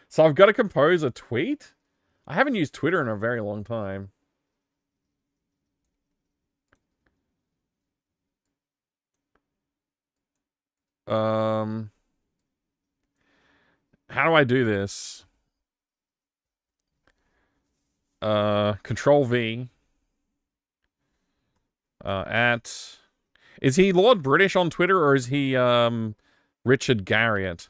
So I've got to compose a tweet? I haven't used Twitter in a very long time. How do I do this? Control V. Is he Lord British on Twitter, or is he, Richard Garriott?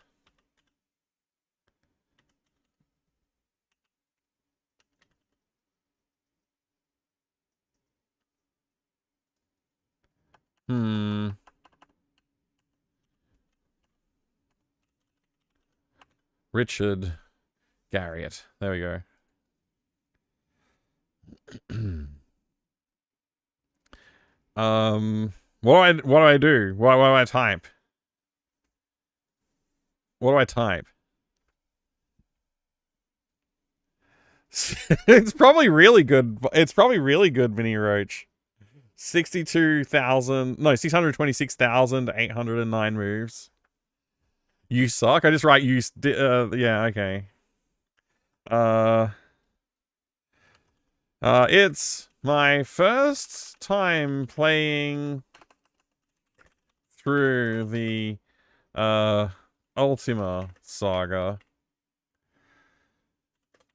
Richard Garriott. There we go. What do I do? What do I type? What do I type? It's probably really good. It's probably really good, Vinny Roach. 626,809 moves. You suck. I just write you. Yeah, okay. It's my first time playing through the Ultima saga,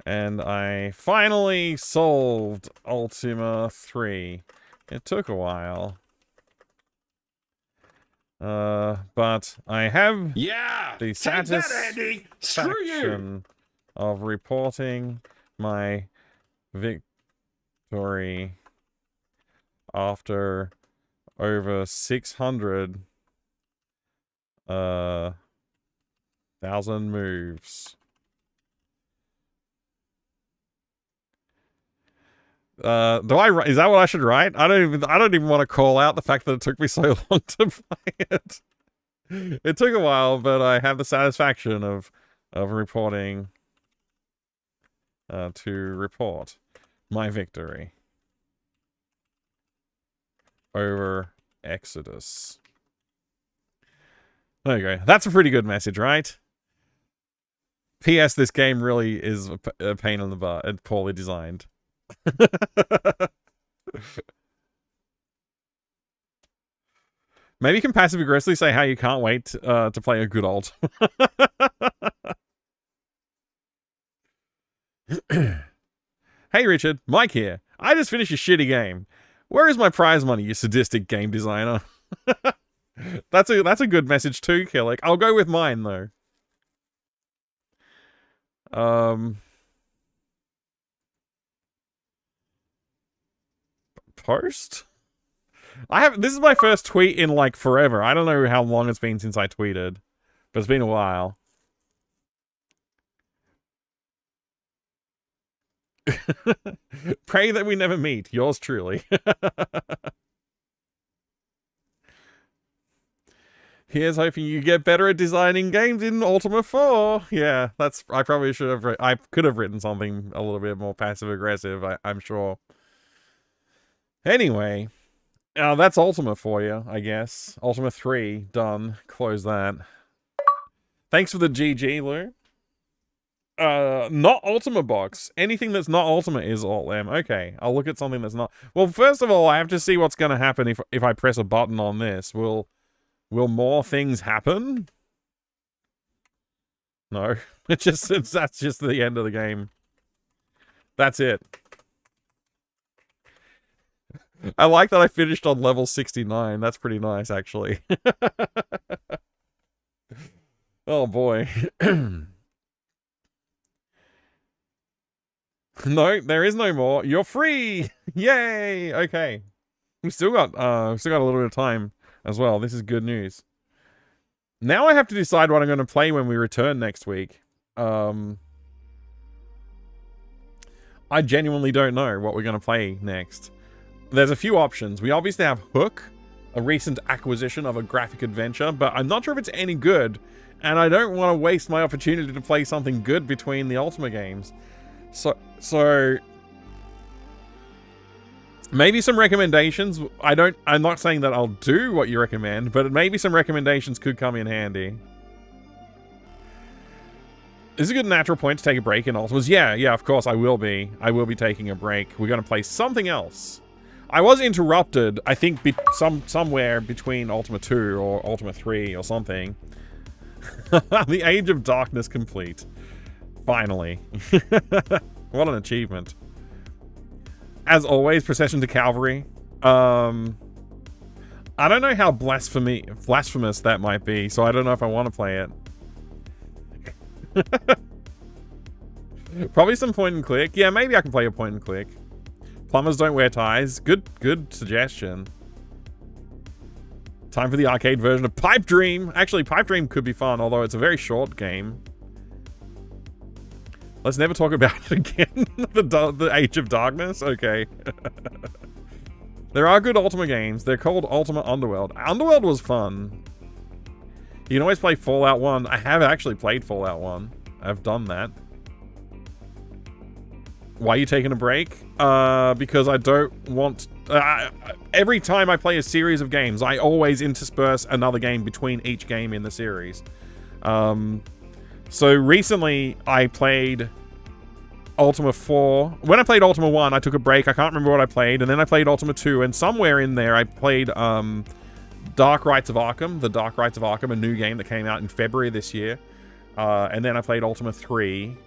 and I finally solved Ultima 3. It took a while. But I have the satisfaction of reporting my victory after over 600 thousand moves. Is that what I should write? I don't even want to call out the fact that it took me so long to play it. It took a while, but I have the satisfaction of reporting to report my victory over Exodus. There you go. That's a pretty good message, right? P.S. This game really is a pain in the butt and poorly designed. Maybe you can passive aggressively say how you can't wait to play a good ult. Hey Richard, Mike here. I just finished a shitty game. Where is my prize money, you sadistic game designer? That's a good message too, Killick. I'll go with mine though. Post? This is my first tweet in like forever. I don't know how long it's been since I tweeted, but it's been a while. Pray that we never meet. Yours truly. Here's hoping you get better at designing games in Ultima 4. Yeah, I probably should have. I could have written something a little bit more passive aggressive. I'm sure. Anyway, that's Ultima for you, I guess. Ultima 3 done. Close that. Thanks for the GG, Lou. Not Ultima box. Anything that's not Ultima is Alt-M. Okay, I'll look at something that's not... Well, first of all, I have to see what's going to happen if I press a button on this. Will more things happen? No. That's just the end of the game. That's it. I like that I finished on level 69. That's pretty nice, actually. Oh, boy. No, there is no more. You're free! Yay! Okay. We've still got a little bit of time as well. This is good news. Now I have to decide what I'm going to play when we return next week. I genuinely don't know what we're going to play next. There's a few options. We obviously have Hook, a recent acquisition of a graphic adventure, but I'm not sure if it's any good, and I don't want to waste my opportunity to play something good between the Ultima games. So maybe some recommendations. I'm not saying that I'll do what you recommend, but maybe some recommendations could come in handy. This is a good natural point to take a break in Ultimas. Yeah, of course I will be. I will be taking a break. We're going to play something else. I was interrupted, I think, somewhere between Ultima 2 or Ultima 3 or something. The Age of Darkness complete. Finally. What an achievement. As always, Procession to Calvary. I don't know how blasphemous that might be, so I don't know if I want to play it. Probably some point and click. Yeah, maybe I can play a point and click. Plumbers don't wear ties. Good suggestion. Time for the arcade version of Pipe Dream. Actually, Pipe Dream could be fun, although it's a very short game. Let's never talk about it again. The Age of Darkness? Okay. There are good Ultima games. They're called Ultima Underworld. Underworld was fun. You can always play Fallout 1. I have actually played Fallout 1. I've done that. Why are you taking a break? Because I don't want... every time I play a series of games, I always intersperse another game between each game in the series. So recently, I played Ultima 4. When I played Ultima 1, I took a break. I can't remember what I played. And then I played Ultima 2. And somewhere in there, I played Dark Rights of Arkham. The Dark Rights of Arkham, a new game that came out in February this year. And then I played Ultima 3.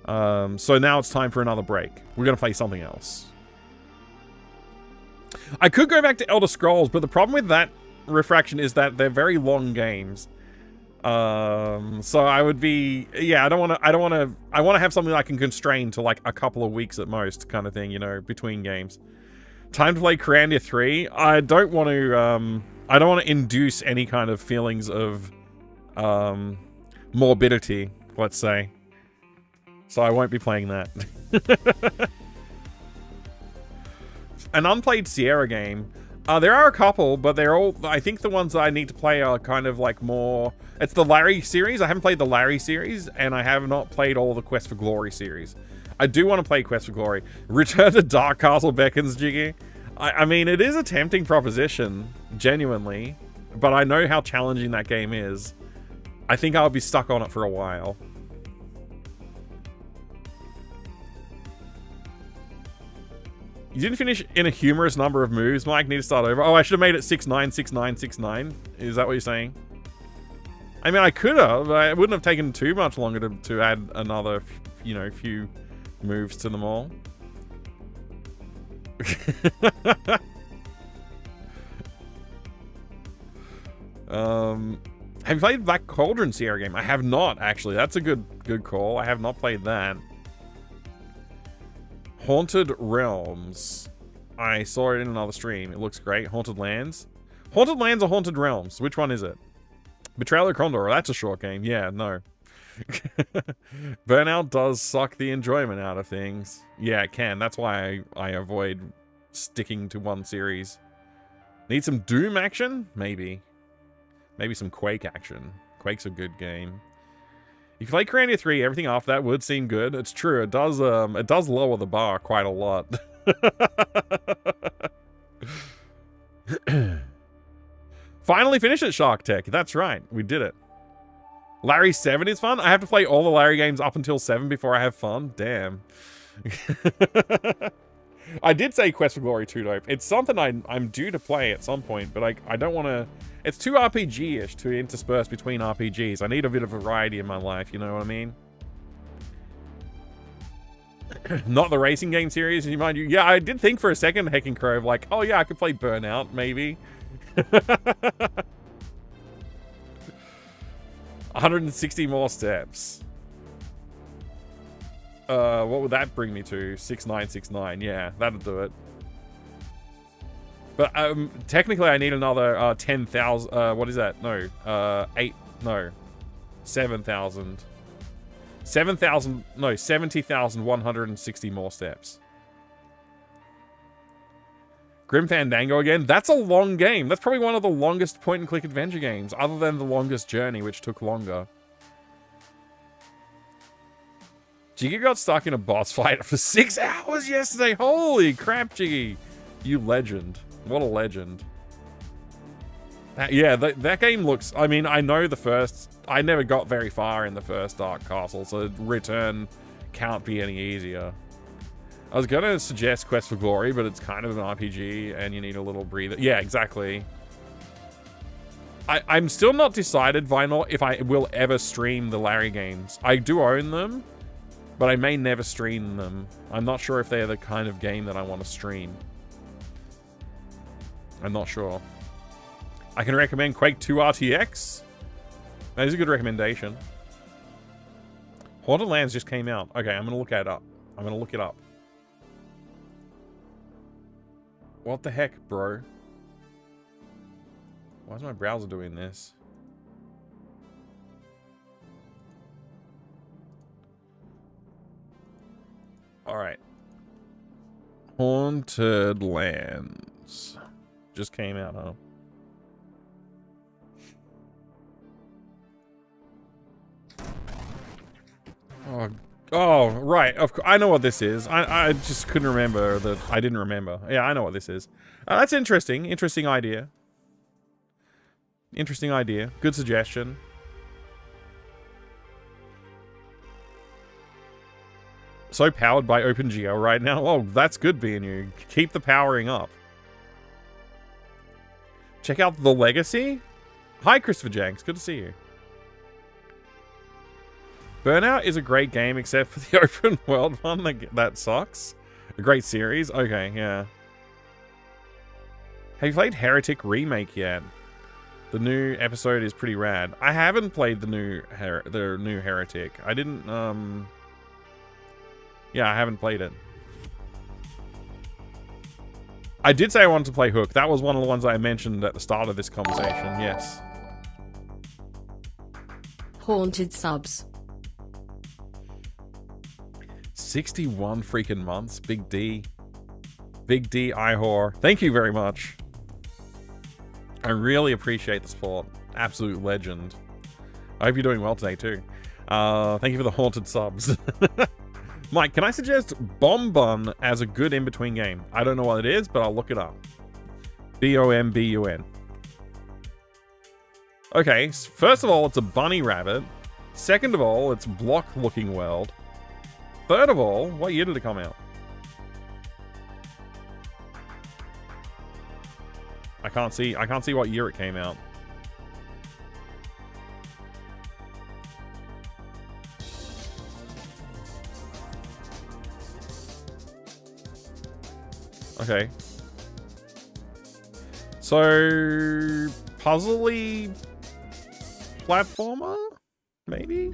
So now it's time for another break. We're going to play something else. I could go back to Elder Scrolls, but the problem with that refraction is that they're very long games. So I would be, yeah, I want to have something I can constrain to like a couple of weeks at most kind of thing, you know, between games. Time to play Corandia 3. I don't want to induce any kind of feelings of, morbidity, let's say. So I won't be playing that. An unplayed Sierra game. There are a couple, but they're all... I think the ones that I need to play are kind of like more... It's the Larry series. I haven't played the Larry series, and I have not played all the Quest for Glory series. I do want to play Quest for Glory. Return to Dark Castle beckons, Jiggy. I mean, it is a tempting proposition, genuinely, but I know how challenging that game is. I think I'll be stuck on it for a while. You didn't finish in a humorous number of moves. Mike, need to start over. Oh, I should have made it 6-9, 6-9, 6-9. Is that what you're saying? I mean, I could have. It wouldn't have taken too much longer to add another, you know, few moves to them all. Have you played Black Cauldron Sierra game? I have not, actually. That's a good call. I have not played that. Haunted Realms. I saw it in another stream. It looks great. Haunted Lands. Haunted Lands or Haunted Realms? Which one is it? Betrayal of Condor. That's a short game. Yeah, no. Burnout does suck the enjoyment out of things. Yeah, it can. That's why I avoid sticking to one series. Need some Doom action? Maybe. Maybe some Quake action. Quake's a good game. You can play Corandia 3, everything after that would seem good. It's true, it does lower the bar quite a lot. Finally finished it, Shark Tech. That's right, we did it. Larry 7 is fun? I have to play all the Larry games up until 7 before I have fun? Damn. I did say Quest for Glory 2 dope. It's something I'm due to play at some point, but I don't want to... It's too RPG-ish to intersperse between RPGs. I need a bit of variety in my life, you know what I mean? Not the racing game series, you mind you? Yeah, I did think for a second, Heckin' Crow, like, oh yeah, I could play Burnout, maybe. 160 more steps. What would that bring me to? 6969. Yeah, that'll do it. But technically, I need another 10,000. What is that? No, 7,000. 7,000. No, 70,160 more steps. Grim Fandango again. That's a long game. That's probably one of the longest point-and-click adventure games, other than The Longest Journey, which took longer. Jiggy got stuck in a boss fight for 6 hours yesterday. Holy crap, Jiggy. You legend. What a legend. That game looks... I mean, I know the first... I never got very far in the first Dark Castle, so Return can't be any easier. I was going to suggest Quest for Glory, but it's kind of an RPG, and you need a little breather. Yeah, exactly. I'm still not decided, Vinyl, if I will ever stream the Larry games. I do own them, but I may never stream them. I'm not sure if they're the kind of game that I want to stream. I'm not sure. I can recommend Quake 2 RTX. That is a good recommendation. Haunted Lands just came out. Okay, I'm going to look it up. I'm going to look it up. What the heck, bro? Why is my browser doing this? Alright. Haunted Lands. Just came out, huh? Oh, right. Of course, I know what this is. I just couldn't remember that. I didn't remember. Yeah, I know what this is. That's interesting. Interesting idea. Interesting idea. Good suggestion. So powered by OpenGL right now. Oh, that's good being you. Keep the powering up. Check out The Legacy. Hi, Christopher Jenks. Good to see you. Burnout is a great game, except for the open world one. That sucks. A great series. Okay, yeah. Have you played Heretic Remake yet? The new episode is pretty rad. I haven't played the new Heretic. I didn't, yeah, I haven't played it. I did say I wanted to play Hook. That was one of the ones I mentioned at the start of this conversation. Yes. Haunted subs. 61 freaking months. Big D. Big D Ihor. Thank you very much. I really appreciate the support. Absolute legend. I hope you're doing well today too. Thank you for the haunted subs. Mike, can I suggest Bomb Bun as a good in-between game? I don't know what it is, but I'll look it up. B-O-M-B-U-N. Okay, first of all, it's a bunny rabbit. Second of all, it's block-looking world. Third of all, what year did it come out? I can't see what year it came out. Okay. So, puzzly platformer? Maybe?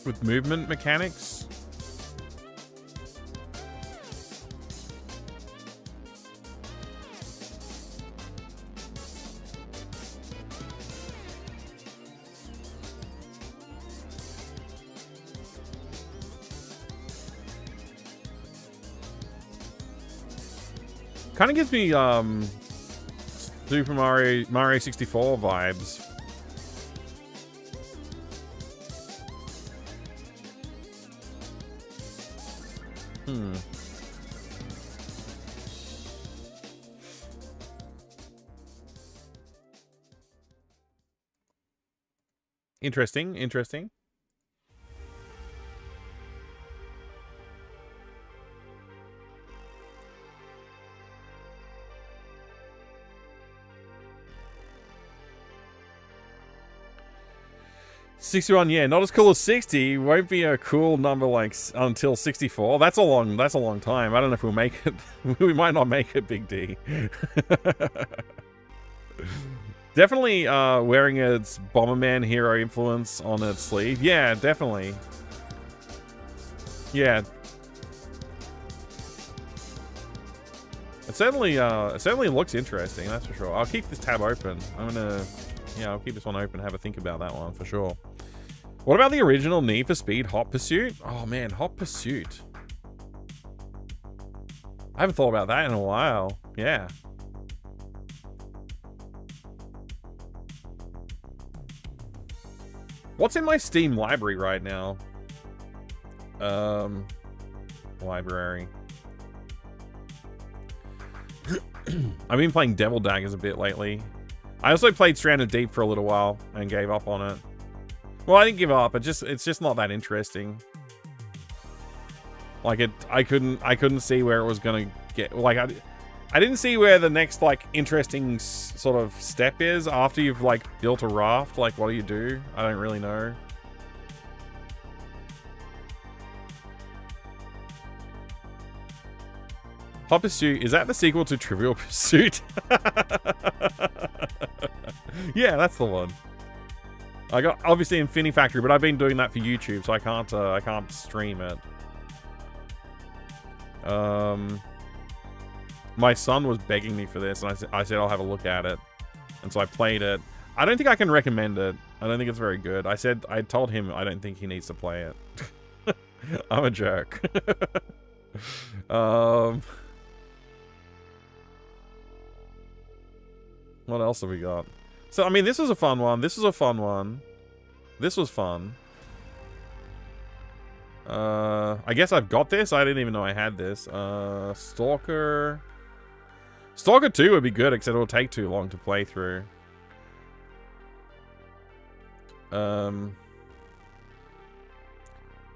With movement mechanics? Kind of gives me Super Mario 64 vibes. Interesting, interesting. $61, yeah, not as cool as 60. Won't be a cool number like until 64. That's a long time. I don't know if we'll make it. We might not make it, Big D. Definitely wearing its Bomberman hero influence on its sleeve. Yeah, definitely. Yeah. It certainly looks interesting, that's for sure. I'll keep this tab open. I'll keep this one open, have a think about that one for sure. What about the original Need for Speed Hot Pursuit? Oh man, Hot Pursuit. I haven't thought about that in a while. Yeah. What's in my Steam library right now? Library. I've been playing Devil Daggers a bit lately. I also played Stranded Deep for a little while and gave up on it. Well, I didn't give up. It's just not that interesting. Like I couldn't see where it was gonna get. Like I didn't see where the next like interesting sort of step is after you've like built a raft. Like what do you do? I don't really know. Hot Pursuit, is that the sequel to Trivial Pursuit? Yeah, that's the one. I got obviously Infinity Factory, but I've been doing that for YouTube, so I can't stream it. My son was begging me for this, and I said I'll have a look at it, and so I played it. I don't think I can recommend it. I don't think it's very good. I told him I don't think he needs to play it. I'm a jerk. What else have we got? So, I mean, this was a fun one. This was a fun one. This was fun. I guess I've got this. I didn't even know I had this. Stalker. Stalker 2 would be good, except it'll take too long to play through.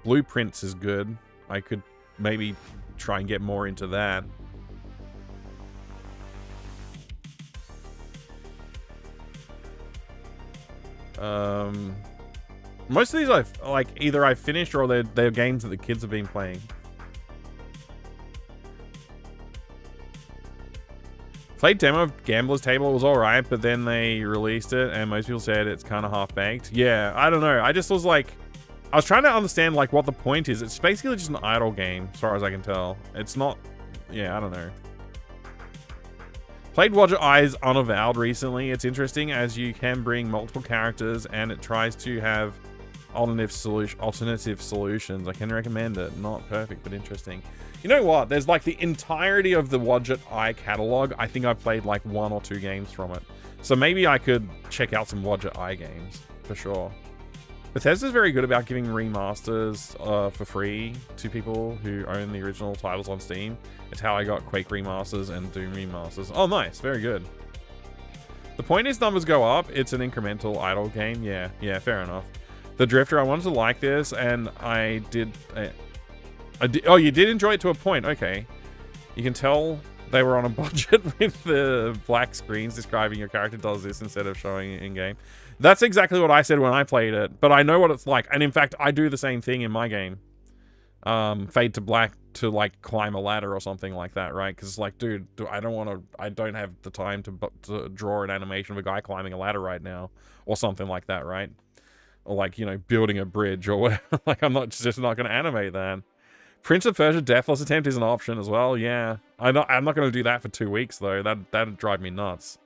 Blueprints is good. I could maybe try and get more into that. Most of these I've finished or they're games that the kids have been playing. Played demo of Gambler's Table, it was alright, but then they released it and most people said it's kind of half-baked. Yeah, I don't know. I just was like, I was trying to understand like what the point is. It's basically just an idle game, as far as I can tell. It's not, yeah, I don't know. Played Roger Eyes Unavowed recently. It's interesting as you can bring multiple characters and it tries to have alternative solutions. I can recommend it. Not perfect, but interesting. You know what? There's like the entirety of the Wadget Eye catalog. I think I've played like 1 or 2 games from it. So maybe I could check out some Wadget Eye games for sure. Bethesda's very good about giving remasters for free to people who own the original titles on Steam. It's how I got Quake remasters and Doom remasters. Oh, nice. Very good. The point is numbers go up. It's an incremental idle game. Yeah, fair enough. The Drifter, I wanted to like this, and I did... oh, you did enjoy it to a point. Okay. You can tell they were on a budget with the black screens describing your character does this instead of showing it in-game. That's exactly what I said when I played it, but I know what it's like. And in fact, I do the same thing in my game. Fade to black to like climb a ladder or something like that, right? Because it's like, dude, I don't have the time to draw an animation of a guy climbing a ladder right now or something like that, right? Or like, you know, building a bridge or whatever. Like, I'm just not going to animate that. Prince of Persia Deathless Attempt is an option as well, yeah. I'm not going to do that for 2 weeks, though. That'd drive me nuts.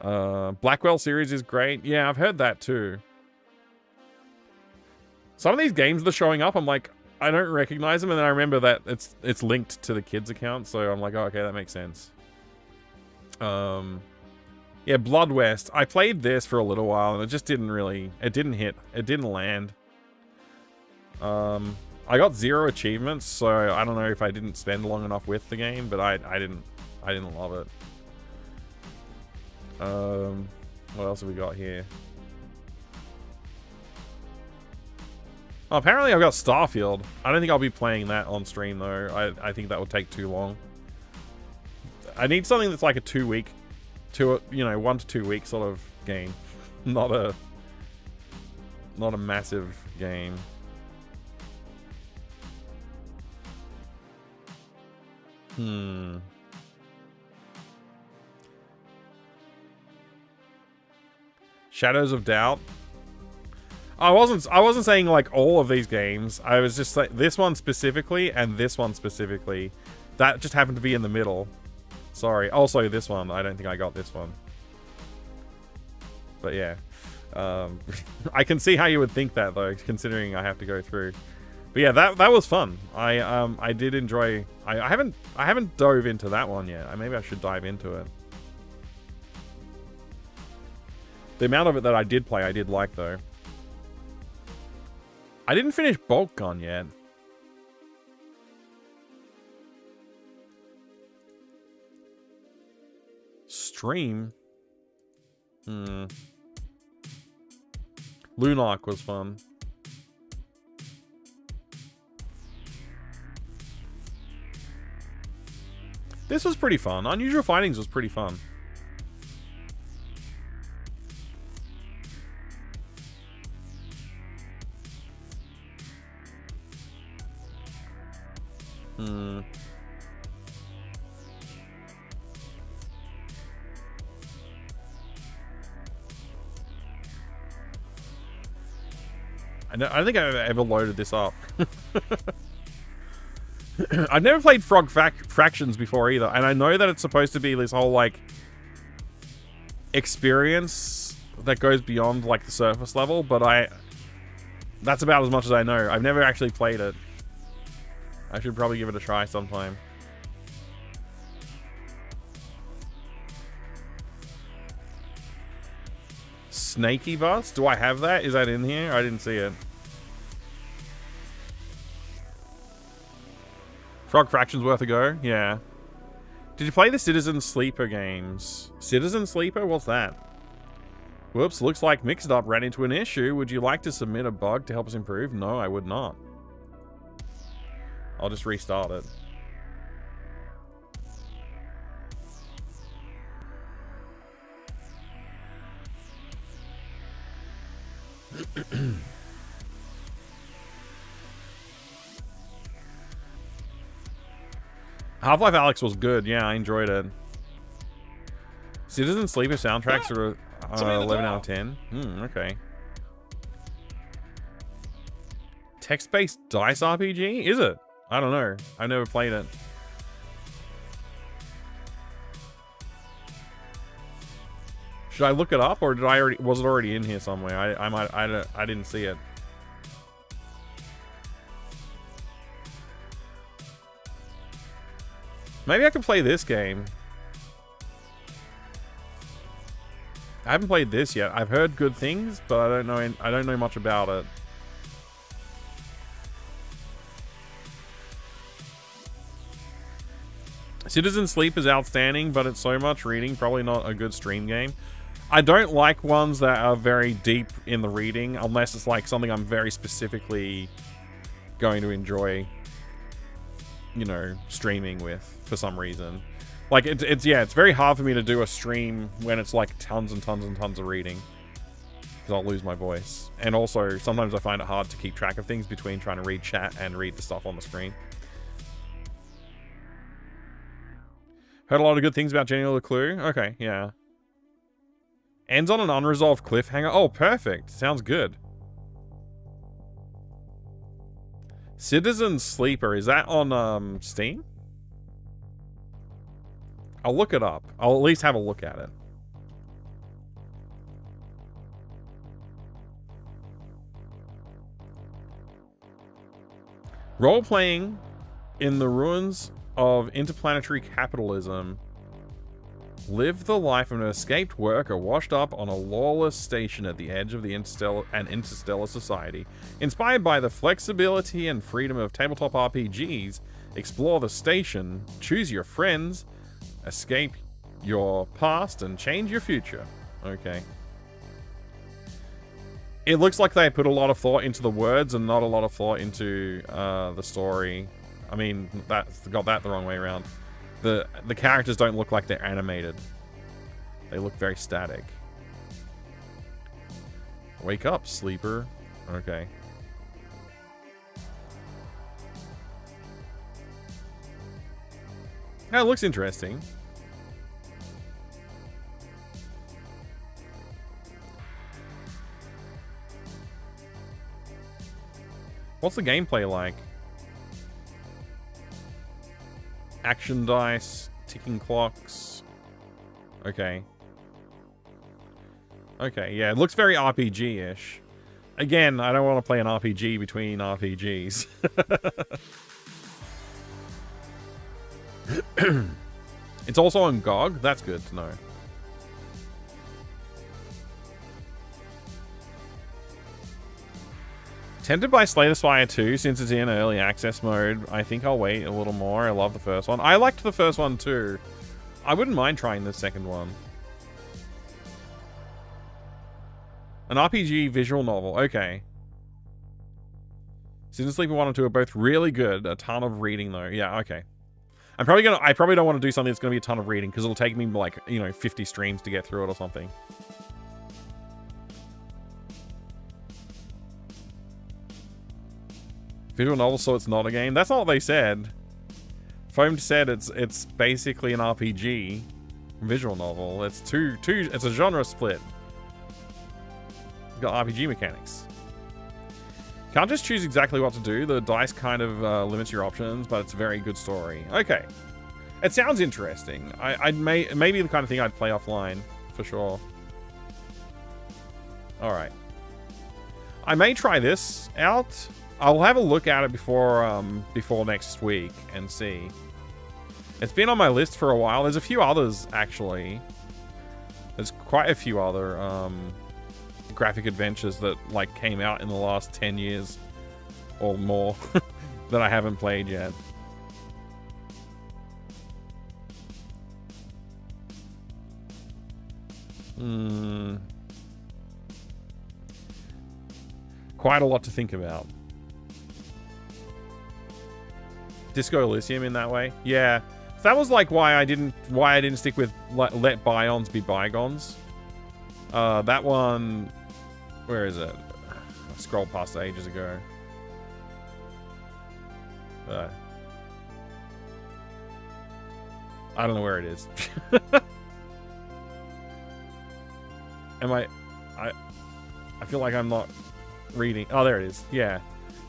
Blackwell series is great. Yeah, I've heard that too. Some of these games that are showing up, I'm like, I don't recognize them, and then I remember that it's linked to the kids' account, so I'm like, oh, okay, that makes sense. Yeah, Blood West. I played this for a little while, and it just didn't really... It didn't hit. It didn't land. I got 0 achievements, so I don't know if I didn't spend long enough with the game, but I didn't love it. What else have we got here? Oh, apparently I've got Starfield. I don't think I'll be playing that on stream though. I think that would take too long. I need something that's like a 2 week, 1 to 2 week sort of game, not a massive game. Shadows of Doubt. I wasn't saying like all of these games. I was just like this one specifically and this one specifically. That just happened to be in the middle. Sorry. Also this one. I don't think I got this one. But yeah. I can see how you would think that though, considering I have to go through. But yeah, that was fun. I did enjoy. I haven't dove into that one yet. Maybe I should dive into it. The amount of it that I did play, I did like though. I didn't finish Bolt Gun yet. Stream? Lunark was fun. This was pretty fun. Unusual Findings was pretty fun. I don't think I've ever loaded this up. I've never played Frog Fractions before either, and I know that it's supposed to be this whole like experience that goes beyond like the surface level, but that's about as much as I know. I've never actually played it. I should probably give it a try sometime. Snaky Bus? Do I have that? Is that in here? I didn't see it. Frog Fractions worth a go? Yeah. Did you play the Citizen Sleeper games? Citizen Sleeper? What's that? Whoops, looks like Mixed Up ran into an issue. Would you like to submit a bug to help us improve? No, I would not. I'll just restart it. Half-Life Alyx was good. Yeah, I enjoyed it. Citizen Sleeper soundtracks are 11 out of 10. Okay. Text-based dice RPG? Is it? I don't know. I've never played it. Should I look it up, or was it already in here somewhere? I didn't see it. Maybe I can play this game. I haven't played this yet. I've heard good things, but I don't know much about it. Citizen Sleep is outstanding, but it's so much reading, probably not a good stream game. I don't like ones that are very deep in the reading, unless it's like something I'm very specifically going to enjoy, you know, streaming with for some reason. Like it's very hard for me to do a stream when it's like tons and tons and tons of reading, because I'll lose my voice. And also sometimes I find it hard to keep track of things between trying to read chat and read the stuff on the screen. Heard a lot of good things about Jenny LeClue. Okay, yeah. Ends on an unresolved cliffhanger. Oh, perfect. Sounds good. Citizen Sleeper. Is that on Steam? I'll look it up. I'll at least have a look at it. Role-playing in the ruins of interplanetary capitalism. Live the life of an escaped worker washed up on a lawless station at the edge of the interstellar society. Inspired by the flexibility and freedom of tabletop RPGs, explore the station, choose your friends, escape your past, and change your future. Okay. It looks like they put a lot of thought into the words and not a lot of thought into the story. I mean, got that the wrong way around. The characters don't look like they're animated. They look very static. Wake up, sleeper. Okay. Yeah, it looks interesting. What's the gameplay like? Action dice, ticking clocks. Okay. Okay, yeah, it looks very RPG-ish. Again, I don't want to play an RPG between RPGs. It's also on GOG? That's good to know. Tempted by Slay the Spire 2, since it's in early access mode. I think I'll wait a little more. I love the first one. I liked the first one too. I wouldn't mind trying the second one. An RPG visual novel. Okay. Citizen Sleeper 1 and 2 are both really good. A ton of reading though. Yeah, okay. I probably don't want to do something that's going to be a ton of reading because it'll take me like, 50 streams to get through it or something. Visual novel, so it's not a game. That's not what they said. Foamed said it's basically an RPG visual novel. It's it's a genre split. It's got RPG mechanics. Can't just choose exactly what to do. The dice kind of limits your options, but it's a very good story. Okay. It sounds interesting. Maybe the kind of thing I'd play offline, for sure. Alright. I may try this out. I'll have a look at it before next week and see. It's been on my list for a while. There's a few others, actually. There's quite a few other graphic adventures that like came out in the last 10 years or more that I haven't played yet. Quite a lot to think about. Disco Elysium in that way. Yeah. That was like why I didn't stick with let bygones be bygones. That one, where is it? I scrolled past it ages ago. I don't know where it is. I feel like I'm not reading. Oh, there it is. Yeah.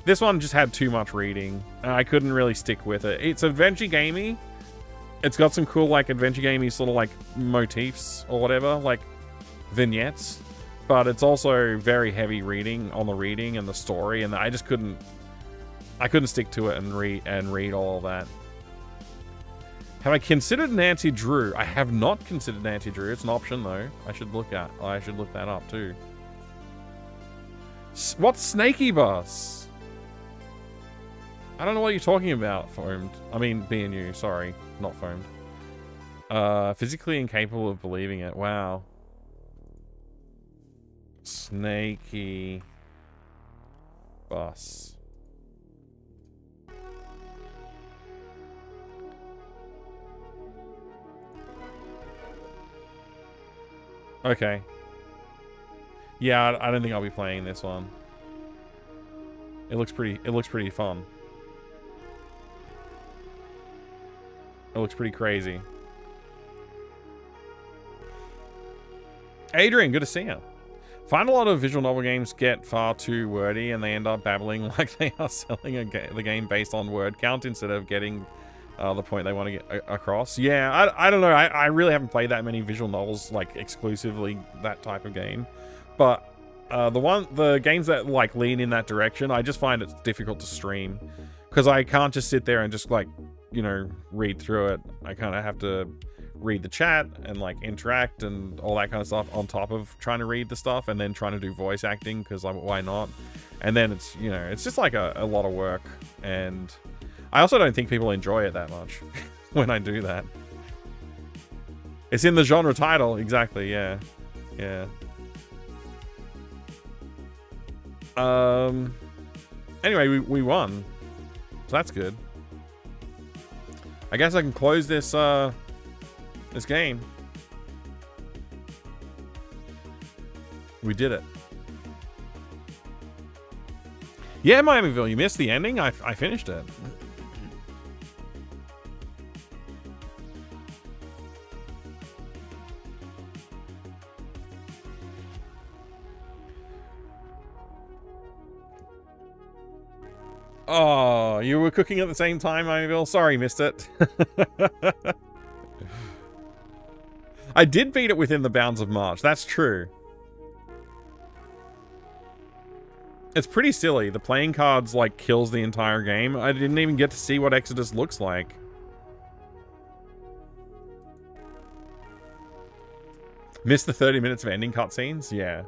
This one just had too much reading. I couldn't really stick with it. It's adventure gamey. It's got some cool, like, adventure gamey sort of, like, motifs or whatever, like, vignettes. But it's also very heavy reading on the reading and the story, and I just couldn't... I couldn't stick to it and read all of that. Have I considered Nancy Drew? I have not considered Nancy Drew. It's an option, though. I should look that up, too. What's Snaky Bus? I don't know what you're talking about, Foamed. I mean, BNU, sorry. Not Foamed. Physically incapable of believing it. Wow. Snaky Bus. Okay. Yeah, I don't think I'll be playing this one. It looks pretty fun. It looks pretty crazy. Adrian, good to see you. Find a lot of visual novel games get far too wordy and they end up babbling like they are selling the game based on word count instead of getting the point they want to get across. Yeah, I don't know. I really haven't played that many visual novels, like exclusively that type of game. But the games that like lean in that direction, I just find it's difficult to stream because I can't just sit there and just like, read through it. I kind of have to read the chat and like interact and all that kind of stuff on top of trying to read the stuff and then trying to do voice acting because why not? And then it's, it's just like a lot of work. And I also don't think people enjoy it that much when I do that. It's in the genre title. Exactly. Yeah. Yeah. Anyway, we won. So that's good. I guess I can close this, this game. We did it. Yeah, Miamiville, you missed the ending? I finished it. Oh, you were cooking at the same time, Miamiville? Sorry, missed it. I did beat it within the bounds of March. That's true. It's pretty silly. The playing cards, like, kills the entire game. I didn't even get to see what Exodus looks like. Missed the 30 minutes of ending cutscenes? Yeah.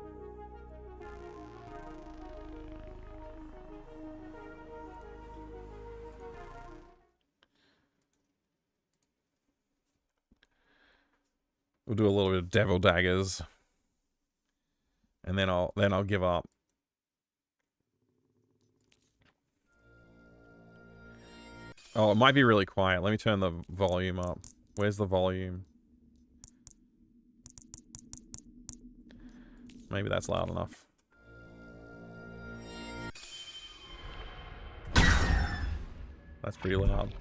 We'll do a little bit of Devil Daggers. And then I'll give up. Oh, it might be really quiet. Let me turn the volume up. Where's the volume? Maybe that's loud enough. That's pretty loud.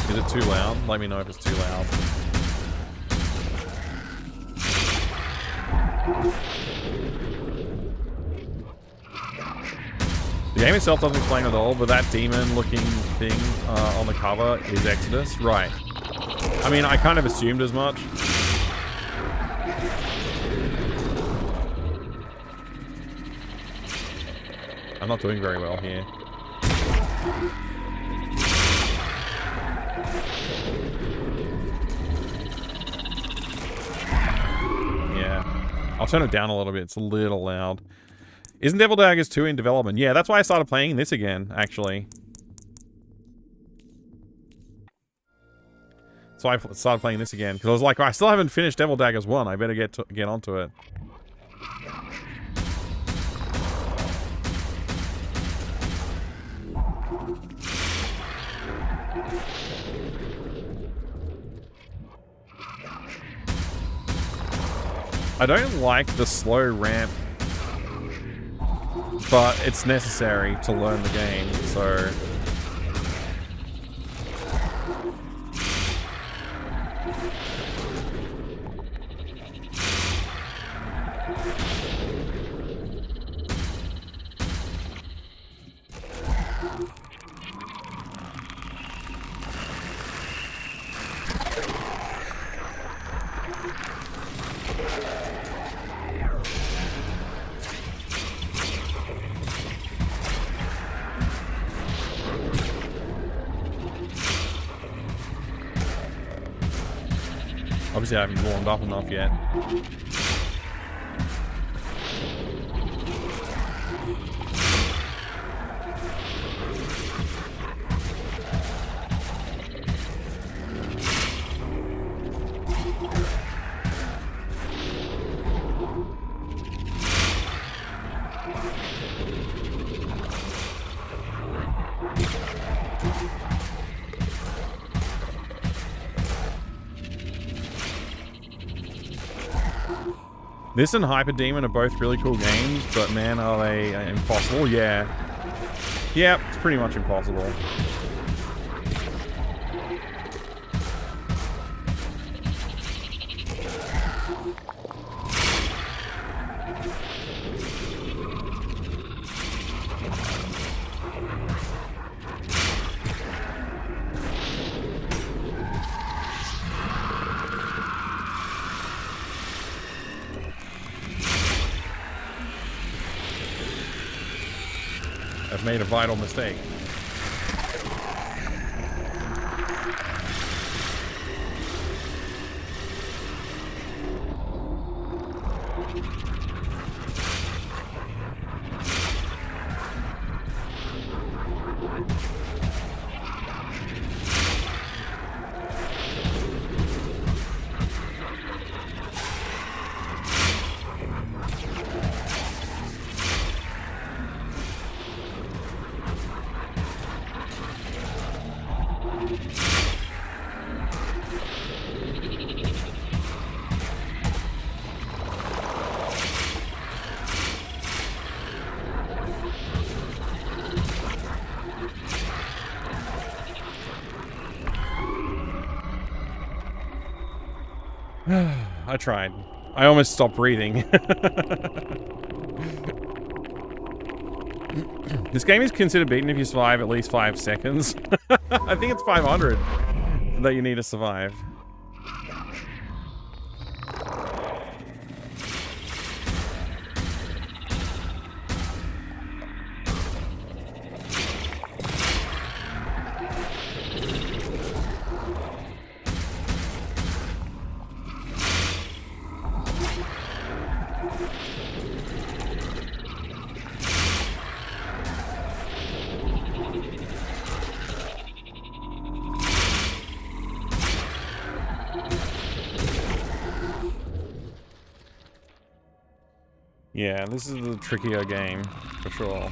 Is it too loud? Let me know if it's too loud. The game itself doesn't explain at all, but that demon-looking thing on the cover is Exodus. Right. I mean, I kind of assumed as much. I'm not doing very well here. Yeah. I'll turn it down a little bit. It's a little loud. Isn't Devil Daggers 2 in development? Yeah, that's why I started playing this again, actually. So I started playing this again, because I was like, I still haven't finished Devil Daggers 1. I better get onto it. I don't like the slow ramp, but it's necessary to learn the game, so... Obviously I haven't warmed up enough yet. This and Hyper Demon are both really cool games, but man, are they impossible? Yeah. Yeah, it's pretty much impossible. I've made a vital mistake. I tried. I almost stopped breathing. This game is considered beaten if you survive at least 5 seconds. I think it's 500 that you need to survive. Yeah, this is the trickier game, for sure.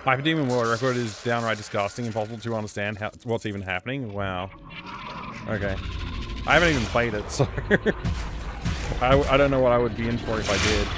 Hyperdemon World Record is downright disgusting, impossible to understand what's even happening. Wow. Okay. I haven't even played it, so I don't know what I would be in for if I did.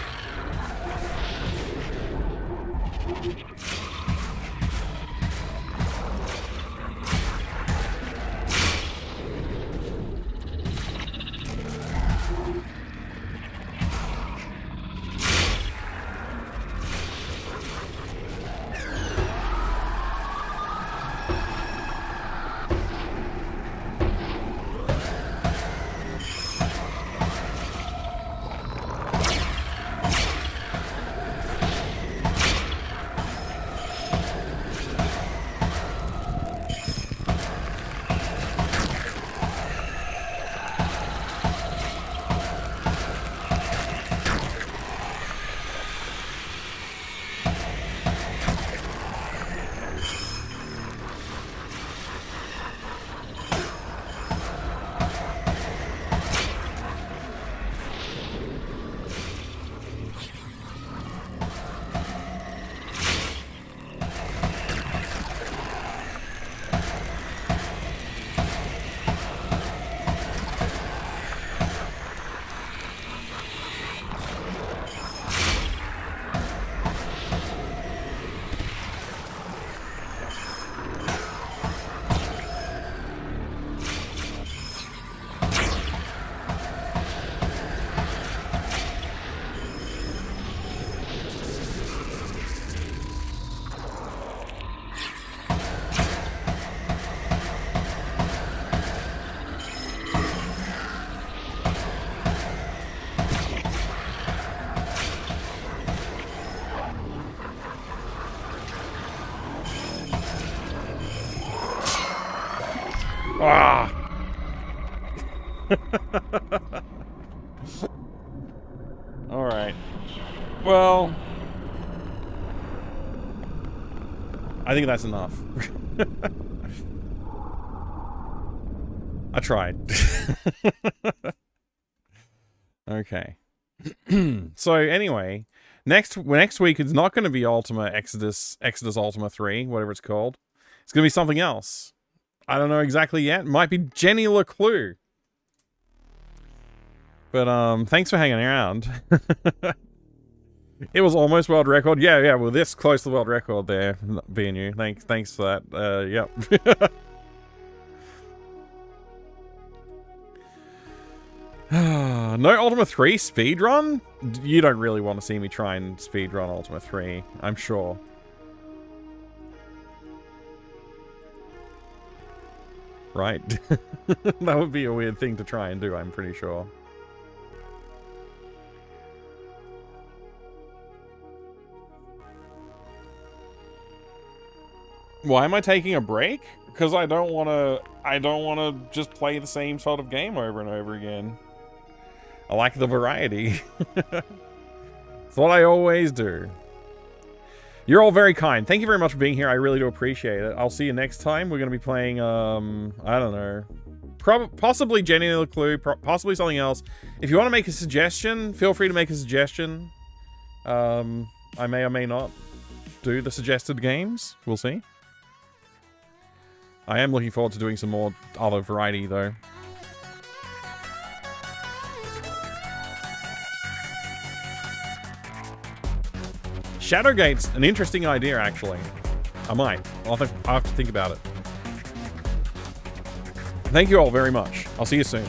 Ah! Alright. Well, I think that's enough. I tried. Okay. So anyway, next week is not going to be Exodus Ultima 3, whatever it's called. It's going to be something else. I don't know exactly yet. It might be Jenny LeClue. But thanks for hanging around. It was almost world record. Yeah, well, this close to the world record there, being you. Thanks for that. Yep. No Ultima 3 speedrun? You don't really want to see me try and speedrun Ultima 3, I'm sure. Right. That would be a weird thing to try and do, I'm pretty sure. Why am I taking a break? Because I don't want to just play the same sort of game over and over again. I like the variety. It's what I always do. You're all very kind. Thank you very much for being here. I really do appreciate it. I'll see you next time. We're going to be playing, I don't know. Possibly Jenny LeClue, possibly something else. If you want to make a suggestion, feel free to make a suggestion. I may or may not do the suggested games. We'll see. I am looking forward to doing some more other variety, though. Shadowgate's an interesting idea, actually. I'll have to think about it. Thank you all very much. I'll see you soon.